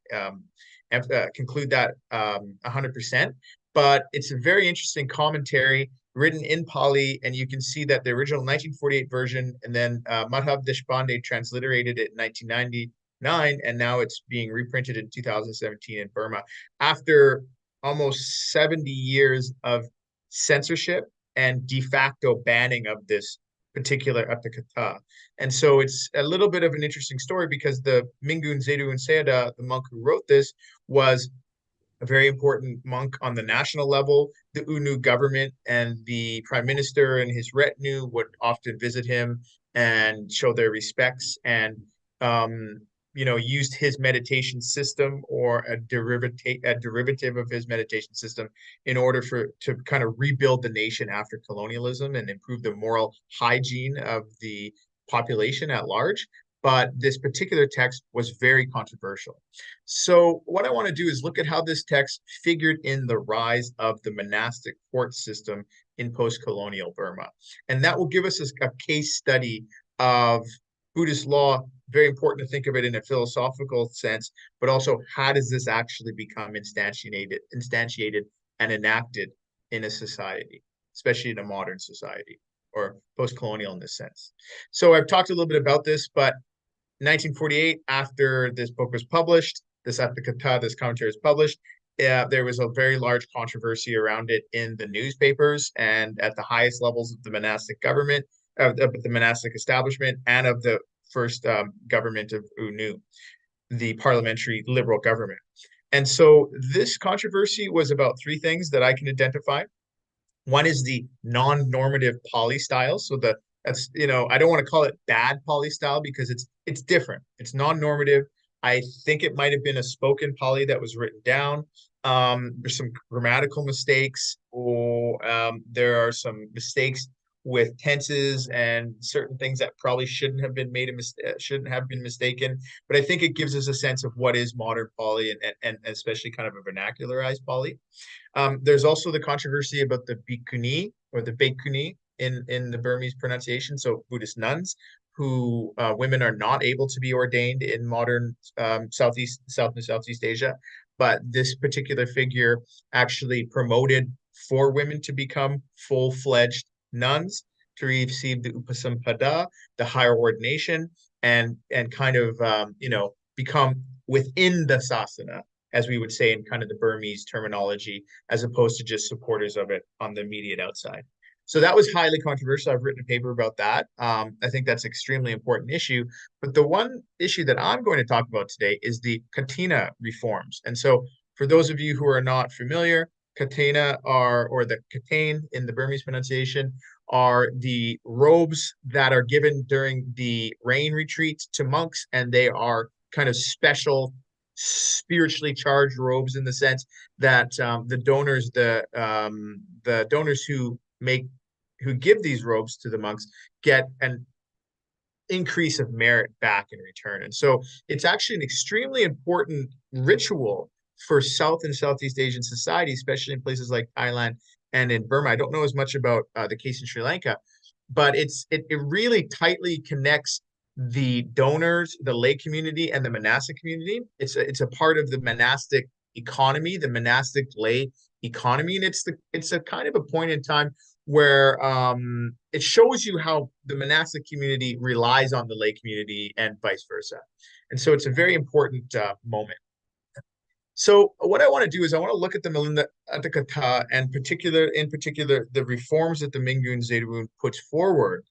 conclude that 100%, but it's a very interesting commentary written in Pali, and you can see that the original 1948 version, and then Madhav Deshpande transliterated it in 1999, and now it's being reprinted in 2017 in Burma after almost 70 years of censorship and de facto banning of this particular Attakatha. And so it's a little bit of an interesting story, because the Mingun Zedun Sayadaw, the monk who wrote this, was a very important monk on the national level. The UNU government and the prime minister and his retinue would often visit him and show their respects, and you know, used his meditation system or a derivative of his meditation system in order to kind of rebuild the nation after colonialism and improve the moral hygiene of the population at large. But this particular text was very controversial. So what I want to do is look at how this text figured in the rise of the monastic court system in post-colonial Burma. And that will give us a case study of Buddhist law. Very important to think of it in a philosophical sense, but also how does this actually become instantiated and enacted in a society, especially in a modern society or post-colonial in this sense. So I've talked a little bit about this, but 1948, after this book was published, this Attakatha, this commentary was published, there was a very large controversy around it in the newspapers and at the highest levels of the monastic government, of the monastic establishment, and of the first government of UNU, the parliamentary liberal government. And so this controversy was about 3 things that I can identify. One is the non-normative Pali style. So that's, you know, I don't want to call it bad Pali style because it's different. It's non-normative. I think it might have been a spoken Pali that was written down. There's some grammatical mistakes, or there are some mistakes with tenses and certain things that probably shouldn't have been mistaken. But I think it gives us a sense of what is modern Pali and especially kind of a vernacularized Pali. There's also the controversy about the bhikkhuni or the bhikkhuni in the Burmese pronunciation. So Buddhist nuns who women are not able to be ordained in modern South and Southeast Asia. But this particular figure actually promoted for women to become full-fledged nuns, to receive the upasampada, the higher ordination, and kind of become within the sasana, as we would say in kind of the Burmese terminology, as opposed to just supporters of it on the immediate outside. So that was highly controversial. I've written a paper about that. I think that's an extremely important issue. But the one issue that I'm going to talk about today is the katina reforms. And so for those of you who are not familiar, katina or the katane in the Burmese pronunciation, are the robes that are given during the rain retreats to monks, and they are kind of special spiritually charged robes in the sense that the donors who give these robes to the monks get an increase of merit back in return. And so it's actually an extremely important ritual for South and Southeast Asian society, especially in places like Thailand and in Burma. I don't know as much about the case in Sri Lanka, but it really tightly connects the donors, the lay community, and the monastic community. It's a part of the monastic economy, the monastic lay economy, and it's a kind of a point in time where it shows you how the monastic community relies on the lay community and vice versa. And so it's a very important moment. So what I want to do is I want to look at the Milinda Attakatha and in particular, the reforms that the Mingun Zedurun puts forward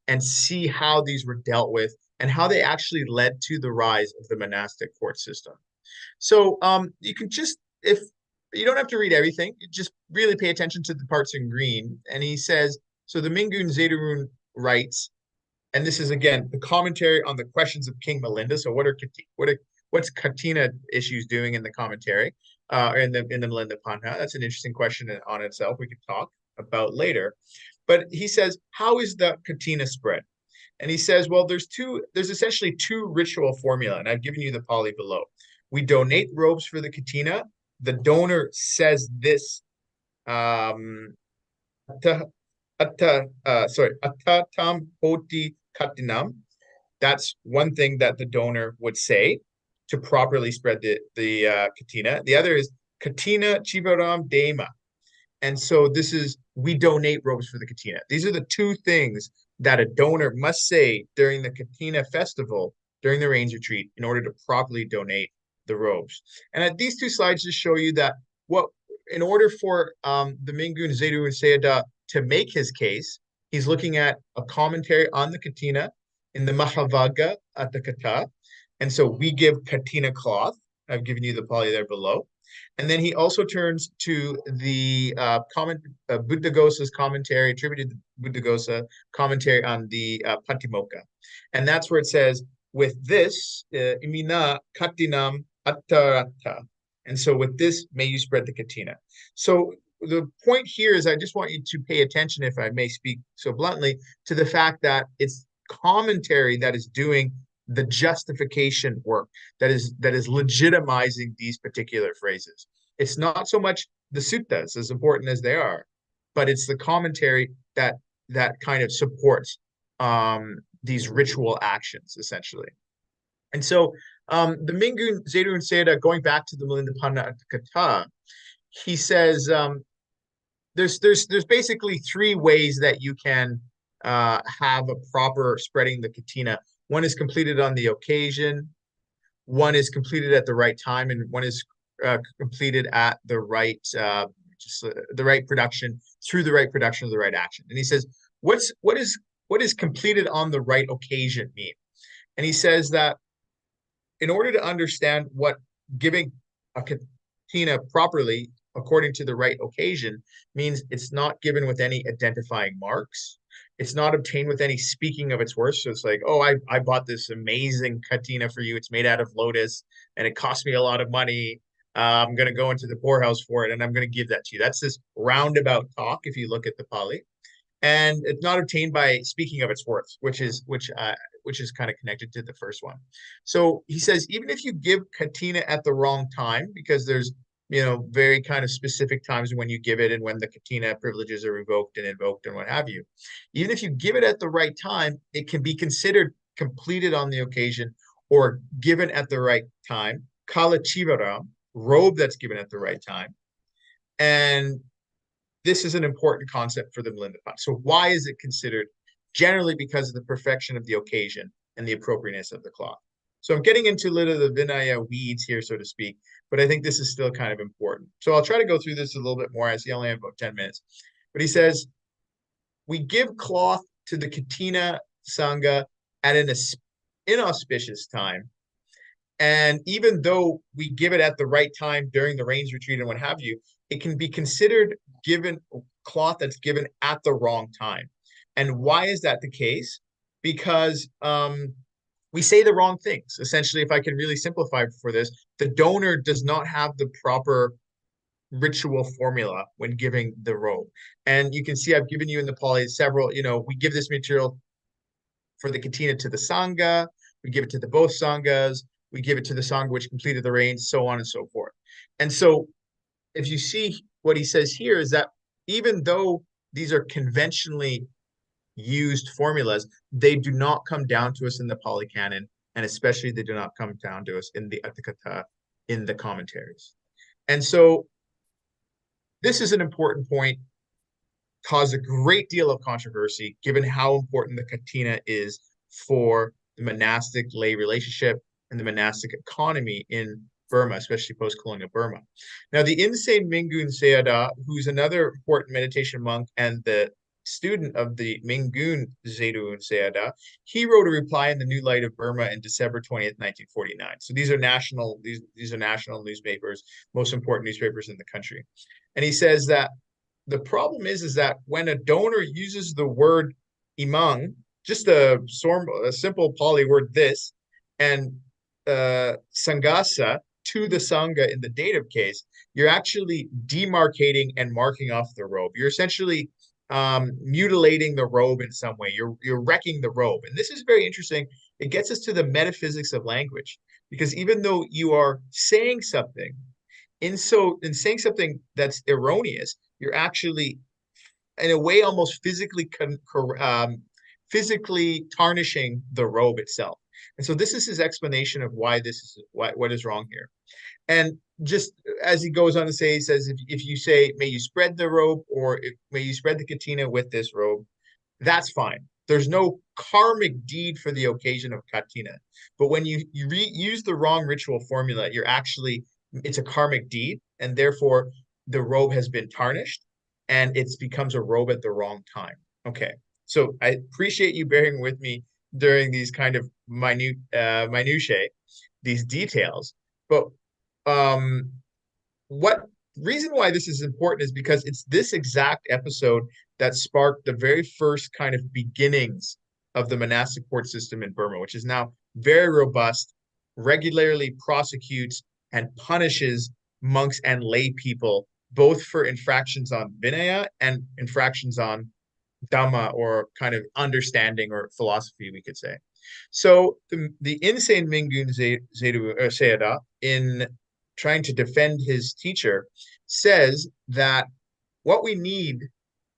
and see how these were dealt with and how they actually led to the rise of the monastic court system. So you can just, if you don't have to read everything, just really pay attention to the parts in green. And he says, so the Mingun Zedurun writes, and this is again the commentary on the questions of King Milinda. So what's Katina issues doing in the commentary, in the Milinda Panha? That's an interesting question on itself. We could talk about later. But he says, how is the Katina spread? And he says, well, there's essentially two ritual formula, and I've given you the Pali below. We donate robes for the Katina. The donor says this, atatam hoti katinam. That's one thing that the donor would say to properly spread the katina. The other is katina chivaram dema. And so this is, we donate robes for the katina. These are the two things that a donor must say during the katina festival, during the rains retreat, in order to properly donate the robes. And these two slides just show you that in order for the Mingun Zedurun Sayadaw to make his case, he's looking at a commentary on the katina in the Mahavagga Attakatha. And so we give katina cloth. I've given you the Pali there below. And then he also turns to the Buddhaghosa's commentary, attributed to Buddhaghosa commentary on the Patimokkha. And that's where it says, with this, imina katinam attarata. And so with this, may you spread the katina. So the point here is I just want you to pay attention, if I may speak so bluntly, to the fact that it's commentary that is doing the justification work, that is legitimizing these particular phrases. It's not so much the suttas, as important as they are, but it's the commentary that kind of supports these ritual actions, essentially. And so the Mingun Zedurun Sayadaw, going back to the Milinda Panha Attakatha, he says there's basically three ways that you can have a proper spreading the katina. One is completed on the occasion, one is completed at the right time, and one is completed at the right production, through the right production of the right action. And he says, what is completed on the right occasion mean? And he says that in order to understand what giving a katina properly according to the right occasion means, it's not given with any identifying marks. It's not obtained with any speaking of its worth. So it's like, oh, I bought this amazing katina for you. It's made out of lotus and it cost me a lot of money. I'm going to go into the poorhouse for it and I'm going to give that to you. That's this roundabout talk if you look at the Pali. and it's not obtained by speaking of its worth, which is kind of connected to the first one. So he says, even if you give katina at the wrong time, because there's very kind of specific times when you give it and when the katina privileges are revoked and invoked and what have you, even if you give it at the right time, it can be considered completed on the occasion or given at the right time. Kala chivaram, robe that's given at the right time. And this is an important concept for the Milindapan. So why is it considered? Generally because of the perfection of the occasion and the appropriateness of the cloth. So I'm getting into a little of the Vinaya weeds here, so to speak, but I think this is still kind of important. So I'll try to go through this a little bit more. I see I only have about 10 minutes. But he says, we give cloth to the Katina Sangha at an inauspicious time. And even though we give it at the right time during the rains retreat and what have you, it can be considered given cloth that's given at the wrong time. And why is that the case? Because we say the wrong things. Essentially, if I can really simplify for this, the donor does not have the proper ritual formula when giving the robe. And you can see I've given you in the poly several, we give this material for the katina to the Sangha, we give it to the both Sanghas, we give it to the Sangha which completed the rains, so on and so forth. And so if you see what he says here is that even though these are conventionally used formulas, they do not come down to us in the Pali Canon, and especially they do not come down to us in the Atthakatha, in the commentaries. And so this is an important point, caused a great deal of controversy, given how important the katina is for the monastic lay relationship and the monastic economy in Burma, especially post-colonial Burma. Now, the insane Mingun Sayadaw, who's another important meditation monk and the student of the Mingun Zedun Sayadaw, he wrote a reply in the New Light of Burma in December 20th, 1949. So these are national newspapers, most important newspapers in the country. And he says that the problem is that when a donor uses the word imang, just a simple Pali word this, and sangasa to the Sangha in the dative case, you're actually demarcating and marking off the robe. You're essentially mutilating the robe in some way. You're wrecking the robe. And this is very interesting. It gets us to the metaphysics of language, because even though you are saying something, in saying something that's erroneous, you're actually, in a way, almost physically tarnishing the robe itself. And so this is his explanation of why this is what is wrong here. And just as he goes on to say, he says, if you say, may you spread the robe, or may you spread the katina with this robe, that's fine. There's no karmic deed for the occasion of katina. But when you use the wrong ritual formula, it's a karmic deed, and therefore the robe has been tarnished and it becomes a robe at the wrong time. Okay, so I appreciate you bearing with me during these kind of minutiae, these details. But what reason why this is important is because it's this exact episode that sparked the very first kind of beginnings of the monastic court system in Burma, which is now very robust, regularly prosecutes and punishes monks and lay people, both for infractions on Vinaya and infractions on Dhamma, or kind of understanding or philosophy, we could say. So the insane Mingun Sayadaw, in trying to defend his teacher, says that what we need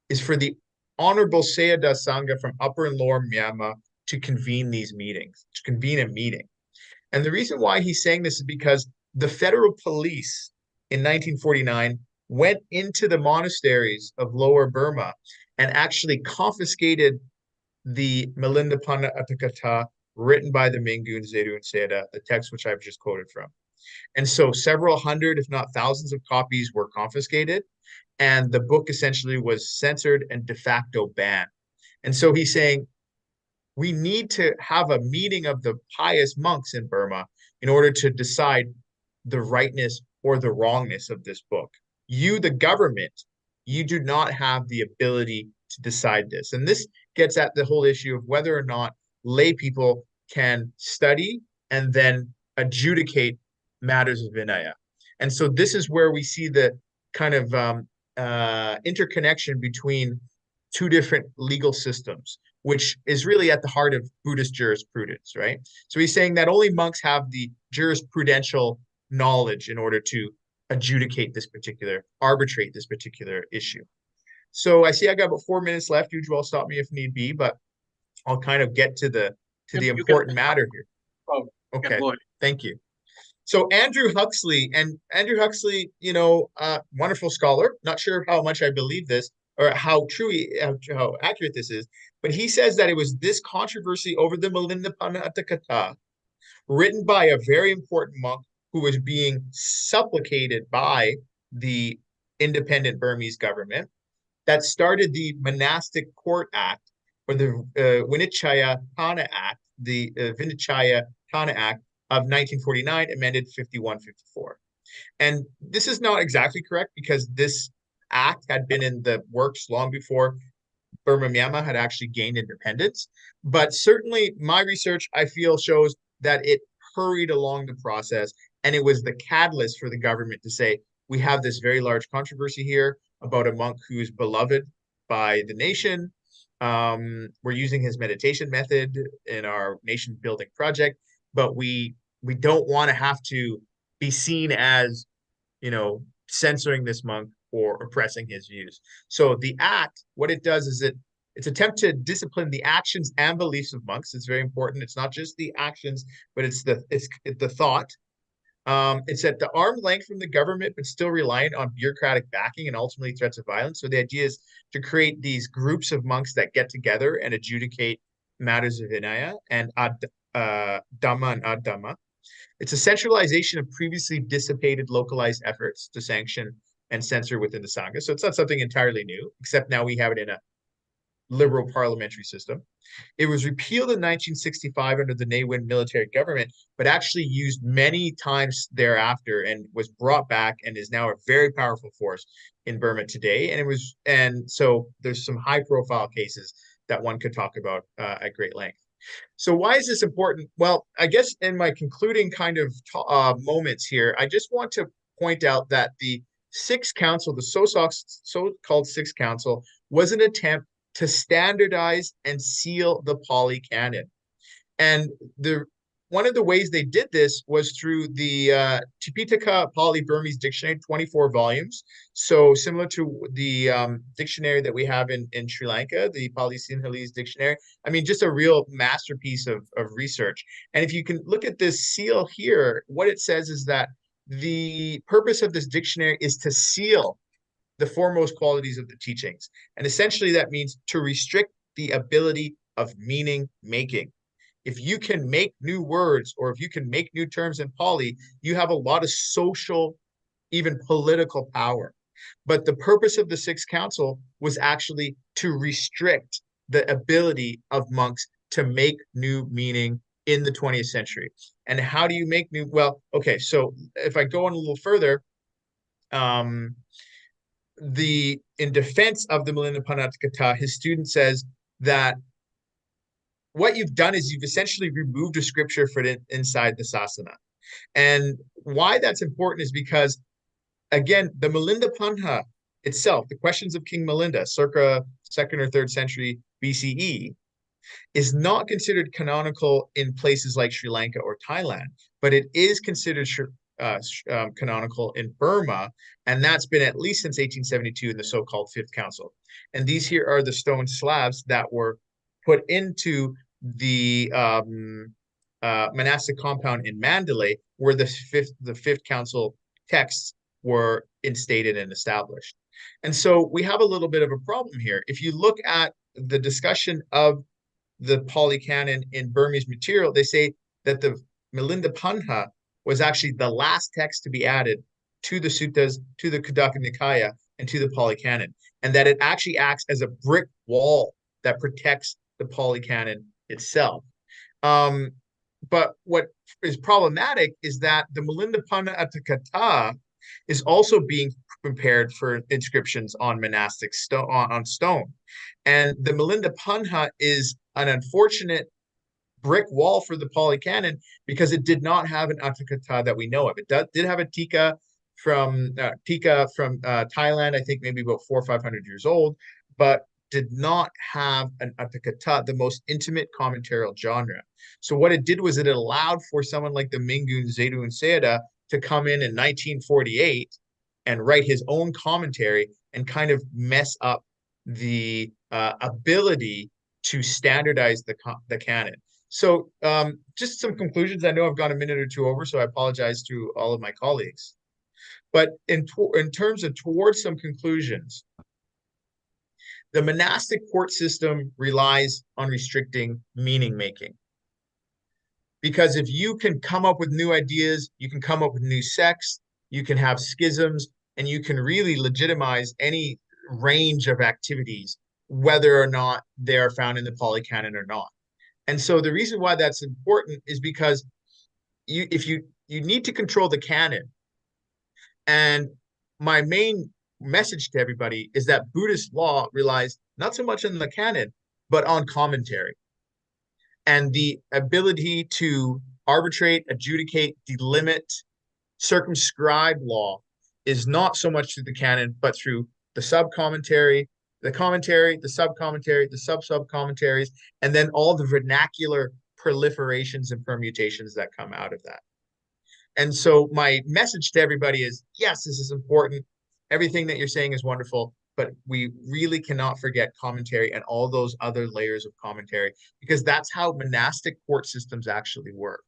is for the Honorable Sayadaw Sangha from Upper and Lower Myanmar to convene these meetings, to convene a meeting. And the reason why he's saying this is because the federal police in 1949 went into the monasteries of Lower Burma and actually confiscated the Milindapanha Atthakatha written by the Mingun Zedun Sayadaw, the text which I've just quoted from. And so several hundred, if not thousands of copies were confiscated, and the book essentially was censored and de facto banned. And so he's saying, we need to have a meeting of the pious monks in Burma in order to decide the rightness or the wrongness of this book. You, the government, you do not have the ability to decide this. And this gets at the whole issue of whether or not lay people can study and then adjudicate matters of Vinaya. And so this is where we see the kind of interconnection between two different legal systems, which is really at the heart of Buddhist jurisprudence, right? So he's saying that only monks have the jurisprudential knowledge in order to arbitrate this particular issue. So I see I got about 4 minutes left. Ujwal, stop me if need be, but I'll kind of get to the important matter here. Oh, okay, go ahead. Thank you. So Andrew Huxley, wonderful scholar. Not sure how much I believe this or how accurate this is, but he says that it was this controversy over the Milindapanha Katha, written by a very important monk who was being supplicated by the independent Burmese government, that started the Monastic Court Act, or the Vinachaya Thana Act, the Vinachaya Thana Act of 1949, amended 51-54. And this is not exactly correct, because this act had been in the works long before Burma Myanmar had actually gained independence. But certainly my research, I feel, shows that it hurried along the process, and it was the catalyst for the government to say, we have this very large controversy here about a monk who is beloved by the nation. We're using his meditation method in our nation building project, but we don't want to have to be seen as, censoring this monk or oppressing his views. So the act, what it does is it's attempt to discipline the actions and beliefs of monks. It's very important. It's not just the actions, but it's the thought. It's at the arm's length from the government, but still reliant on bureaucratic backing and ultimately threats of violence. So the idea is to create these groups of monks that get together and adjudicate matters of Vinaya and Dhamma and Adhamma. It's a centralization of previously dissipated localized efforts to sanction and censor within the Sangha. So it's not something entirely new, except now we have it in a liberal parliamentary system. It was repealed in 1965 under the Ne Win military government, but actually used many times thereafter and was brought back and is now a very powerful force in Burma today. And so there's some high profile cases that one could talk about at great length. So why is this important? Well, I guess in my concluding kind of moments here, I just want to point out that the Sixth Council, the so-called Sixth Council, was an attempt to standardize and seal the Pali Canon. And one of the ways they did this was through the Tipitaka Pali Burmese Dictionary, 24 volumes. So similar to the dictionary that we have in Sri Lanka, the Pali Sinhalese dictionary. I mean, just a real masterpiece of research. And if you can look at this seal here, what it says is that the purpose of this dictionary is to seal the foremost qualities of the teachings. And essentially that means to restrict the ability of meaning making. If you can make new words or if you can make new terms in Pali, you have a lot of social, even political power. But the purpose of the Sixth Council was actually to restrict the ability of monks to make new meaning in the 20th century. And how do you make new? Well, okay, so if I go on a little further, in defense of the Milindapanha Katha, his student says that what you've done is you've essentially removed a scripture for it inside the sasana. And why that's important is because, again, the Milindapanha itself, the questions of King Milinda, circa 2nd or 3rd century BCE, is not considered canonical in places like Sri Lanka or Thailand, but it is considered canonical in Burma, and that's been at least since 1872 in the so-called Fifth Council. And these here are the stone slabs that were put into the monastic compound in Mandalay, where the Fifth Council texts were instated and established. And so we have a little bit of a problem here. If you look at the discussion of the Pali Canon in Burmese material, they say that the Milindapanha was actually the last text to be added to the suttas, to the Khuddaka Nikaya, and to the Pali Canon, and that it actually acts as a brick wall that protects the Pali Canon itself. But what is problematic is that the Milindapanha Katha is also being prepared for inscriptions on monastic on stone. And the Milindapanha is an unfortunate brick wall for the Pali Canon because it did not have an Atthakatha that we know of. It did have a tika from Thailand, I think maybe about 400 or 500 years old, but did not have an Atthakatha, the most intimate commentarial genre. So what it did was it allowed for someone like the Mingun Zaidu Sayada to come in 1948 and write his own commentary and kind of mess up the ability to standardize the canon. So just some conclusions. I know I've gone a minute or two over, so I apologize to all of my colleagues. But in terms of towards some conclusions, the monastic court system relies on restricting meaning making. Because if you can come up with new ideas, you can come up with new sects, you can have schisms, and you can really legitimize any range of activities, whether or not they are found in the polycanon or not. And so the reason why that's important is because you need to control the canon. And my main message to everybody is that Buddhist law relies not so much on the canon, but on commentary. And the ability to arbitrate, adjudicate, delimit, circumscribe law is not so much through the canon, but through the sub-commentary, the commentary, the sub-commentary, the sub-sub-commentaries, and then all the vernacular proliferations and permutations that come out of that. And so my message to everybody is, yes, this is important. Everything that you're saying is wonderful, but we really cannot forget commentary and all those other layers of commentary, because that's how monastic court systems actually work.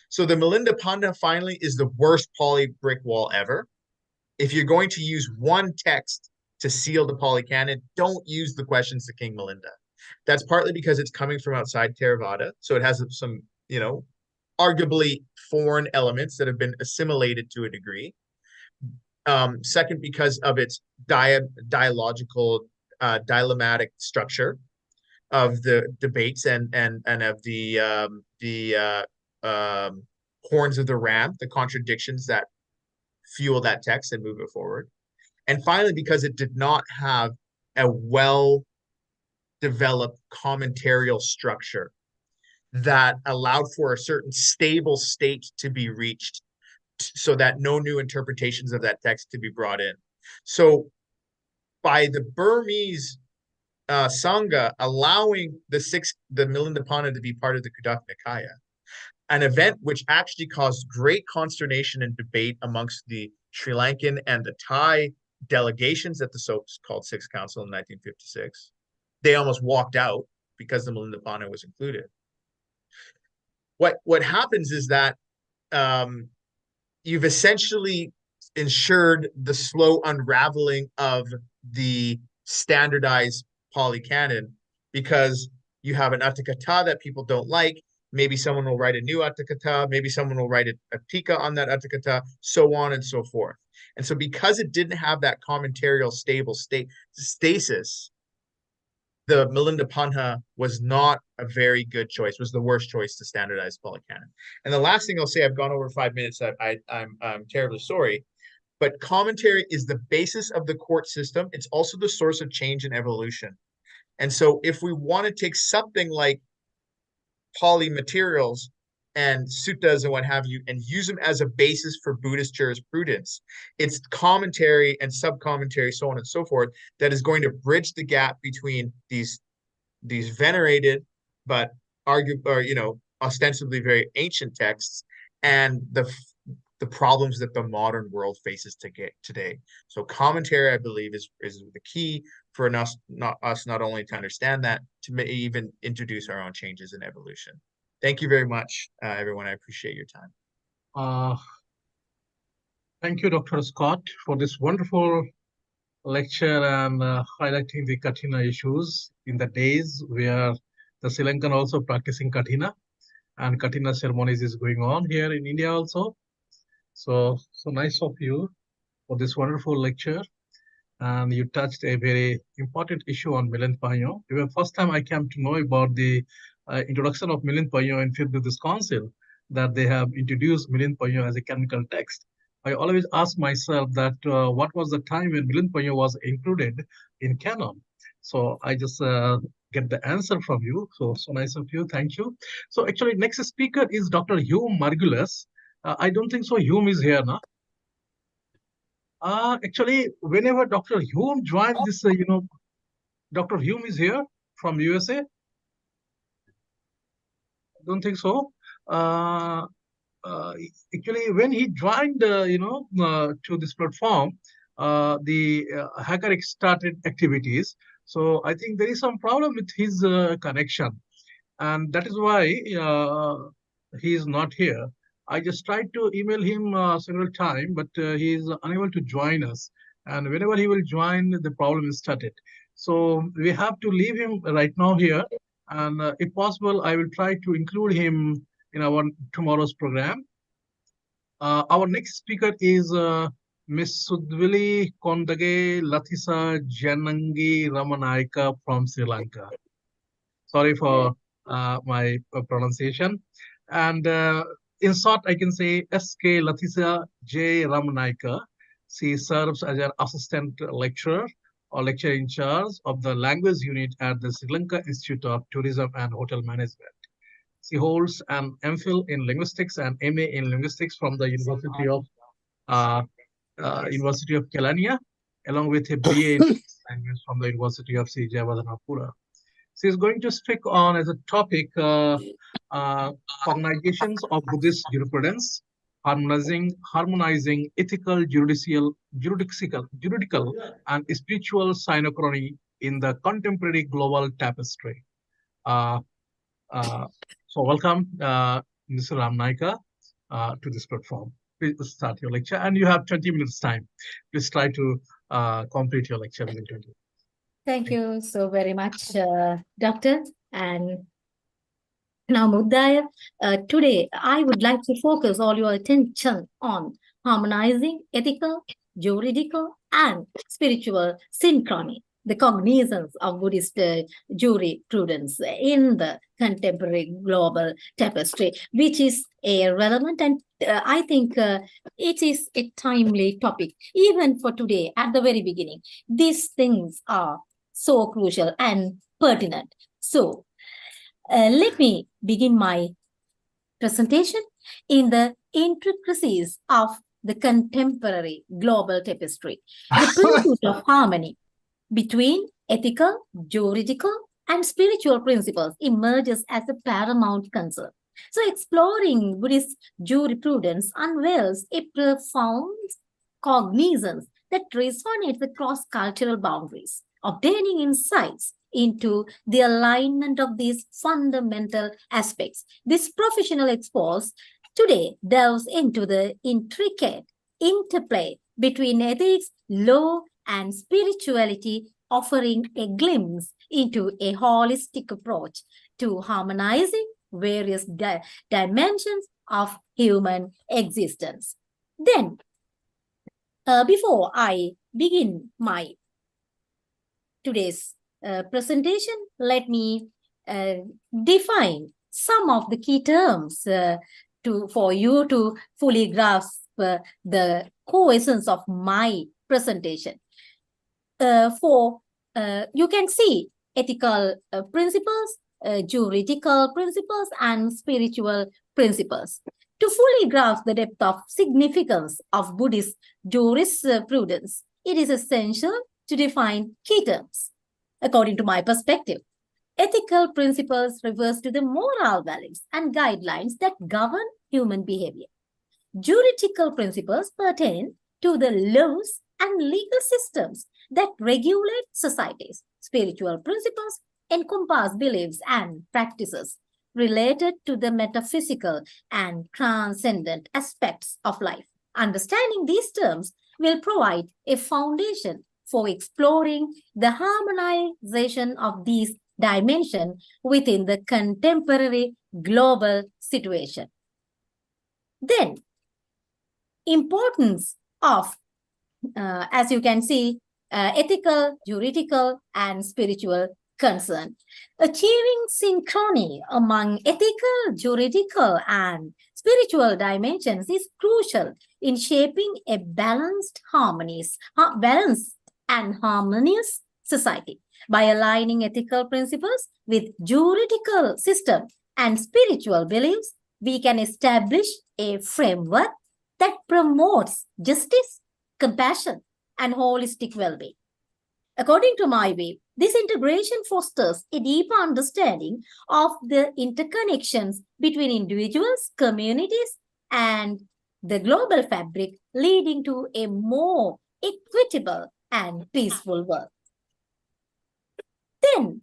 So the Milinda Panda finally is the worst poly brick wall ever. If you're going to use one text to seal the polycanon, don't use the questions to King Milinda. That's partly because it's coming from outside Theravada, so it has some, arguably foreign elements that have been assimilated to a degree. Second, because of its dialogical, dilemmatic structure of the debates and of the horns of the ram, the contradictions that fuel that text and move it forward. And finally, because it did not have a well-developed commentarial structure that allowed for a certain stable state to be reached so that no new interpretations of that text could be brought in. So by the Burmese Sangha allowing the Milinda to be part of the Kudak Nikaya, an event which actually caused great consternation and debate amongst the Sri Lankan and the Thai delegations at the so-called Sixth Council in 1956. They almost walked out because the Milinda was included. What happens is that you've essentially ensured the slow unraveling of the standardized polycanon, because you have an Atthakatha that people don't like. Maybe someone will write a new Atthakatha, maybe someone will write a tika on that Atthakatha, so on and so forth. And so because it didn't have that commentarial stable stasis, the Milinda Panha was not a very good choice, was the worst choice to standardize polycanon. And the last thing I'll say, I've gone over 5 minutes, I'm terribly sorry, but commentary is the basis of the court system. It's also the source of change and evolution. And so if we want to take something like Pali materials and suttas and what have you, and use them as a basis for Buddhist jurisprudence, it's commentary and sub-commentary, so on and so forth, that is going to bridge the gap between these venerated but ostensibly very ancient texts and the problems that the modern world faces today. So commentary, I believe, is the key for us not only to understand that, to even introduce our own changes in evolution. Thank you very much, everyone. I appreciate your time. Thank you, Dr. Scott, for this wonderful lecture and highlighting the Kathina issues in the days where the Sri Lankan also practicing Kathina, and Kathina ceremonies is going on here in India also. So nice of you for this wonderful lecture. And you touched a very important issue on Milan Panyo. The first time I came to know about the introduction of Milan Panyo in Fifth Buddhist Council, that they have introduced Milan Panyo as a canonical text. I always ask myself that what was the time when Milan Panyo was included in canon? So I just get the answer from you. So nice of you. Thank you. So actually, next speaker is Dr. Hume Margulis. I don't think so. Hume is here now. Actually, whenever Dr. Hume joined this, Dr. Hume is here from USA? I don't think so. Actually, when he joined, to this platform, the hacker started activities. So I think there is some problem with his connection, and that is why he is not here. I just tried to email him several times, but he is unable to join us. And whenever he will join, the problem is started. So we have to leave him right now here. And if possible, I will try to include him in our tomorrow's program. Our next speaker is Miss Sudvili Kondage Lathisa Janangi Ramanaika from Sri Lanka. Sorry for my pronunciation. And in short, I can say S.K. Lathisa J. Ramanaika. She serves as an assistant lecturer or lecturer in charge of the language unit at the Sri Lanka Institute of Tourism and Hotel Management. She holds an MPhil in linguistics and MA in linguistics from the University of Kelaniya, along with a BA in language from the University of C. Jayawardena. She is going to speak on as a topic cognizations of Buddhist jurisprudence, harmonizing ethical, juridical, and spiritual synchronicity in the contemporary global tapestry. So welcome, Mr. Ramanaika, to this platform. Please start your lecture, and you have 20 minutes time. Please try to complete your lecture within 20 minutes. Thank you so very much, Doctor. And now, Muddaya, today I would like to focus all your attention on harmonizing ethical, juridical, and spiritual synchrony, the cognizance of Buddhist jurisprudence in the contemporary global tapestry, which is a relevant and I think it is a timely topic, even for today at the very beginning. These things are so crucial and pertinent. So, let me begin my presentation in the intricacies of the contemporary global tapestry. The pursuit of harmony between ethical, juridical, and spiritual principles emerges as a paramount concern. So, exploring Buddhist jurisprudence unveils a profound cognizance that resonates across cultural boundaries, obtaining insights into the alignment of these fundamental aspects. This professional expose today delves into the intricate interplay between ethics, law, and spirituality, offering a glimpse into a holistic approach to harmonizing various dimensions of human existence. Then, before I begin my today's presentation, let me define some of the key terms for you to fully grasp the core essence of my presentation. You can see ethical principles, juridical principles, and spiritual principles. To fully grasp the depth of significance of Buddhist jurisprudence, it is essential to define key terms. According to my perspective, ethical principles refers to the moral values and guidelines that govern human behavior. Juridical principles pertain to the laws and legal systems that regulate societies. Spiritual principles encompass beliefs and practices related to the metaphysical and transcendent aspects of life. Understanding these terms will provide a foundation for exploring the harmonization of these dimensions within the contemporary global situation. Then, importance of, as you can see, ethical, juridical, and spiritual concern. Achieving synchrony among ethical, juridical, and spiritual dimensions is crucial in shaping a balanced and harmonious society. By aligning ethical principles with juridical system and spiritual beliefs, we can establish a framework that promotes justice, compassion, and holistic well-being. According to my view, This integration fosters a deeper understanding of the interconnections between individuals, communities, and the global fabric, leading to a more equitable and peaceful world. Then,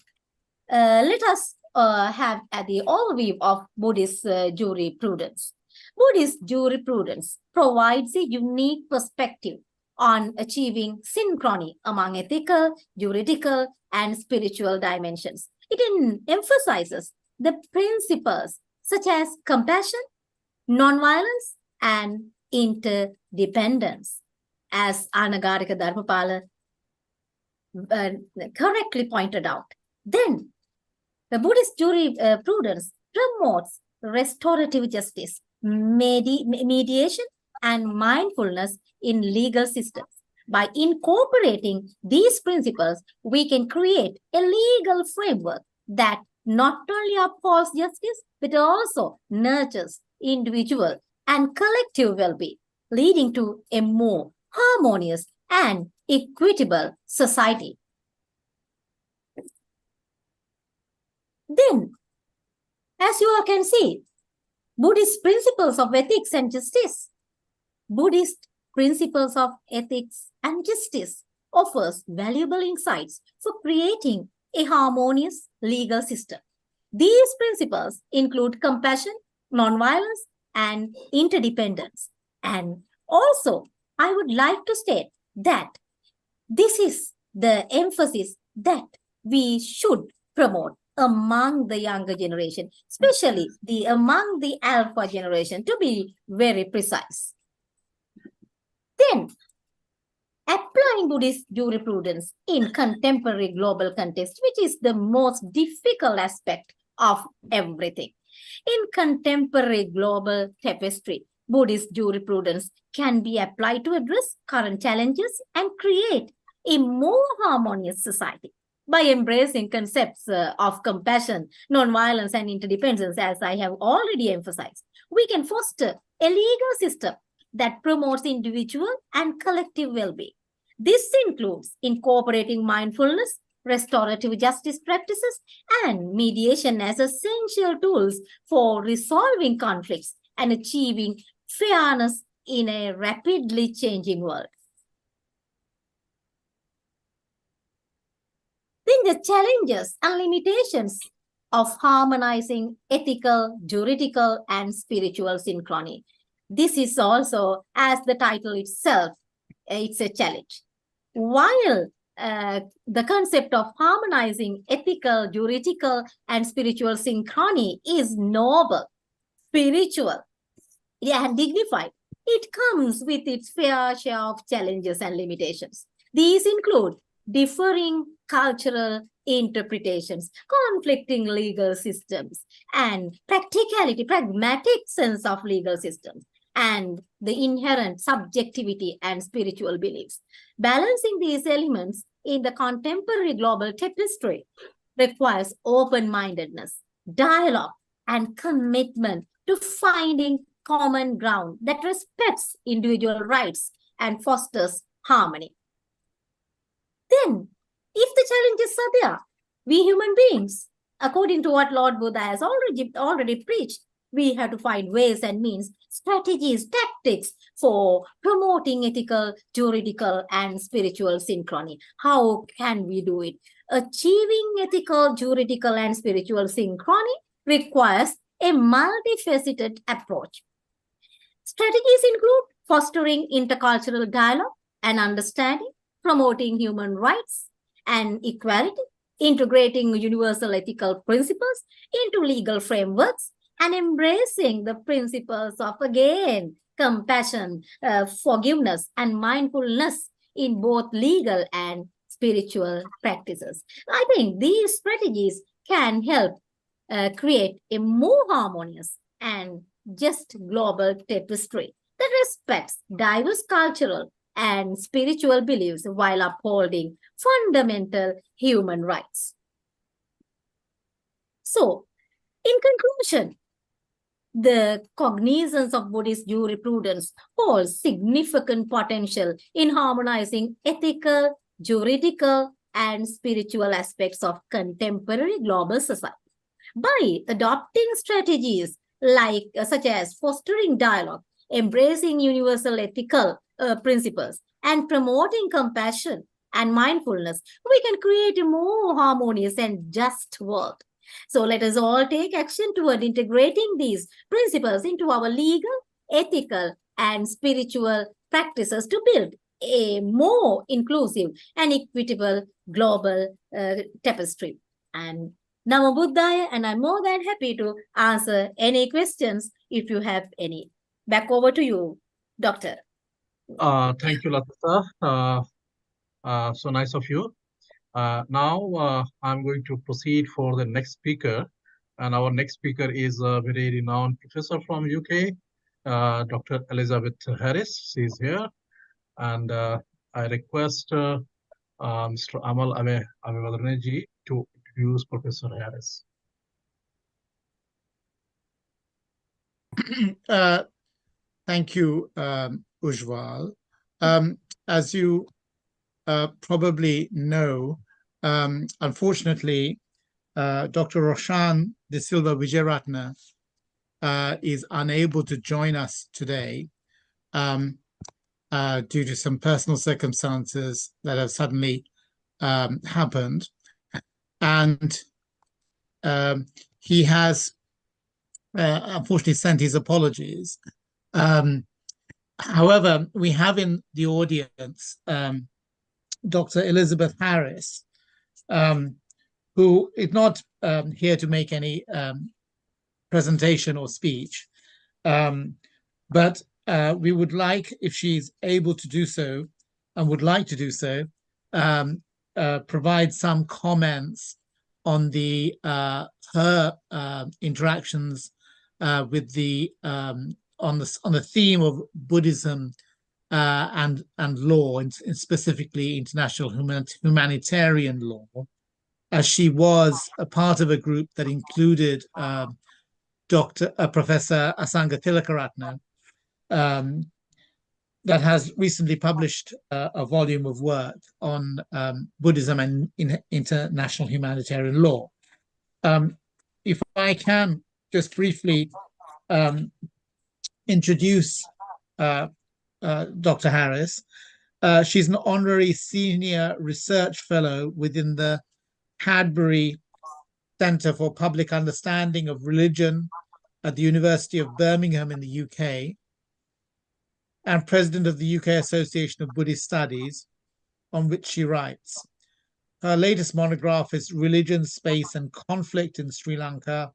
let us have the overview of Buddhist jurisprudence. Buddhist jurisprudence provides a unique perspective on achieving synchrony among ethical, juridical, and spiritual dimensions. It emphasizes the principles such as compassion, nonviolence, and interdependence. As Anagarika Dharmapala correctly pointed out. Then, the Buddhist jurisprudence promotes restorative justice, mediation, and mindfulness in legal systems. By incorporating these principles, we can create a legal framework that not only upholds justice, but also nurtures individual and collective well-being, leading to a more harmonious and equitable society. Then, as you all can see, Buddhist principles of ethics and justice. Buddhist principles of ethics and justice offers valuable insights for creating a harmonious legal system. These principles include compassion, nonviolence, and interdependence. And also, I would like to state that this is the emphasis that we should promote among the younger generation, especially among the alpha generation, to be very precise. Then, applying Buddhist jurisprudence in contemporary global context, which is the most difficult aspect of everything. In contemporary global tapestry, Buddhist jurisprudence can be applied to address current challenges and create a more harmonious society. By embracing concepts of compassion, nonviolence, and interdependence, as I have already emphasized, we can foster a legal system that promotes individual and collective well-being. This includes incorporating mindfulness, restorative justice practices, and mediation as essential tools for resolving conflicts and achieving fairness in a rapidly changing world. Then the challenges and limitations of harmonizing ethical, juridical, and spiritual synchrony. This is also, as the title itself, it's a challenge. While the concept of harmonizing ethical, juridical, and spiritual synchrony is noble, spiritual, and dignified, it comes with its fair share of challenges and limitations. These include differing cultural interpretations, conflicting legal systems, and pragmatic sense of legal systems, and the inherent subjectivity and spiritual beliefs. Balancing these elements in the contemporary global tapestry requires open-mindedness, dialogue, and commitment to finding common ground that respects individual rights and fosters harmony. Then, if the challenges are there, we human beings, according to what Lord Buddha has already preached, we have to find ways and means, strategies, tactics for promoting ethical, juridical, and spiritual synchrony. How can we do it? Achieving ethical, juridical, and spiritual synchrony requires a multifaceted approach. Strategies include fostering intercultural dialogue and understanding, promoting human rights and equality, integrating universal ethical principles into legal frameworks, and embracing the principles of, again, compassion, forgiveness, and mindfulness in both legal and spiritual practices. I think these strategies can help create a more harmonious and just global tapestry that respects diverse cultural and spiritual beliefs while upholding fundamental human rights. So, in conclusion, the cognizance of Buddhist jurisprudence holds significant potential in harmonizing ethical, juridical, and spiritual aspects of contemporary global society. By adopting strategies like such as fostering dialogue, embracing universal ethical principles, and promoting compassion and mindfulness, we can create a more harmonious and just world. So let us all take action toward integrating these principles into our legal, ethical, and spiritual practices to build a more inclusive and equitable global tapestry. And Namo Buddhaya, and I'm more than happy to answer any questions if you have any. Back over to you, Doctor. Thank you, Latita. So nice of you. Now I'm going to proceed for the next speaker. And our next speaker is a very renowned professor from UK, Dr. Elizabeth Harris. She is here. And I request Mr. Amal Abewalreji to introduce Professor Harris. Thank you, Ujwal. As you probably know, unfortunately, Dr. Roshan De Silva Vijayaratne is unable to join us today due to some personal circumstances that have suddenly happened. And he has unfortunately sent his apologies. However, we have in the audience Dr. Elizabeth Harris, who is not here to make any presentation or speech, but we would like, if she's able to do so and would like to do so, provide some comments on the her interactions with the on the theme of Buddhism and law, and specifically international humanitarian law, as she was a part of a group that included Professor Asanga Tilakaratne, that has recently published a volume of work on Buddhism and international humanitarian law. If I can just briefly introduce Dr. Harris. She's an honorary senior research fellow within the Cadbury Center for Public Understanding of Religion at the University of Birmingham in the UK, and president of the UK Association of Buddhist Studies, on which she writes. Her latest monograph is Religion, Space and Conflict in Sri Lanka,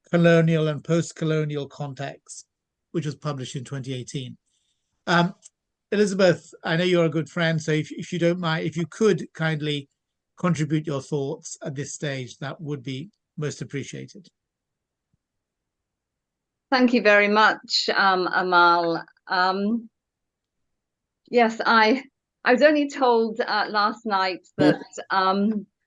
Colonial and Post-Colonial Contexts, which was published in 2018. Elizabeth, I know you're a good friend, so if you don't mind, if you could kindly contribute your thoughts at this stage, that would be most appreciated. Thank you very much, Amal. Yes, I was only told last night that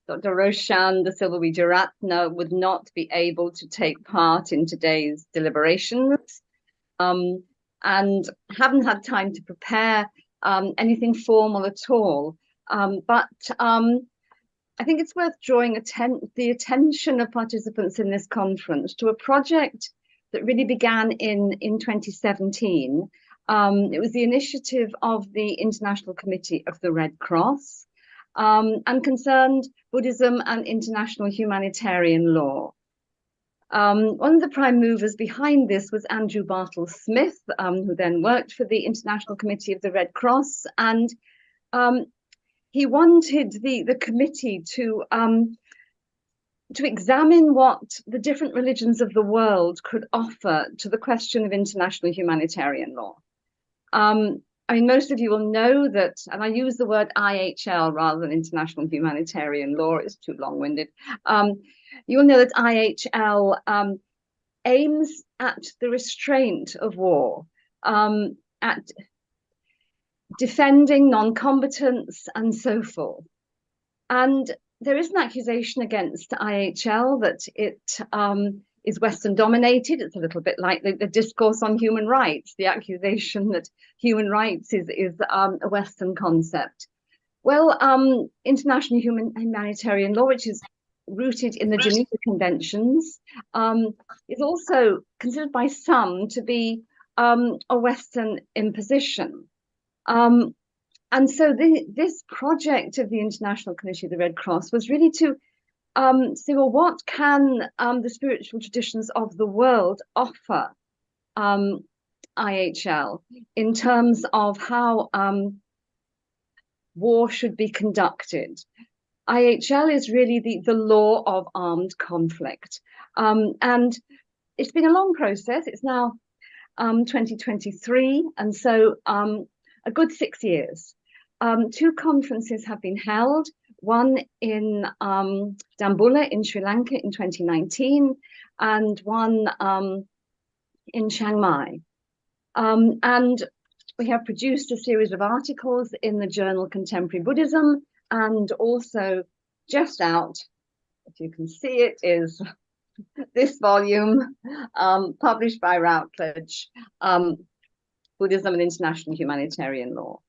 Dr. Roshan De Silva Vijayaratne would not be able to take part in today's deliberations, and haven't had time to prepare anything formal at all. But I think it's worth drawing the attention of participants in this conference to a project that really began in 2017. It was the initiative of the International Committee of the Red Cross, and concerned Buddhism and international humanitarian law. One of the prime movers behind this was Andrew Bartle Smith, who then worked for the International Committee of the Red Cross, and he wanted the committee to examine what the different religions of the world could offer to the question of international humanitarian law. I mean, most of you will know that, and I use the word IHL rather than international humanitarian law, it's too long-winded. You will know that IHL aims at the restraint of war, at defending non-combatants and so forth. And there is an accusation against IHL that it is Western dominated. It's a little bit like the discourse on human rights, the accusation that human rights is a Western concept. Well, international humanitarian law, which is rooted in the Geneva Conventions, is also considered by some to be a Western imposition. And so this project of the International Committee of the Red Cross was really to say, well, what can the spiritual traditions of the world offer IHL in terms of how war should be conducted? IHL is really the law of armed conflict. And it's been a long process. It's now 2023. And so a good 6 years. 2 conferences have been held, one in Dambulla in Sri Lanka in 2019, and one in Chiang Mai. And we have produced a series of articles in the journal Contemporary Buddhism, and also just out, if you can see it, is this volume published by Routledge, Buddhism and International Humanitarian Law.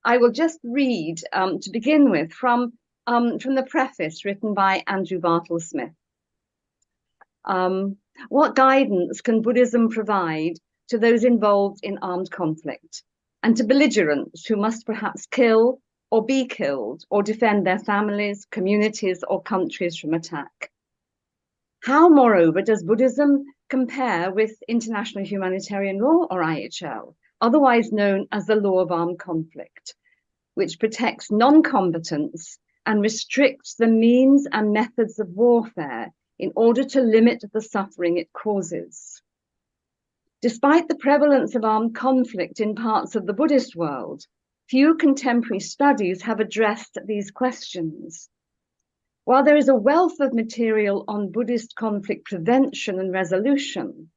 I will just read to begin with from the preface written by Andrew Bartle-Smith. What guidance can Buddhism provide to those involved in armed conflict, and to belligerents who must perhaps kill or be killed or defend their families, communities, or countries from attack? How, moreover, does Buddhism compare with international humanitarian law, or IHL, otherwise known as the law of armed conflict, which protects non-combatants and restricts the means and methods of warfare in order to limit the suffering it causes? Despite the prevalence of armed conflict in parts of the Buddhist world, few contemporary studies have addressed these questions. While there is a wealth of material on Buddhist conflict prevention and resolution,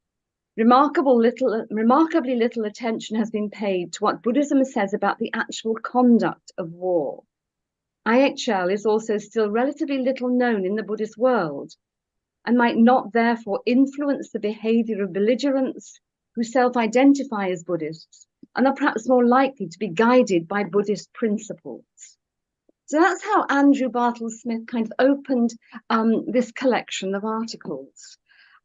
remarkably little attention has been paid to what Buddhism says about the actual conduct of war. IHL is also still relatively little known in the Buddhist world, and might not therefore influence the behavior of belligerents who self-identify as Buddhists and are perhaps more likely to be guided by Buddhist principles. So that's how Andrew Bartle-Smith kind of opened this collection of articles.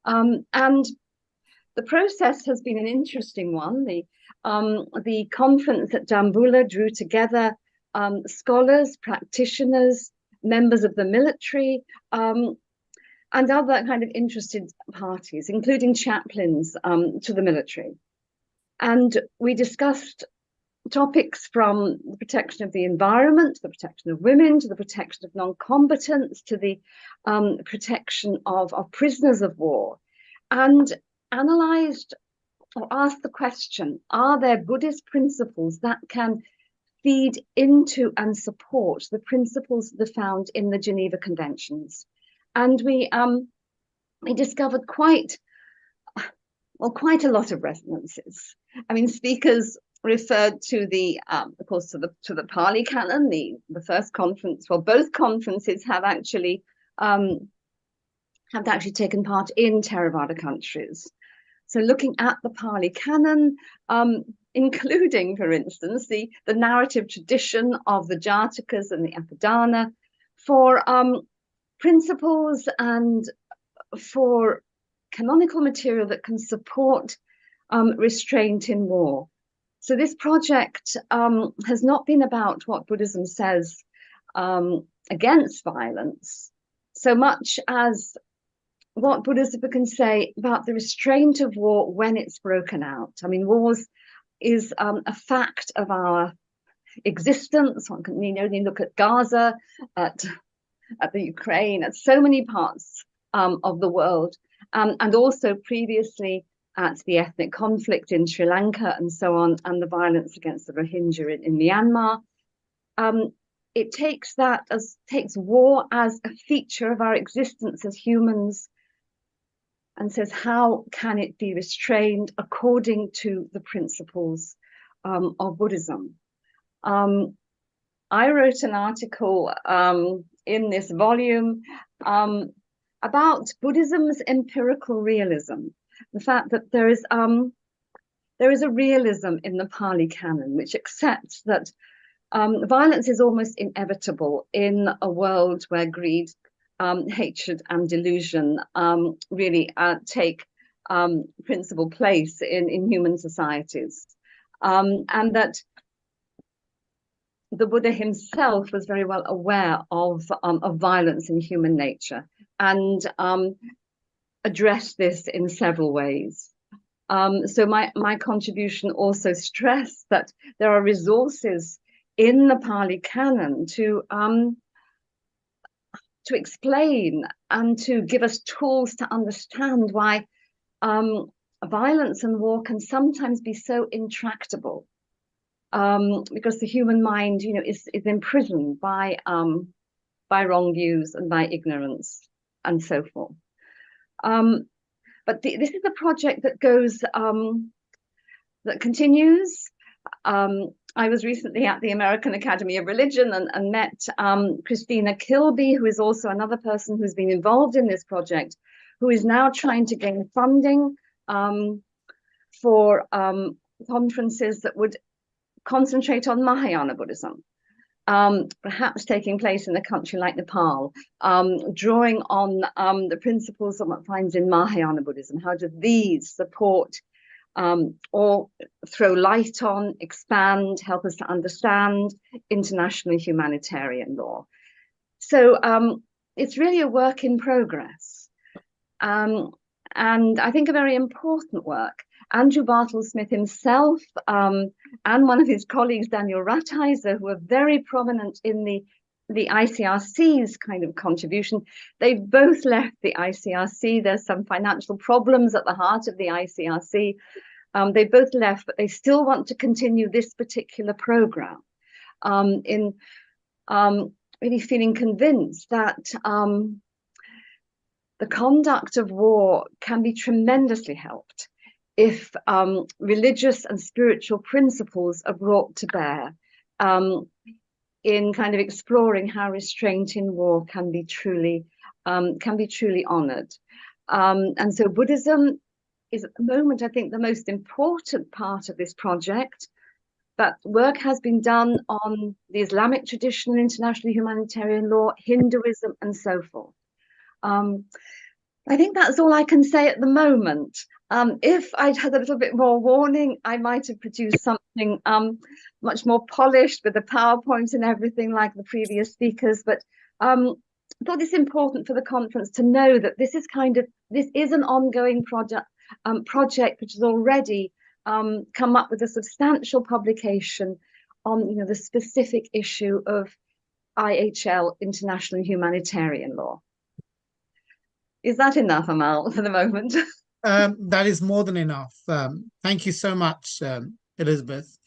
And the process has been an interesting one. The conference at Dambulla drew together scholars, practitioners, members of the military, and other kind of interested parties, including chaplains to the military. And we discussed topics from the protection of the environment, the protection of women, to the protection of non-combatants, to the protection of prisoners of war, and analyzed or asked the question, are there Buddhist principles that can feed into and support the principles that are found in the Geneva Conventions? And we discovered quite a lot of resonances. I mean, speakers referred to the, of course, to the Pali Canon. The first conference, well, both conferences have actually taken part in Theravada countries. So, looking at the Pali Canon, including, for instance, the narrative tradition of the Jatakas and the Apadana, for principles and for canonical material that can support restraint in war. So this project has not been about what Buddhism says against violence, so much as what Buddhism can say about the restraint of war when it's broken out. I mean, wars is a fact of our existence. One can only look at Gaza, at the Ukraine, at so many parts of the world, and also previously at the ethnic conflict in Sri Lanka and so on, and the violence against the Rohingya in Myanmar. It takes war as a feature of our existence as humans, and says, how can it be restrained according to the principles of Buddhism? I wrote an article in this volume about Buddhism's empirical realism, the fact that there is a realism in the Pali Canon which accepts that violence is almost inevitable in a world where greed, hatred, and delusion really take principal place in human societies. And that the Buddha himself was very well aware of violence in human nature and addressed this in several ways. So my contribution also stressed that there are resources in the Pali Canon to explain and to give us tools to understand why violence and war can sometimes be so intractable, because the human mind, is imprisoned by wrong views and by ignorance and so forth. But this is a project that goes, that continues. I was recently at the American Academy of Religion and met Christina Kilby, who is also another person who's been involved in this project, who is now trying to gain funding for conferences that would concentrate on Mahayana Buddhism, perhaps taking place in a country like Nepal, drawing on the principles of what finds in Mahayana Buddhism. How do these support or throw light on, expand, help us to understand international humanitarian law? So it's really a work in progress, and I think a very important work. Andrew Bartle-Smith himself and one of his colleagues, Daniel Rathiser, who are very prominent in the ICRC's kind of contribution. They both left the ICRC. There's some financial problems at the heart of the ICRC. They both left, but they still want to continue this particular program in really feeling convinced that the conduct of war can be tremendously helped if religious and spiritual principles are brought to bear in kind of exploring how restraint in war can be truly honored. And so Buddhism is at the moment, I think, the most important part of this project. But work has been done on the Islamic tradition and international humanitarian law, Hinduism, and so forth. I think that's all I can say at the moment. If I'd had a little bit more warning, I might have produced something much more polished with the PowerPoint and everything like the previous speakers. But I thought it's important for the conference to know that this is an ongoing project which has already come up with a substantial publication on the specific issue of IHL, international humanitarian law. Is that enough, Amal, for the moment? That is more than enough. Thank you so much, Elizabeth.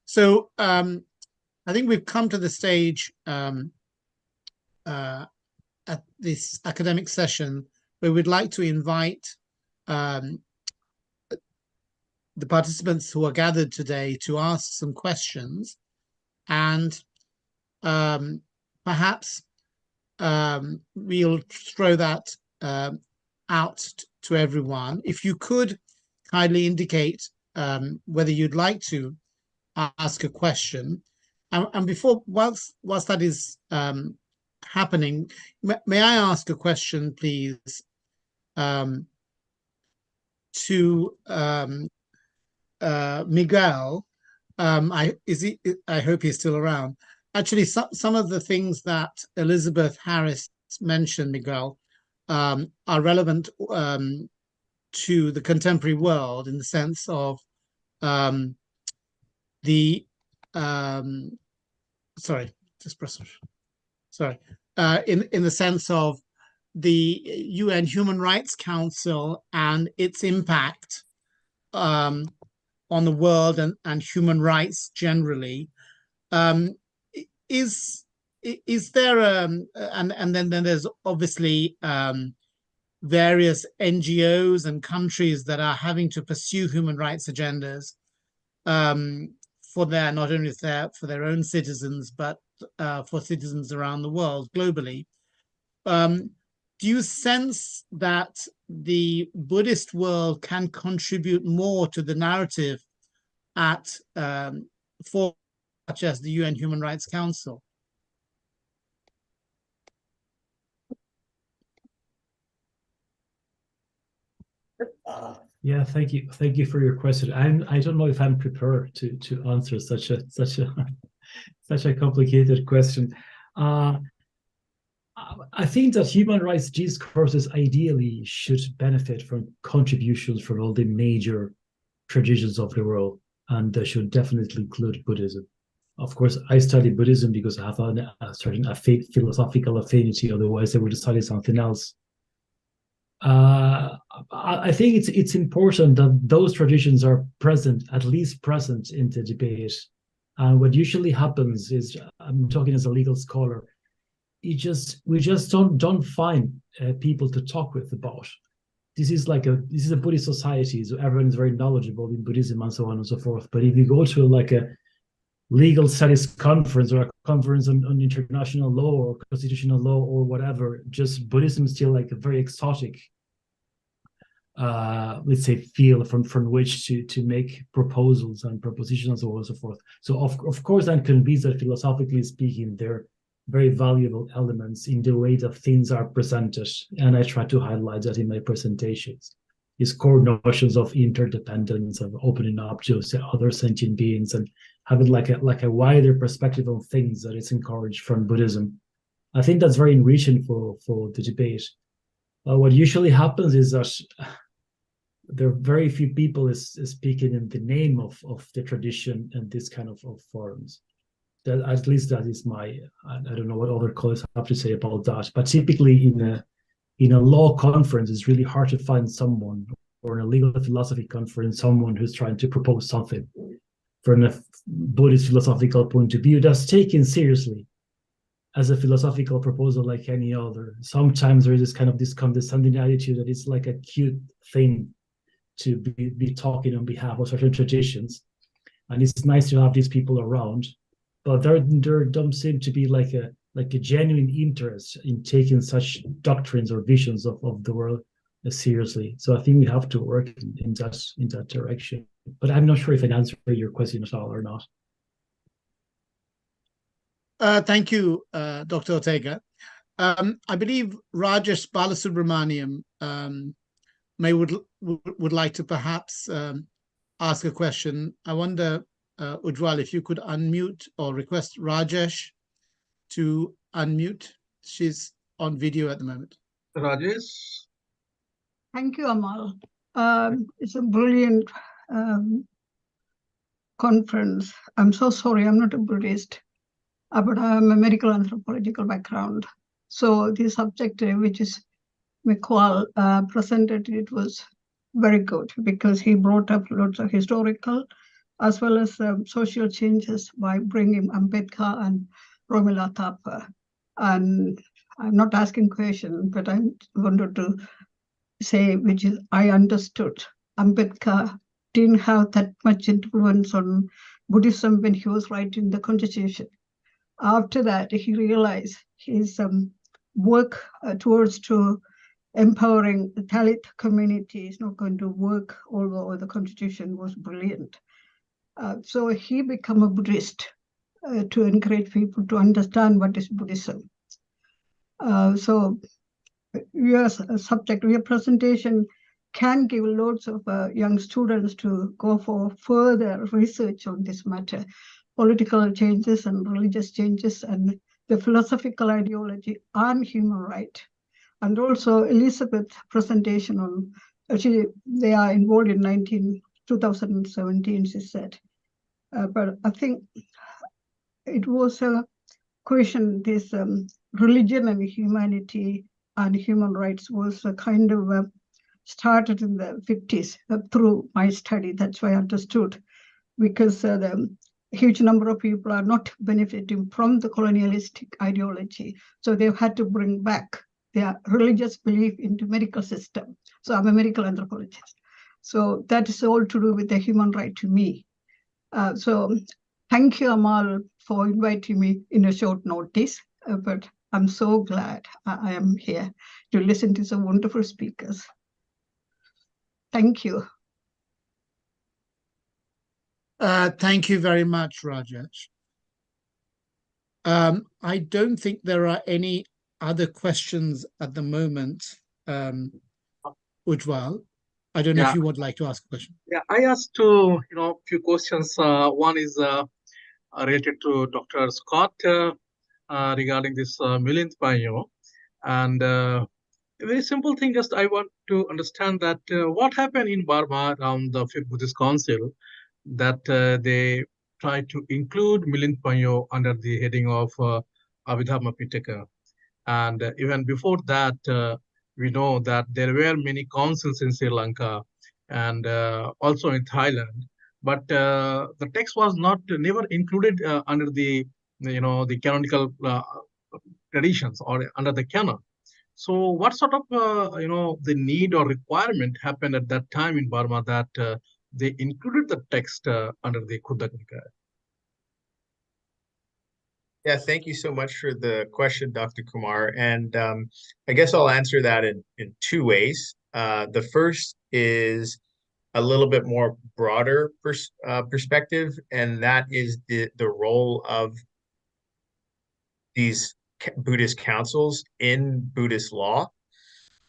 So I think we've come to the stage at this academic session where we'd like to invite the participants who are gathered today to ask some questions, and perhaps we'll throw that out to everyone. If you could kindly indicate whether you'd like to ask a question, and whilst that is happening, may I ask a question, please, to Miguel? I hope he's still around. Actually, some of the things that Elizabeth Harris mentioned, Miguel, are relevant to the contemporary world in the sense of in the sense of the UN Human Rights Council and its impact on the world and human rights generally. Is there and then there's obviously various NGOs and countries that are having to pursue human rights agendas for not only for their own citizens, but for citizens around the world globally. Do you sense that the Buddhist world can contribute more to the narrative for as the UN Human Rights Council? Yeah, thank you. Thank you for your question. I don't know if I'm prepared to answer such a such a complicated question. I think that human rights discourses ideally should benefit from contributions from all the major traditions of the world, and they should definitely include Buddhism. Of course, I study Buddhism because I have a certain philosophical affinity. Otherwise, I would study something else. I think it's important that those traditions are present, at least present in the debate. And what usually happens is, I'm talking as a legal scholar, we just don't find people to talk with about. This is a Buddhist society, so everyone is very knowledgeable in Buddhism and so on and so forth. But if you go to like a legal studies conference or a conference on international law or constitutional law or whatever, just Buddhism is still like a very exotic, let's say, field from which to make proposals and propositions and so on and so forth. So of course I'm convinced that philosophically speaking, they're very valuable elements in the way that things are presented, and I try to highlight that in my presentations. These core notions of interdependence, of opening up to other sentient beings, and having like a wider perspective on things that is encouraged from Buddhism. I think that's very enriching for the debate. What usually happens is that there are very few people is speaking in the name of the tradition and this kind of forums. That, at least that is my, I don't know what other colleagues have to say about that, but typically in a law conference, it's really hard to find someone, or in a legal philosophy conference, someone who's trying to propose something from a Buddhist philosophical point of view that's taken seriously as a philosophical proposal like any other. Sometimes there is this condescending attitude that it's like a cute thing to be talking on behalf of certain traditions. And it's nice to have these people around, but there don't seem to be like a genuine interest in taking such doctrines or visions of the world seriously. So I think we have to work in that direction. But I'm not sure if I answered your question at all or not. Thank you, Dr. Ortega. I believe Rajesh Balasubramaniam would like to perhaps ask a question. I wonder, Ujwal, if you could unmute or request Rajesh to unmute. She's on video at the moment. Rajesh? Thank you, Amal. It's a brilliant conference. I'm so sorry, I'm not a Buddhist, but I'm a medical anthropological background. So the subject, which is McQuall presented, it was very good because he brought up lots of historical as well as social changes by bringing Ambedkar and Romila Thapa. And I'm not asking questions, but I wanted to say, which is I understood Ambedkar didn't have that much influence on Buddhism when he was writing the Constitution. After that, he realized his work towards to empowering the Dalit community is not going to work, although the Constitution was brilliant. So he became a Buddhist to encourage people to understand what is Buddhism. So your subject, your presentation can give loads of young students to go for further research on this matter, political changes and religious changes and the philosophical ideology and human right. And also Elizabeth's presentation on, actually they are involved in 2017, she said. But I think it was a question, this religion and humanity and human rights was a kind of started in the 50s through my study. That's why I understood, because the huge number of people are not benefiting from the colonialistic ideology. So they've had to bring back their religious belief into medical system. So I'm a medical anthropologist. So that is all to do with the human right to me. So thank you, Amal, for inviting me in a short notice. But I'm so glad I am here to listen to some wonderful speakers. Thank you. Thank you very much, Rajesh. I don't think there are any other questions at the moment. Ujwal, I don't know if Yeah. you would like to ask a question. Yeah, I asked few questions. One is related to Dr. Scott regarding this millionth Panyo. And a very simple thing, just I want to understand that what happened in Burma around the Fifth Buddhist Council, that they tried to include millionth Panyo under the heading of Abhidharma Pitaka. And even before that, we know that there were many councils in Sri Lanka and also in Thailand, but the text was not never included under the the canonical traditions or under the canon. So, what sort of the need or requirement happened at that time in Burma that they included the text under the Khuddaka Nikaya? Yeah, thank you so much for the question, Dr. Kumar. And I guess I'll answer that in two ways. The first is a little bit more broader perspective, and that is the role of these Buddhist councils in Buddhist law.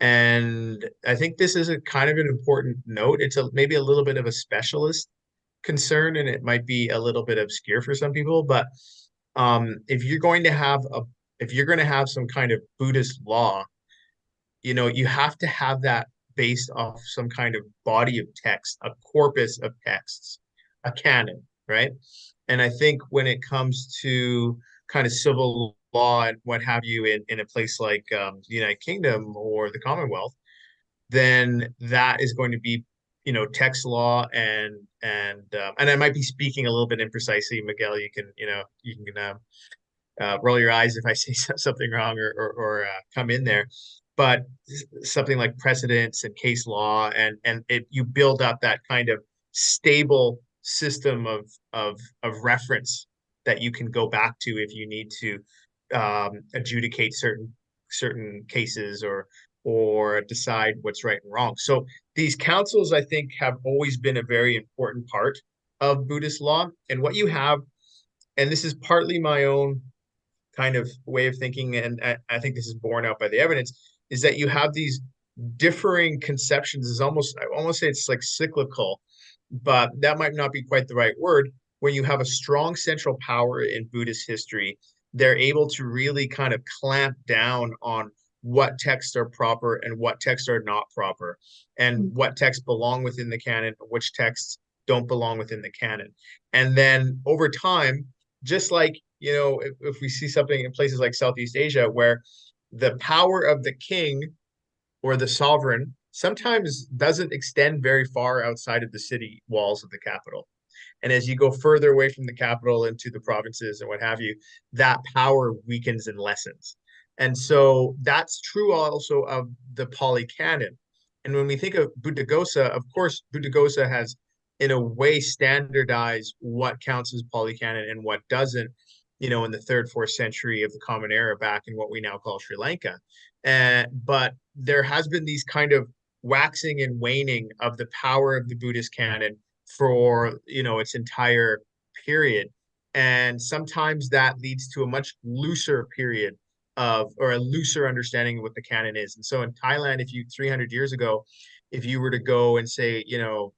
And I think this is a kind of an important note. It's maybe a little bit of a specialist concern, and it might be a little bit obscure for some people, but if you're going to have some kind of Buddhist law, you have to have that based off some kind of body of text, a corpus of texts, a canon, right? And I think when it comes to kind of civil law and what have you in a place like the United Kingdom or the Commonwealth, then that is going to be text law and I might be speaking a little bit imprecisely. Miguel, you can roll your eyes if I say something wrong or come in there, but something like precedents and case law and you build up that kind of stable system of reference that you can go back to if you need to adjudicate certain cases or decide what's right and wrong. So these councils, I think, have always been a very important part of Buddhist law. And what you have, and this is partly my own kind of way of thinking, and I think this is borne out by the evidence, is that you have these differing conceptions. Is almost, I almost say it's like cyclical, but that might not be quite the right word. When you have a strong central power in Buddhist history, they're able to really kind of clamp down on what texts are proper and what texts are not proper, and what texts belong within the canon, and which texts don't belong within the canon. And then over time, just like, if we see something in places like Southeast Asia, where the power of the king or the sovereign sometimes doesn't extend very far outside of the city walls of the capital. And as you go further away from the capital into the provinces and what have you, that power weakens and lessens. And so that's true also of the Pali Canon. And when we think of Buddhaghosa, of course, Buddhaghosa has, in a way, standardized what counts as Pali Canon and what doesn't, in the 3rd, 4th century of the Common Era back in what we now call Sri Lanka. But there has been these kind of waxing and waning of the power of the Buddhist canon for, its entire period. And sometimes that leads to a much looser period or a looser understanding of what the canon is. And so in Thailand, 300 years ago, if you were to go and say,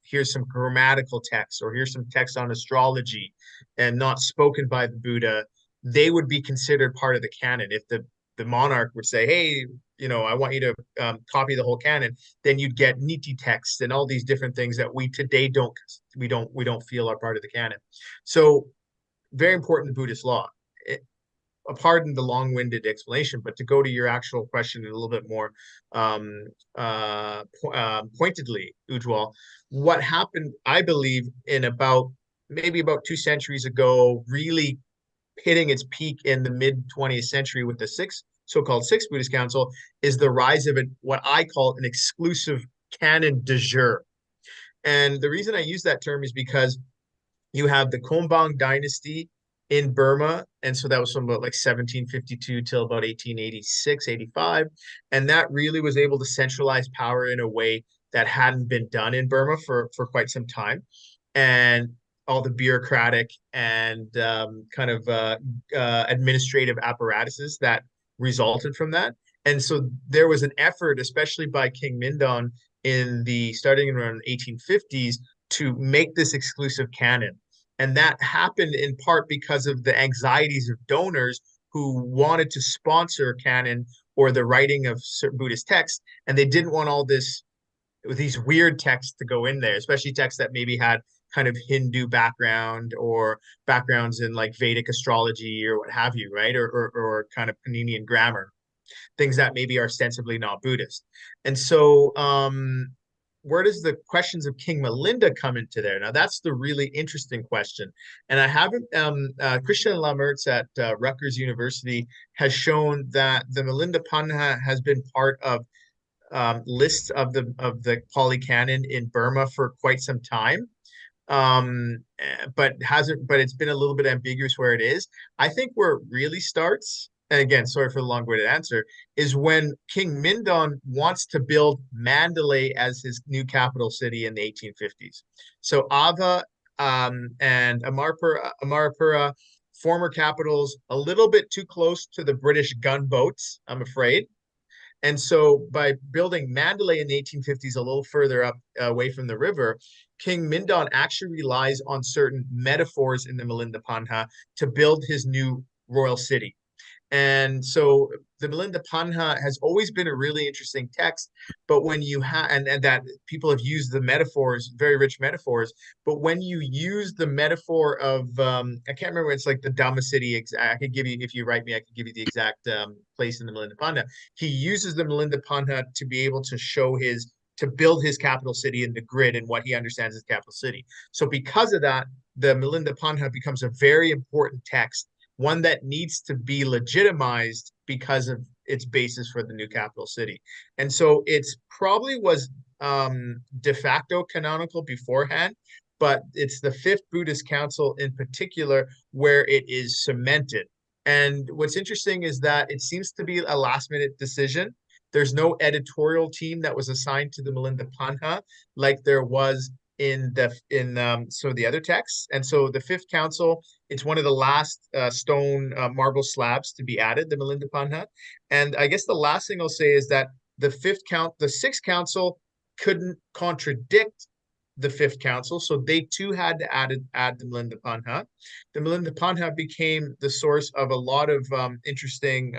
here's some grammatical text or here's some text on astrology and not spoken by the Buddha, they would be considered part of the canon. If the monarch would say, hey, I want you to copy the whole canon, then you'd get niti texts and all these different things that we today don't feel are part of the canon. So very important Buddhist law. Pardon the long-winded explanation, but to go to your actual question in a little bit more pointedly, Ujwal, what happened, I believe, in maybe about 2 centuries ago, really hitting its peak in the mid-20th century with the so-called Sixth Buddhist Council, is the rise of what I call an exclusive canon de jure. And the reason I use that term is because you have the Kombang dynasty in Burma, and so that was from about like 1752 till about 1886, 85, and that really was able to centralize power in a way that hadn't been done in Burma for quite some time. And all the bureaucratic and kind of administrative apparatuses that resulted from that. And so there was an effort, especially by King Mindon starting around 1850s, to make this exclusive canon. And that happened in part because of the anxieties of donors who wanted to sponsor canon or the writing of Buddhist texts, and they didn't want all these weird texts to go in there, especially texts that maybe had kind of Hindu background or backgrounds in like Vedic astrology or what have you, right? Or kind of Paninian grammar, things that maybe are ostensibly not Buddhist. And so where does the questions of King Milinda come into there? Now, that's the really interesting question. And I haven't, Christian Lamertz at Rutgers University has shown that the Milinda Panha has been part of lists of the Pali Canon in Burma for quite some time. But it's been a little bit ambiguous where it is. I think where it really starts, and again, sorry for the long-winded answer, is when King Mindon wants to build Mandalay as his new capital city in the 1850s. So Ava and Amarapura, former capitals, a little bit too close to the British gunboats, I'm afraid. And so by building Mandalay in the 1850s a little further up away from the river, King Mindon actually relies on certain metaphors in the Milinda Panha to build his new royal city. And so the Milinda Panha has always been a really interesting text, but when you have, and that people have used the metaphors, very rich metaphors, but when you use the metaphor of, I can't remember, it's like the Dhamma city, I could give you, if you write me, I could give you the exact place in the Milinda Panha. He uses the Milinda Panha to be able to show to build his capital city in the grid and what he understands as capital city. So because of that, the Milinda Panha becomes a very important text, one that needs to be legitimized because of its basis for the new capital city. And so it's probably was de facto canonical beforehand, but it's the Fifth Buddhist Council in particular where it is cemented. And what's interesting is that it seems to be a last-minute decision. There's no editorial team that was assigned to the Milinda Panha like there was in some of the other texts. And so the Fifth Council, it's one of the last stone marble slabs to be added, the Milinda Panha. And I guess the last thing I'll say is that the Sixth Council couldn't contradict the Fifth Council, so they too had to add the Milinda Panha. The Milinda Panha became the source of a lot of interesting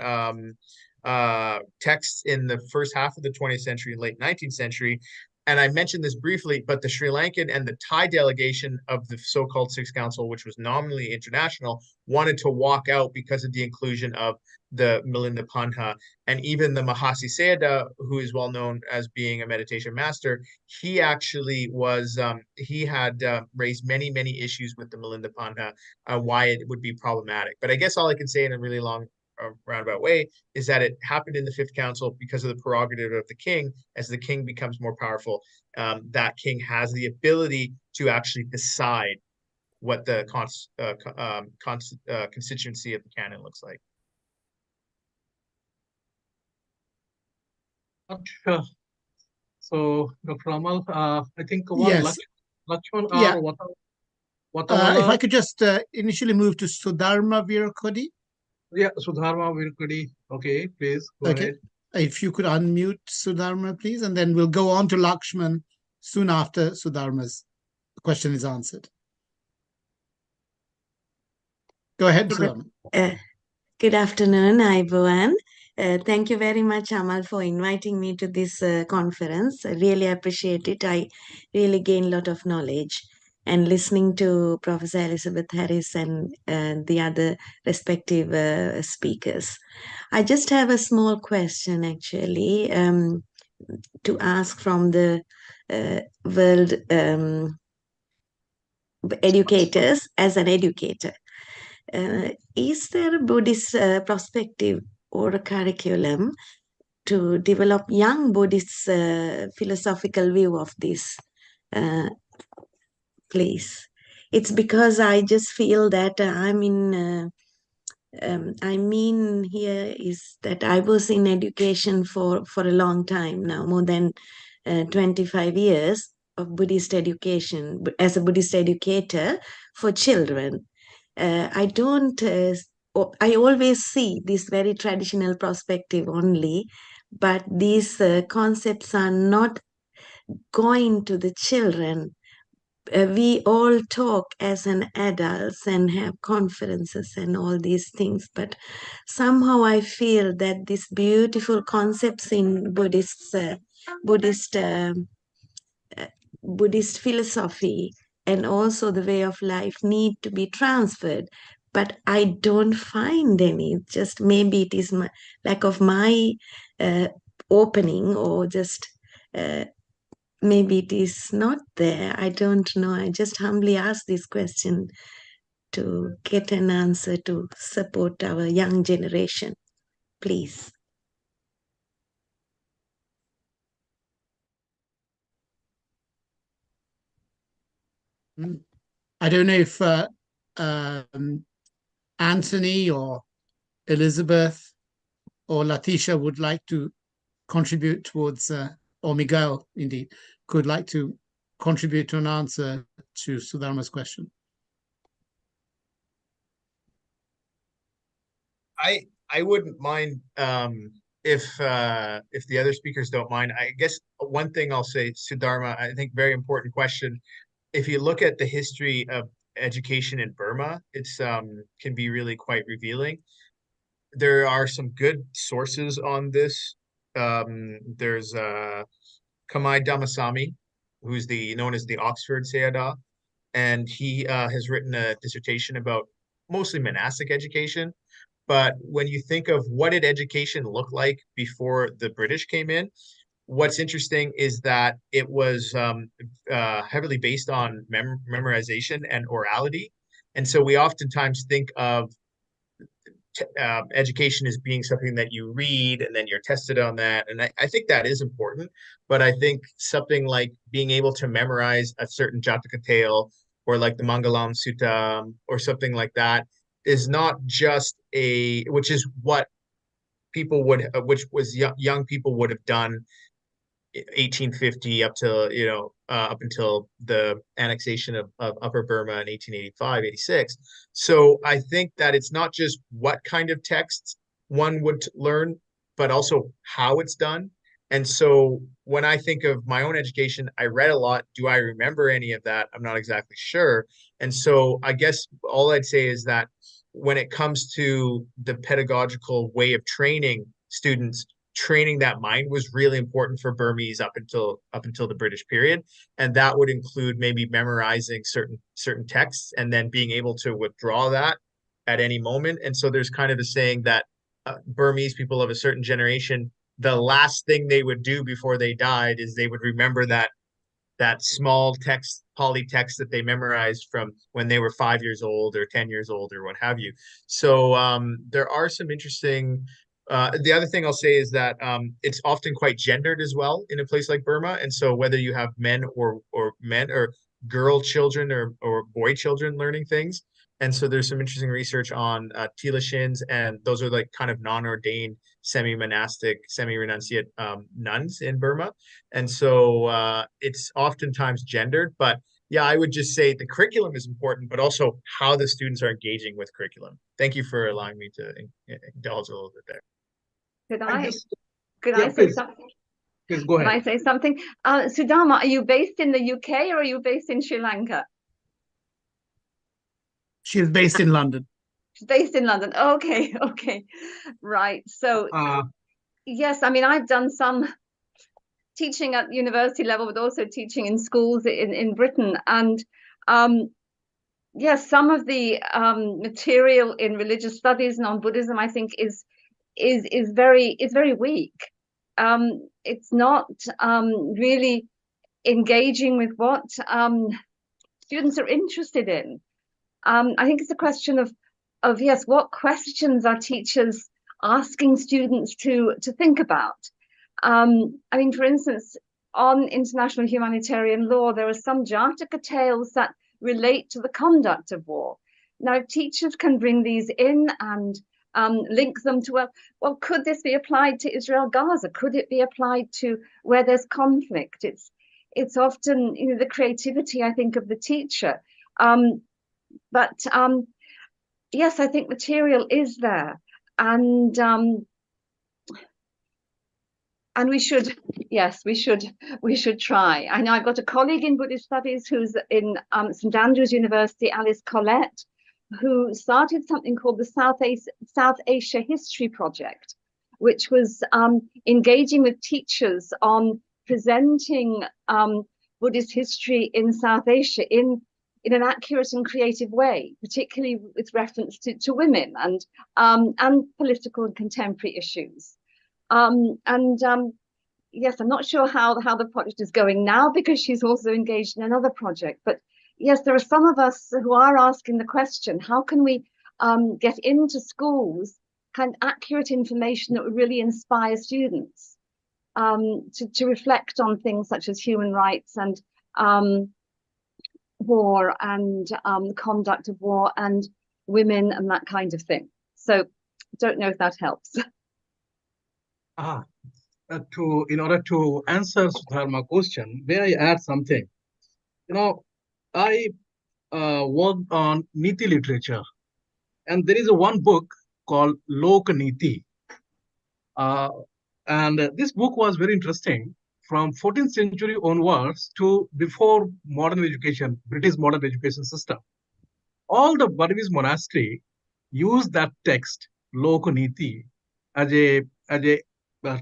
texts in the first half of the 20th century and late 19th century. And I mentioned this briefly, but the Sri Lankan and the Thai delegation of the so-called Sixth Council, which was nominally international, wanted to walk out because of the inclusion of the Milinda Panha. And even the Mahasi Sayadaw, who is well known as being a meditation master, he actually was, he had raised many, many issues with the Milinda Panha, why it would be problematic. But I guess all I can say in a really long roundabout way is that it happened in the Fifth Council because of the prerogative of the king. As the king becomes more powerful, that king has the ability to actually decide what the constituency of the canon looks like. Sure. So, Dr. Amal, I think one Yes. Lakshman Yeah. or If I could just initially move to Sudharma Virakodi. Yeah, Sudharma Virakodi. Okay, please go ahead. If you could unmute Sudharma, please, and then we'll go on to Lakshman soon after Sudharma's question is answered. Go ahead, Sudharma. Good afternoon, everyone. Thank you very much, Amal, for inviting me to this conference. I really appreciate it. I really gain a lot of knowledge. And listening to Professor Elizabeth Harris and the other respective speakers. I just have a small question, actually, to ask from the world educators as an educator. Is there a Buddhist perspective or a curriculum to develop young Buddhists' philosophical view of this place? It's because I just feel that I mean here is that I was in education for a long time now, more than 25 years, of Buddhist education as a Buddhist educator for children. I always see this very traditional perspective only, but these concepts are not going to the children. We all talk as an adults and have conferences and all these things, but somehow I feel that these beautiful concepts in Buddhist philosophy and also the way of life need to be transferred, but I don't find any. Just maybe it is my lack of my opening, or just maybe it is not there. I don't know. I just humbly ask this question to get an answer to support our young generation, please. I don't know if Anthony or Elizabeth or Latisha would like to contribute towards, or Miguel indeed, could like to contribute to an answer to Sudharma's question. I wouldn't mind if the other speakers don't mind. I guess one thing I'll say, Sudharma, I think very important question. If you look at the history of education in Burma, it's can be really quite revealing. There are some good sources on this. There's Kamai Damasamy, who's known as the Oxford Sayadaw, and he has written a dissertation about mostly monastic education. But when you think of what did education look like before the British came in, what's interesting is that it was heavily based on memorization and orality. And so we oftentimes think of education as being something that you read and then you're tested on that. And I think that is important. But I think something like being able to memorize a certain Jataka tale, or like the Mangalam Sutta or something like that, is not just which is what people would, which was young people would have done 1850 up until the annexation of Upper Burma in 1885, 86. So I think that it's not just what kind of texts one would learn, but also how it's done. And so when I think of my own education, I read a lot. Do I remember any of that? I'm not exactly sure. And so I guess all I'd say is that when it comes to the pedagogical way of training students, training that mind was really important for Burmese up until the British period, and that would include maybe memorizing certain texts and then being able to withdraw that at any moment. And so there's kind of a saying that Burmese people of a certain generation, the last thing they would do before they died is they would remember that small text, Pali text that they memorized from when they were 5 years old or 10 years old or what have you. So there are some interesting. The other thing I'll say is that it's often quite gendered as well in a place like Burma. And so whether you have men or girl children or boy children learning things. And so there's some interesting research on Tilashins, and those are like kind of non-ordained, semi-monastic, semi-renunciate nuns in Burma. And so it's oftentimes gendered, but yeah, I would just say the curriculum is important, but also how the students are engaging with curriculum. Thank you for allowing me to indulge a little bit there. Could I say something? Please go ahead. Can I say something? Sudharma, are you based in the UK or are you based in Sri Lanka? She's based in London. She's based in London. Okay. Right. So yes, I mean, I've done some teaching at university level, but also teaching in schools in Britain. And yes, some of the material in religious studies and on Buddhism, I think, is very weak. It's not really engaging with what students are interested in. I think it's a question of yes, what questions are teachers asking students to think about? I mean, for instance, on international humanitarian law, there are some Jataka tales that relate to the conduct of war. Now, if teachers can bring these in and link them to, well, could this be applied to Israel-Gaza? Could it be applied to where there's conflict? it's often, you know, the creativity, I think, of the teacher. But yes, I think material is there, and we should, yes, we should try. I know I've got a colleague in Buddhist studies who's in St Andrews University, Alice Collette, who started something called the South Asia History Project, which was engaging with teachers on presenting Buddhist history in South Asia in an accurate and creative way, particularly with reference to women and political and contemporary issues. Yes, I'm not sure how the project is going now, because she's also engaged in another project. But yes, there are some of us who are asking the question, how can we get into schools kind of accurate information that would really inspire students to reflect on things such as human rights and war and the conduct of war and women and that kind of thing. So don't know if that helps. In order to answer Sudharma's question, may I add something? You know, I worked on Niti literature, and there is one book called Lok Niti. And this book was very interesting from 14th century onwards to before modern education, British modern education system. All the Buddhist monastery used that text, Lok Niti, as a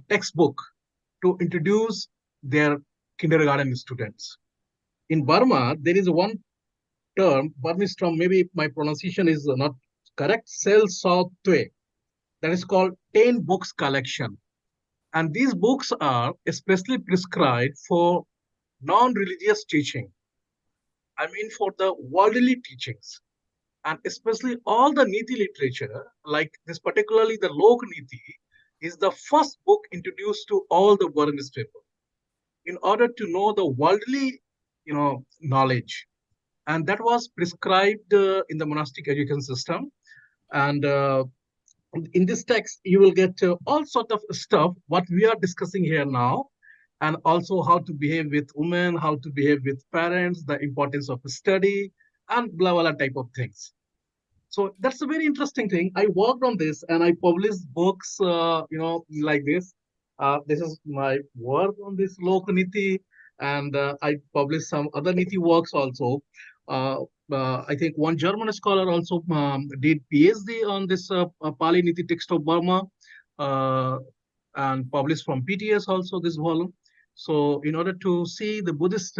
textbook to introduce their kindergarten students. In Burma, there is one term, Burmese term, maybe my pronunciation is not correct, Sel Saw Tue, that is called 10 books collection. And these books are especially prescribed for non-religious teaching. I mean, for the worldly teachings. And especially all the Niti literature, like this, particularly the Lok Niti, is the first book introduced to all the Burmese people in order to know the worldly, knowledge. And that was prescribed in the monastic education system. And in this text, you will get all sort of stuff, what we are discussing here now, and also how to behave with women, how to behave with parents, the importance of study, and blah, blah, type of things. So that's a very interesting thing. I worked on this and I published books, like this. This is my work on this Lok Niti, and I published some other Niti works also. I think one German scholar also did PhD on this Pali Niti text of Burma, and published from PTS also this volume. So in order to see the Buddhist,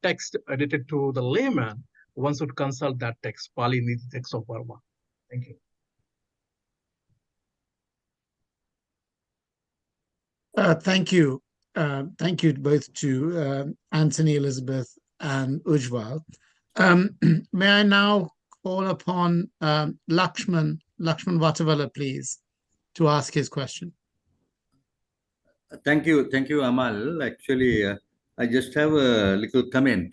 text edited to the layman, one should consult that text, Pali Niti text of Burma. Thank you. Thank you. Thank you both to Anthony, Elizabeth, and Ujjwal. May I now call upon Lakshman Vatavala, please, to ask his question. Thank you, Amal. Actually, I just have a little comment,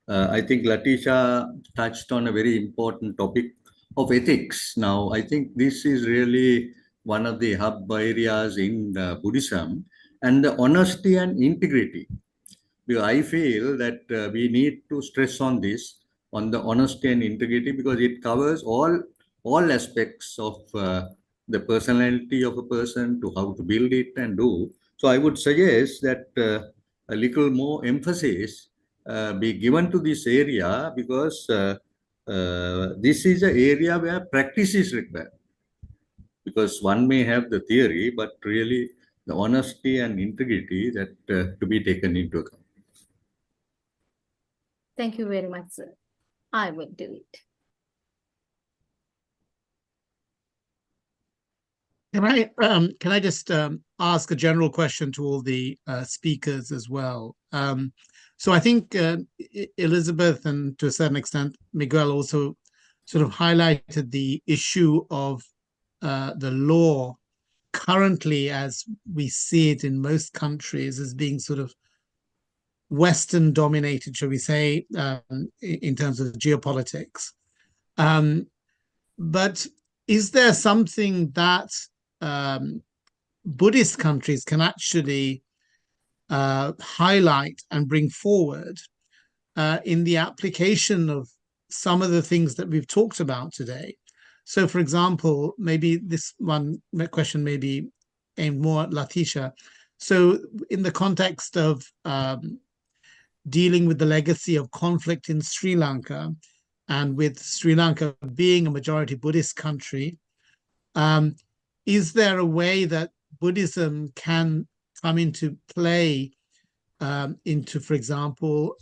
I think Latisha touched on a very important topic of ethics. Now, I think this is really one of the hub areas in Buddhism, and the honesty and integrity. Because I feel that we need to stress on this, on the honesty and integrity, because it covers all aspects of the personality of a person, to how to build it and do. So I would suggest that a little more emphasis be given to this area, because this is an area where practice is required. Because one may have the theory, but really the honesty and integrity that to be taken into account. Thank you very much, sir. I will do it. Can I just ask a general question to all the speakers as well? So I think Elizabeth, and to a certain extent Miguel, also sort of highlighted the issue of the law currently, as we see it in most countries, as being sort of Western dominated, shall we say, in terms of geopolitics. But is there something that Buddhist countries can actually highlight and bring forward in the application of some of the things that we've talked about today. So, for example, maybe this one question may be aimed more at Latisha. So, in the context of dealing with the legacy of conflict in Sri Lanka, and with Sri Lanka being a majority Buddhist country, is there a way that Buddhism can come into play into, for example,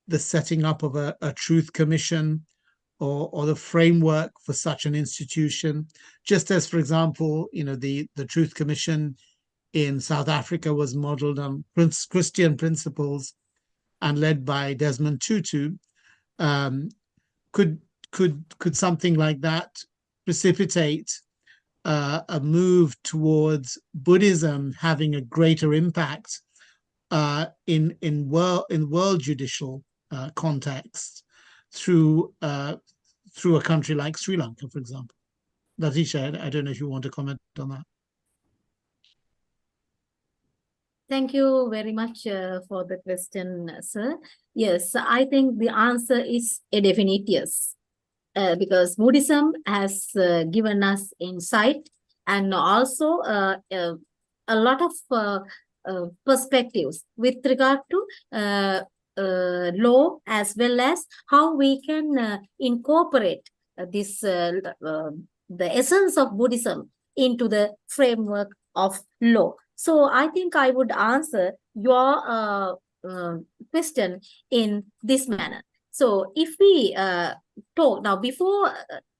the setting up of a truth commission or the framework for such an institution? Just as, for example, the Truth Commission in South Africa was modeled on Christian principles and led by Desmond Tutu. Could something like that precipitate a move towards Buddhism having a greater impact in world judicial context through a country like Sri Lanka, for example? Latisha, I don't know if you want to comment on that. Thank you very much for the question, sir. Yes, I think the answer is a definite yes, because Buddhism has given us insight and also a lot of perspectives with regard to law, as well as how we can incorporate the essence of Buddhism into the framework of law. So I think I would answer your question in this manner. So if we talk now, before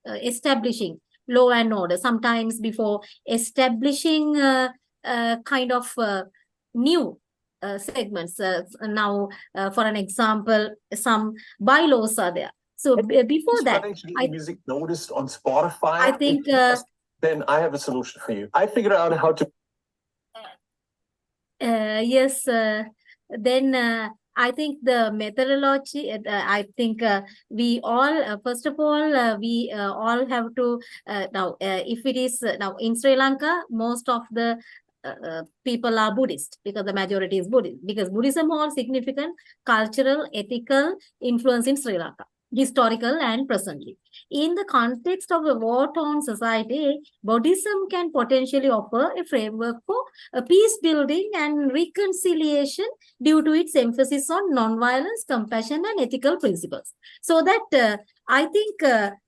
establishing law and order, sometimes before establishing kind of new segments, now for an example, some bylaws are there. So before that, music noticed on Spotify, I think then I have a solution for you. I figured out how to. Yes, then I think the methodology, I think we all, first of all, we all have to, now, if it is, now in Sri Lanka, most of the people are Buddhist, because the majority is Buddhist, because Buddhism holds significant cultural, ethical influence in Sri Lanka, historical and presently. In the context of a war-torn society, Buddhism can potentially offer a framework for peace building and reconciliation due to its emphasis on non-violence, compassion, and ethical principles. So that I think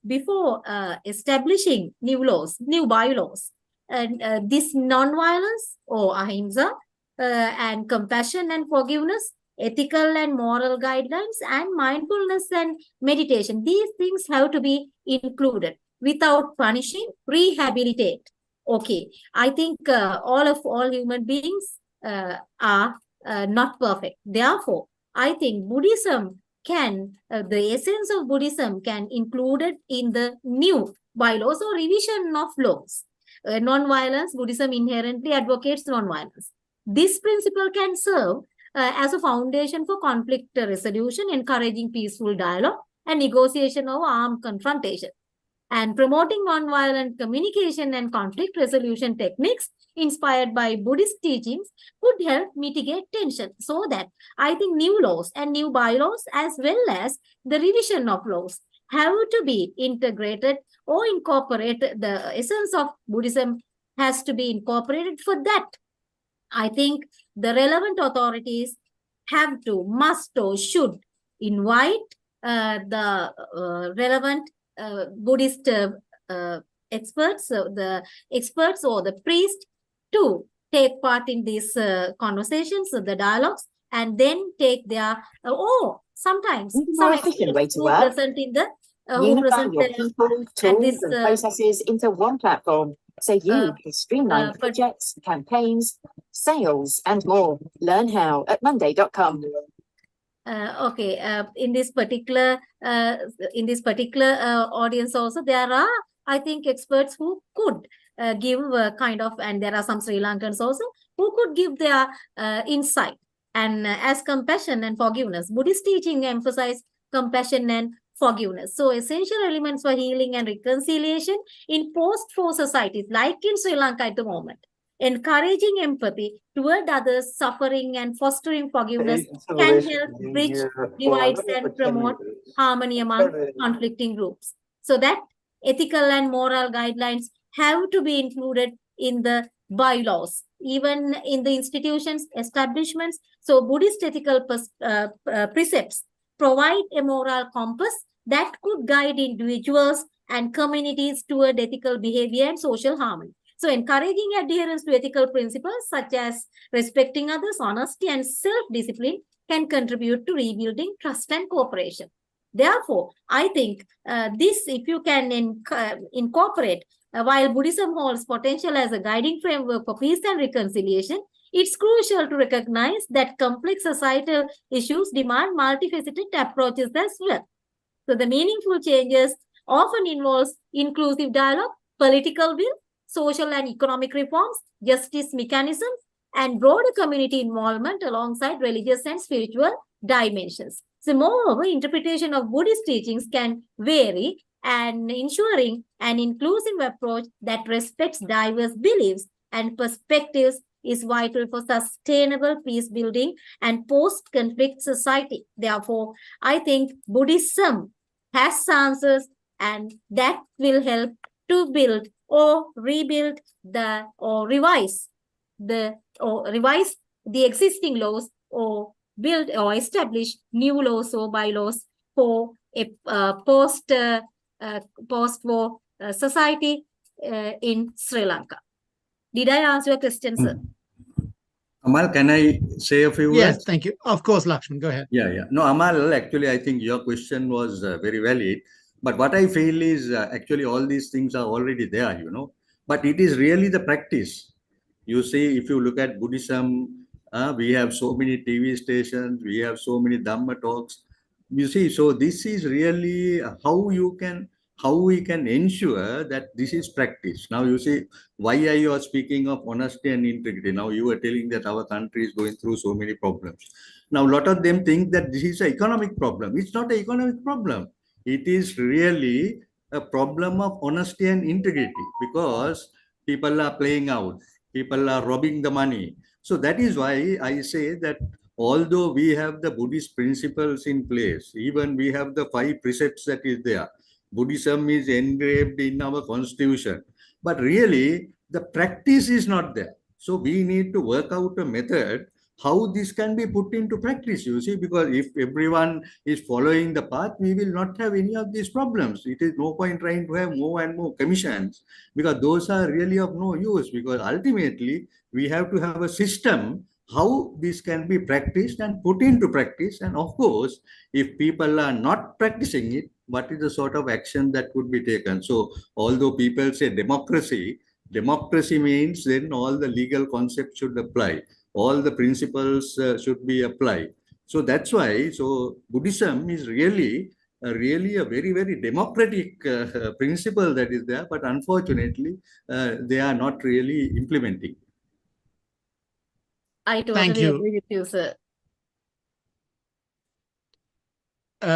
before establishing new laws, new bylaws, and this non-violence or ahimsa and compassion and forgiveness, ethical and moral guidelines, and mindfulness and meditation, these things have to be included without punishing, rehabilitate. Okay, I think all human beings are not perfect. Therefore, I think Buddhism can, the essence of Buddhism can include it in the new bylaws or revision of laws. Non-violence, Buddhism inherently advocates non-violence. This principle can serve as a foundation for conflict resolution, encouraging peaceful dialogue and negotiation of armed confrontation, and promoting non-violent communication and conflict resolution techniques inspired by Buddhist teachings could help mitigate tension. So that I think new laws and new bylaws, as well as the revision of laws, have to be integrated or incorporated. The essence of Buddhism has to be incorporated. For that, I think the relevant authorities have to, must or should invite the relevant Buddhist experts, the experts or the priest, to take part in these conversations, the dialogues, and then take their, or sometimes some experts who present in the unify your people, tools, and processes into one platform, so you can streamline projects, campaigns, sales, and more. Learn how at monday.com. Okay, in this particular audience also, there are, I think, experts who could give kind of, and there are some Sri Lankans also who could give their insight. And as compassion and forgiveness, Buddhist teaching emphasize compassion and forgiveness. So essential elements for healing and reconciliation in post-war societies, like in Sri Lanka at the moment. Encouraging empathy toward others suffering and fostering forgiveness can help bridge divides and promote harmony among conflicting groups. So that ethical and moral guidelines have to be included in the bylaws, even in the institutions, establishments. So Buddhist ethical precepts provide a moral compass that could guide individuals and communities toward ethical behavior and social harmony. So encouraging adherence to ethical principles such as respecting others, honesty, and self-discipline can contribute to rebuilding trust and cooperation. Therefore, I think this, if you can incorporate, while Buddhism holds potential as a guiding framework for peace and reconciliation, it's crucial to recognize that complex societal issues demand multifaceted approaches as well. So the meaningful changes often involves inclusive dialogue, political will, social and economic reforms, justice mechanisms, and broader community involvement alongside religious and spiritual dimensions. So moreover, interpretation of Buddhist teachings can vary, and ensuring an inclusive approach that respects diverse beliefs and perspectives is vital for sustainable peace building and post-conflict society. Therefore, I think Buddhism has answers, and that will help to build or rebuild or revise the existing laws, or build or establish new laws or bylaws for a post-war society in Sri Lanka. Did I answer your question, sir? Amal, can I say a few words? Yes, thank you. Of course, Lakshman, go ahead. Yeah. No, Amal, actually, I think your question was very valid. But what I feel is actually all these things are already there, but it is really the practice. You see, if you look at Buddhism, we have so many TV stations, we have so many Dhamma talks. You see, so this is really how we can ensure that this is practice. Now, you see, why are you speaking of honesty and integrity? Now, you are telling that our country is going through so many problems. Now, a lot of them think that this is an economic problem. It's not an economic problem. It is really a problem of honesty and integrity, because people are playing out, people are robbing the money. So that is why I say that although we have the Buddhist principles in place, even we have the 5 precepts that is there, Buddhism is engraved in our constitution, but really the practice is not there. So we need to work out a method how this can be put into practice, you see, because if everyone is following the path, we will not have any of these problems. It is no point trying to have more and more commissions, because those are really of no use, because ultimately we have to have a system how this can be practiced and put into practice. And of course, if people are not practicing it, what is the sort of action that could be taken? So although people say democracy means then all the legal concepts should apply. All the principles should be applied. So that's why, so Buddhism is really a very, very democratic principle that is there, but unfortunately, they are not really implementing. I totally agree with you, sir.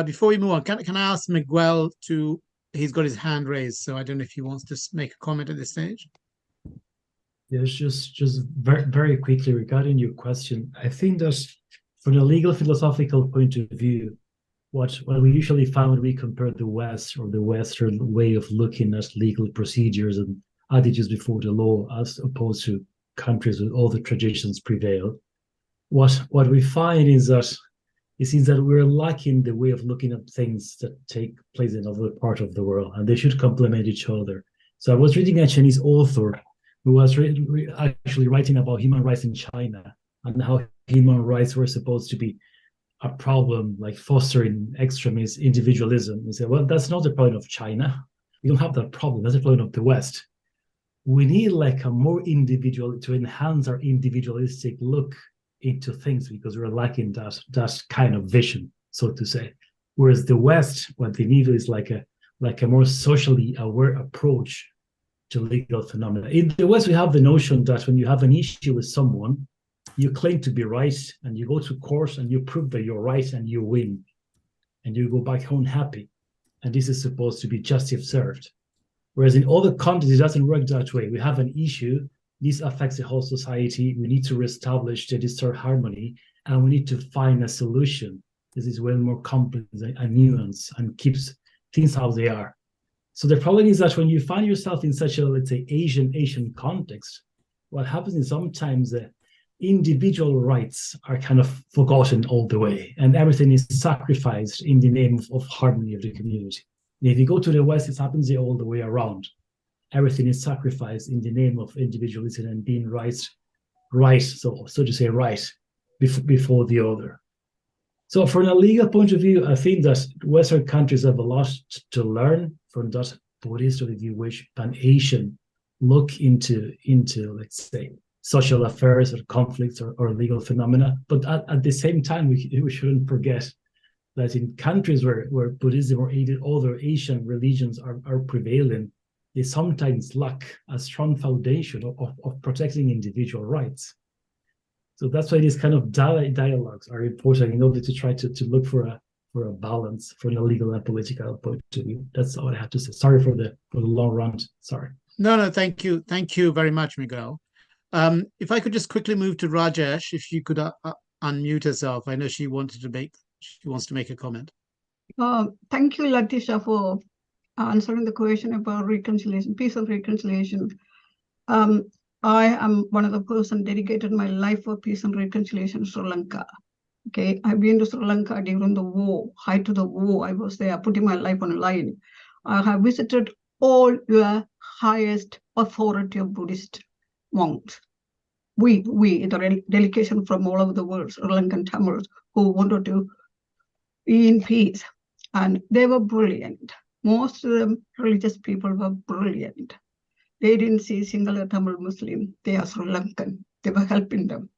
Before we move on, can I ask Miguel he's got his hand raised, so I don't know if he wants to make a comment at this stage. Yes, just very, very quickly regarding your question. I think that from a legal philosophical point of view, what we usually found when we compare the West or the Western way of looking at legal procedures and attitudes before the law as opposed to countries with all the traditions prevail, what we find is that it seems that we're lacking the way of looking at things that take place in other parts of the world, and they should complement each other. So I was reading a Chinese author who was actually writing about human rights in China and how human rights were supposed to be a problem, like fostering extremist individualism. He said, well, that's not the problem of China. We don't have that problem. That's the problem of the West. We need like a more individual to enhance our individualistic look into things, because we're lacking that kind of vision, so to say. Whereas the West, what they need is like a more socially aware approach to legal phenomena. In the West, we have the notion that when you have an issue with someone, you claim to be right, and you go to court and you prove that you're right and you win, and you go back home happy. And this is supposed to be justice served. Whereas in other countries, it doesn't work that way. We have an issue, this affects the whole society. We need to reestablish the disturbed harmony, and we need to find a solution. This is well more complex and nuanced and keeps things how they are. So the problem is that when you find yourself in such a, let's say, Asian context, what happens is sometimes individual rights are kind of forgotten all the way, and everything is sacrificed in the name of harmony of the community. And if you go to the West, it happens all the way around. Everything is sacrificed in the name of individualism and being right, so to say, right before the other. So from a legal point of view, I think that Western countries have a lot to learn from that Buddhist, or if you wish, Pan-Asian look into, let's say, social affairs or conflicts or legal phenomena. But at the same time, we shouldn't forget that in countries where Buddhism or even other Asian religions are prevailing, they sometimes lack a strong foundation of protecting individual rights. So that's why these kind of dialogues are important in order to try to look for a balance from a legal and political point of view. That's all I have to say. Sorry for the long rant. Sorry. No, thank you. Thank you very much, Miguel. If I could just quickly move to Rajesh, if you could unmute herself. I know she wants to make a comment. Thank you, Latisha, for answering the question about reconciliation, peace and reconciliation. I am one of the person dedicated my life for peace and reconciliation in Sri Lanka. Okay, I've been to Sri Lanka during the war, height of the war. I was there putting my life on the line. I have visited all your highest authority of Buddhist monks. We, the delegation from all over the world, Sri Lankan Tamils, who wanted to be in peace. And they were brilliant. Most of the religious people were brilliant. They didn't see single Tamil Muslim. They are Sri Lankan. They were helping them.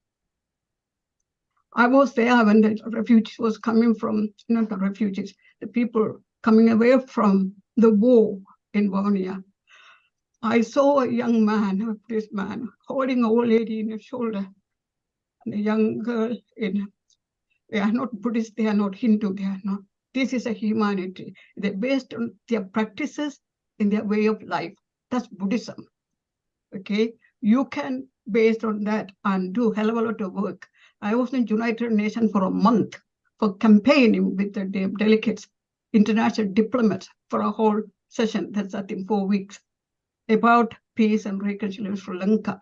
I was there when the refugees was coming from, not the refugees, the people coming away from the war in Borneo. I saw a young man, a Buddhist man, holding an old lady in his shoulder, and a young girl they are not Buddhist, they are not Hindu, they are not. This is a humanity. They're based on their practices in their way of life. That's Buddhism. Okay, you can, based on that, and do a hell of a lot of work. I was in United Nations for a month for campaigning with the delegates, international diplomats, for a whole session. That's, I think, 4 weeks, about peace and reconciliation in Sri Lanka.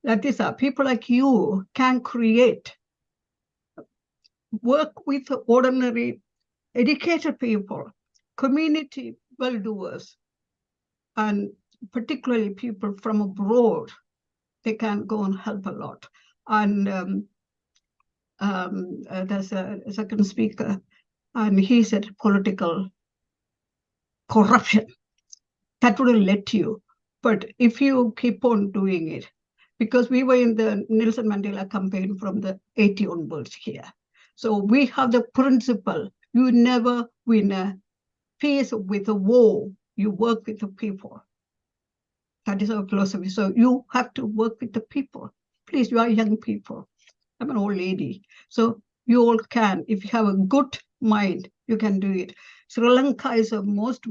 That is, people like you can create, work with ordinary, educated people, community well-doers, and particularly people from abroad. They can go and help a lot. And there's a second speaker, and he said political corruption. That wouldn't let you. But if you keep on doing it, because we were in the Nelson Mandela campaign from the 80 onwards here. So we have the principle, you never win a peace with a war, you work with the people. That is our philosophy. So you have to work with the people. Please, you are young people. I'm an old lady. So you all can, if you have a good mind, you can do it. Sri Lanka is the most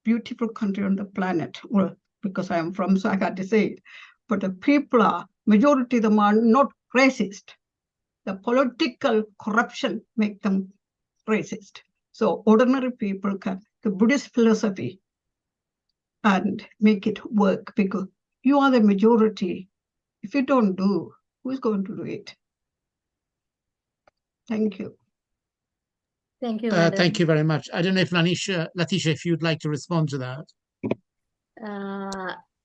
beautiful country on the planet. Well, because I am from, so I got to say it. But the people are, majority of them are not racist. The political corruption make them racist. So ordinary people can, the Buddhist philosophy, and make it work, because you are the majority. If you don't do, who's going to do it? Thank you. Thank you, madam. Thank you very much. I don't know if Latisha, if you'd like to respond to that.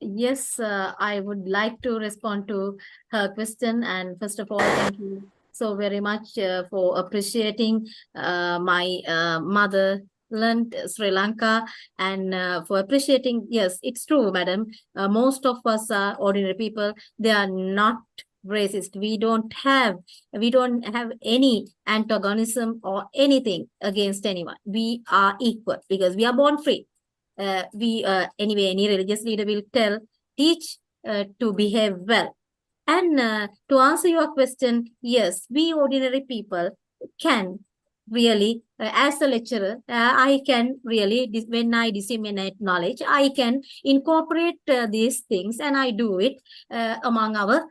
Yes, I would like to respond to her question. And first of all, thank you so very much for appreciating my motherland, Sri Lanka, and for appreciating, yes, it's true, madam. Most of us are ordinary people. They are not racist. We don't have any antagonism or anything against anyone. We are equal because we are born free. Anyway, any religious leader will teach to behave well. And to answer your question, yes, we ordinary people can really, as a lecturer, I can really, when I disseminate knowledge, I can incorporate these things, and I do it among our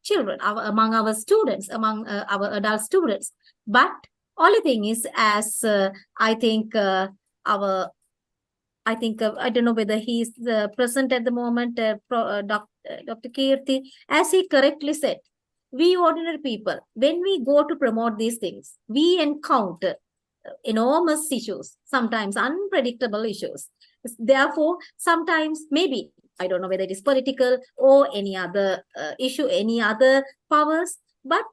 children, among our students, among our adult students. But only thing is, as I think I don't know whether he is present at the moment, Dr. Kirti, as he correctly said, we ordinary people, when we go to promote these things, we encounter enormous issues, sometimes unpredictable issues. Therefore, sometimes maybe, I don't know whether it is political or any other issue, any other powers, but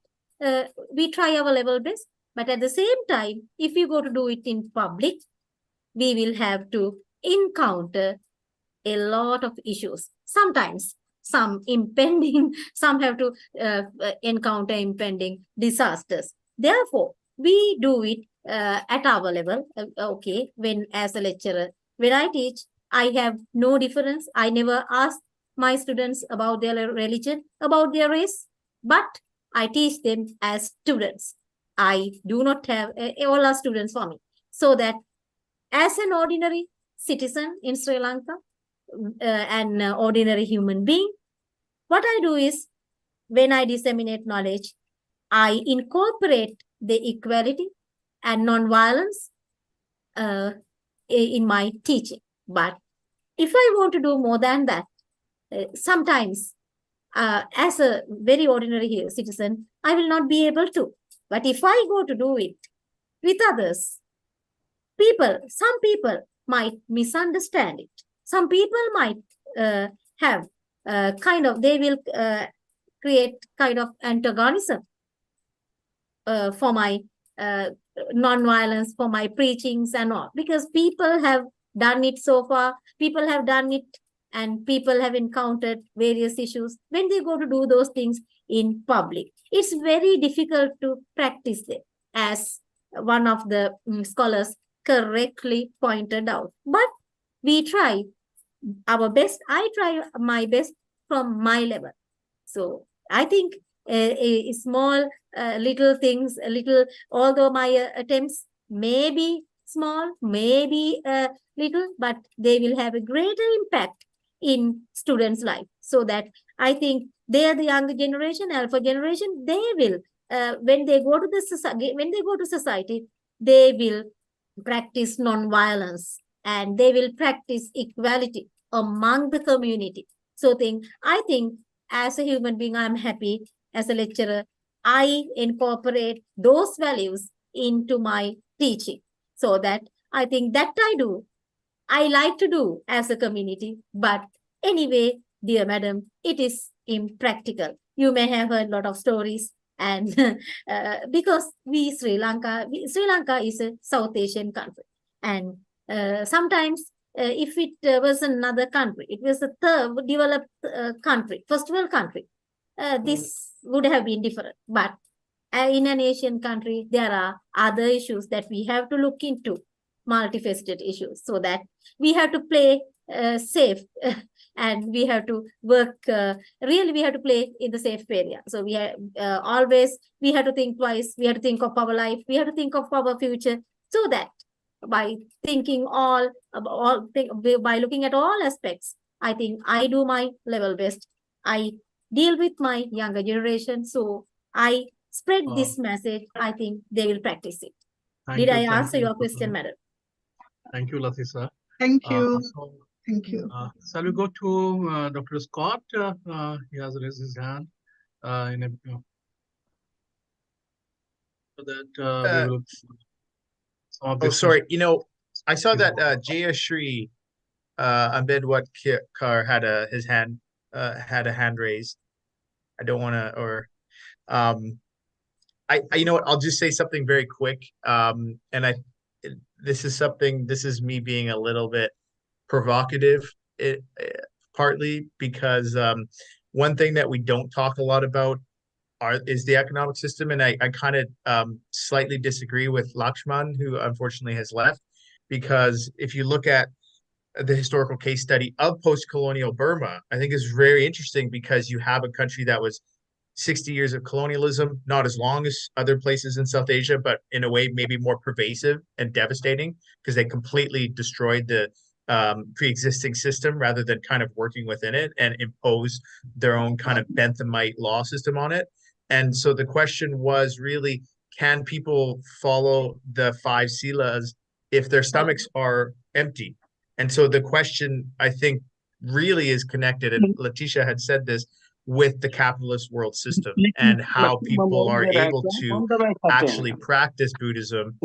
we try our level best. But at the same time, if you go to do it in public, we will have to encounter a lot of issues. Sometimes some impending, some have to encounter impending disasters. Therefore, we do it at our level. Okay, when as a lecturer, when I teach, I have no difference. I never ask my students about their religion, about their race, but I teach them as students. I do not have all are students for me. So that as an ordinary citizen in Sri Lanka, an ordinary human being, what I do is, when I disseminate knowledge, I incorporate the equality and non-violence in my teaching. But if I want to do more than that, sometimes as a very ordinary citizen, I will not be able to. But if I go to do it with others, some people might misunderstand it. Some people might have they will create kind of antagonism for my non-violence, for my preachings and all. Because people have done it so far, people have done it, and people have encountered various issues. When they go to do those things in public, it's very difficult to practice it, as one of the scholars correctly pointed out. But we try our best. I try my best from my level. So I think a small little things, although my attempts may be small, maybe little, but they will have a greater impact in students' life. So that I think they are the younger generation, alpha generation. They will, when they go to society, they will practice non-violence, and they will practice equality among the community. So I think as a human being, I'm happy as a lecturer, I incorporate those values into my teaching. So that I think that I like to do as a community. But anyway, dear madam, it is impractical. You may have heard a lot of stories, and because Sri Lanka is a South Asian country, and sometimes if it was another country, it was a third developed country, first world country, this would have been different. But in an Asian country, there are other issues that we have to look into, multifaceted issues, so that we have to play safe and we have to work, really we have to play in the safe area. So we have always, we have to think twice, we have to think of our life, we have to think of our future, so that by thinking by looking at all aspects, I think I do my level best. I deal with my younger generation, so I spread this message. I think they will practice it. Did I answer your question, madam? Thank you, Latisa. Thank you. Thank you. Shall we go to Dr. Scott? He has raised his hand so that we will. Oh, sorry. I saw that Jayashri Ambedwatkar had a hand raised. I don't want to, or you know what? I'll just say something very quick. This is me being a little bit provocative, partly because one thing that we don't talk a lot about is the economic system, and I kind of slightly disagree with Lakshman, who unfortunately has left, because if you look at the historical case study of post-colonial Burma, I think is very interesting, because you have a country that was 60 years of colonialism, not as long as other places in South Asia, but in a way maybe more pervasive and devastating because they completely destroyed the pre-existing system rather than kind of working within it and impose their own kind of Benthamite law system on it. And so the question was really, can people follow the 5 silas if their stomachs are empty? And so the question, I think, really is connected, and Letitia had said this, with the capitalist world system and how people are able to actually practice Buddhism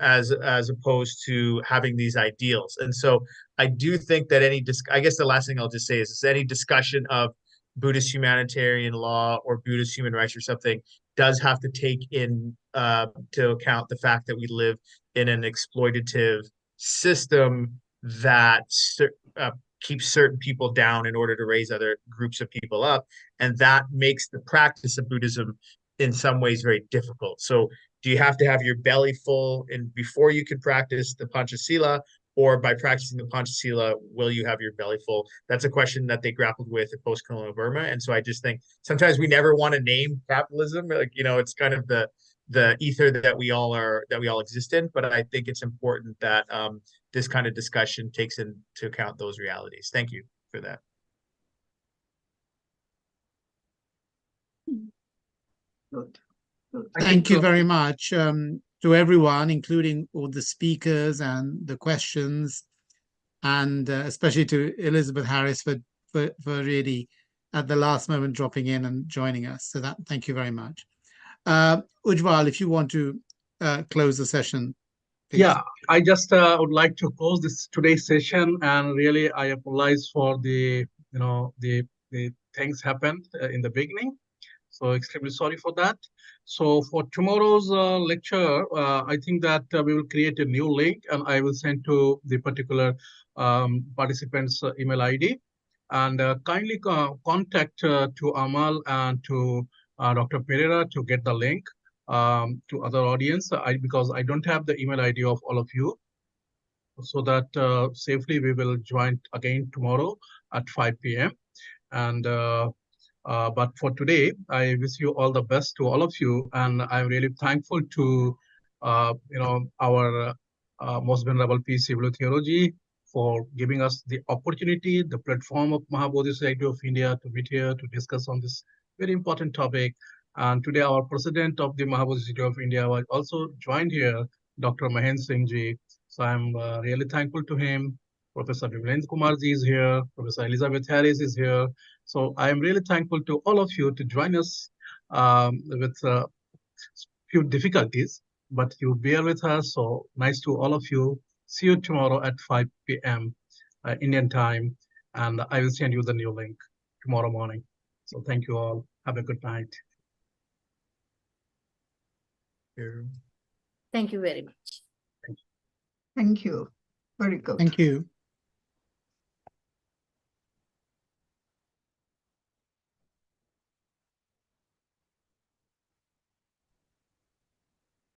as opposed to having these ideals. And so I do think that I guess the last thing I'll just say is any discussion of Buddhist humanitarian law or Buddhist human rights or something does have to take in to account the fact that we live in an exploitative system that keeps certain people down in order to raise other groups of people up. And that makes the practice of Buddhism in some ways very difficult. So do you have to have your belly full before you can practice the Panchasila, or by practicing the Panchasila, will you have your belly full? That's a question that they grappled with in post-colonial Burma. And so I just think sometimes we never want to name capitalism. Like, it's kind of the ether that we all exist in. But I think it's important that this kind of discussion takes into account those realities. Thank you for that. Good. Thank you very much to everyone, including all the speakers and the questions, and especially to Elizabeth Harris for really at the last moment dropping in and joining us. So thank you very much. Ujjwal, if you want to close the session. Please. Yeah, I just would like to close today's session, and really I apologize for the things happened in the beginning. So extremely sorry for that. So for tomorrow's lecture, I think that we will create a new link, and I will send to the particular participants' email ID. And kindly contact to Amal and to Dr. Pereira to get the link to other audience, because I don't have the email ID of all of you, so that safely we will join again tomorrow at 5 p.m. And but for today, I wish you all the best to all of you, and I'm really thankful to our most venerable P.C. Theology for giving us the opportunity, the platform of Mahabodhi Society of India to meet here to discuss on this very important topic. And today our president of the Mahabodhi Society of India was also joined here, Dr. Mahendra Singh Ji. So I'm really thankful to him. Professor Vimalendra Kumar Ji is here. Professor Elizabeth Harris is here. So I'm really thankful to all of you to join us with few difficulties, but you bear with us. So nice to all of you. See you tomorrow at 5 p.m. Indian time, and I will send you the new link tomorrow morning. So thank you all. Have a good night. Thank you very much. Thank you. Very good. Thank you.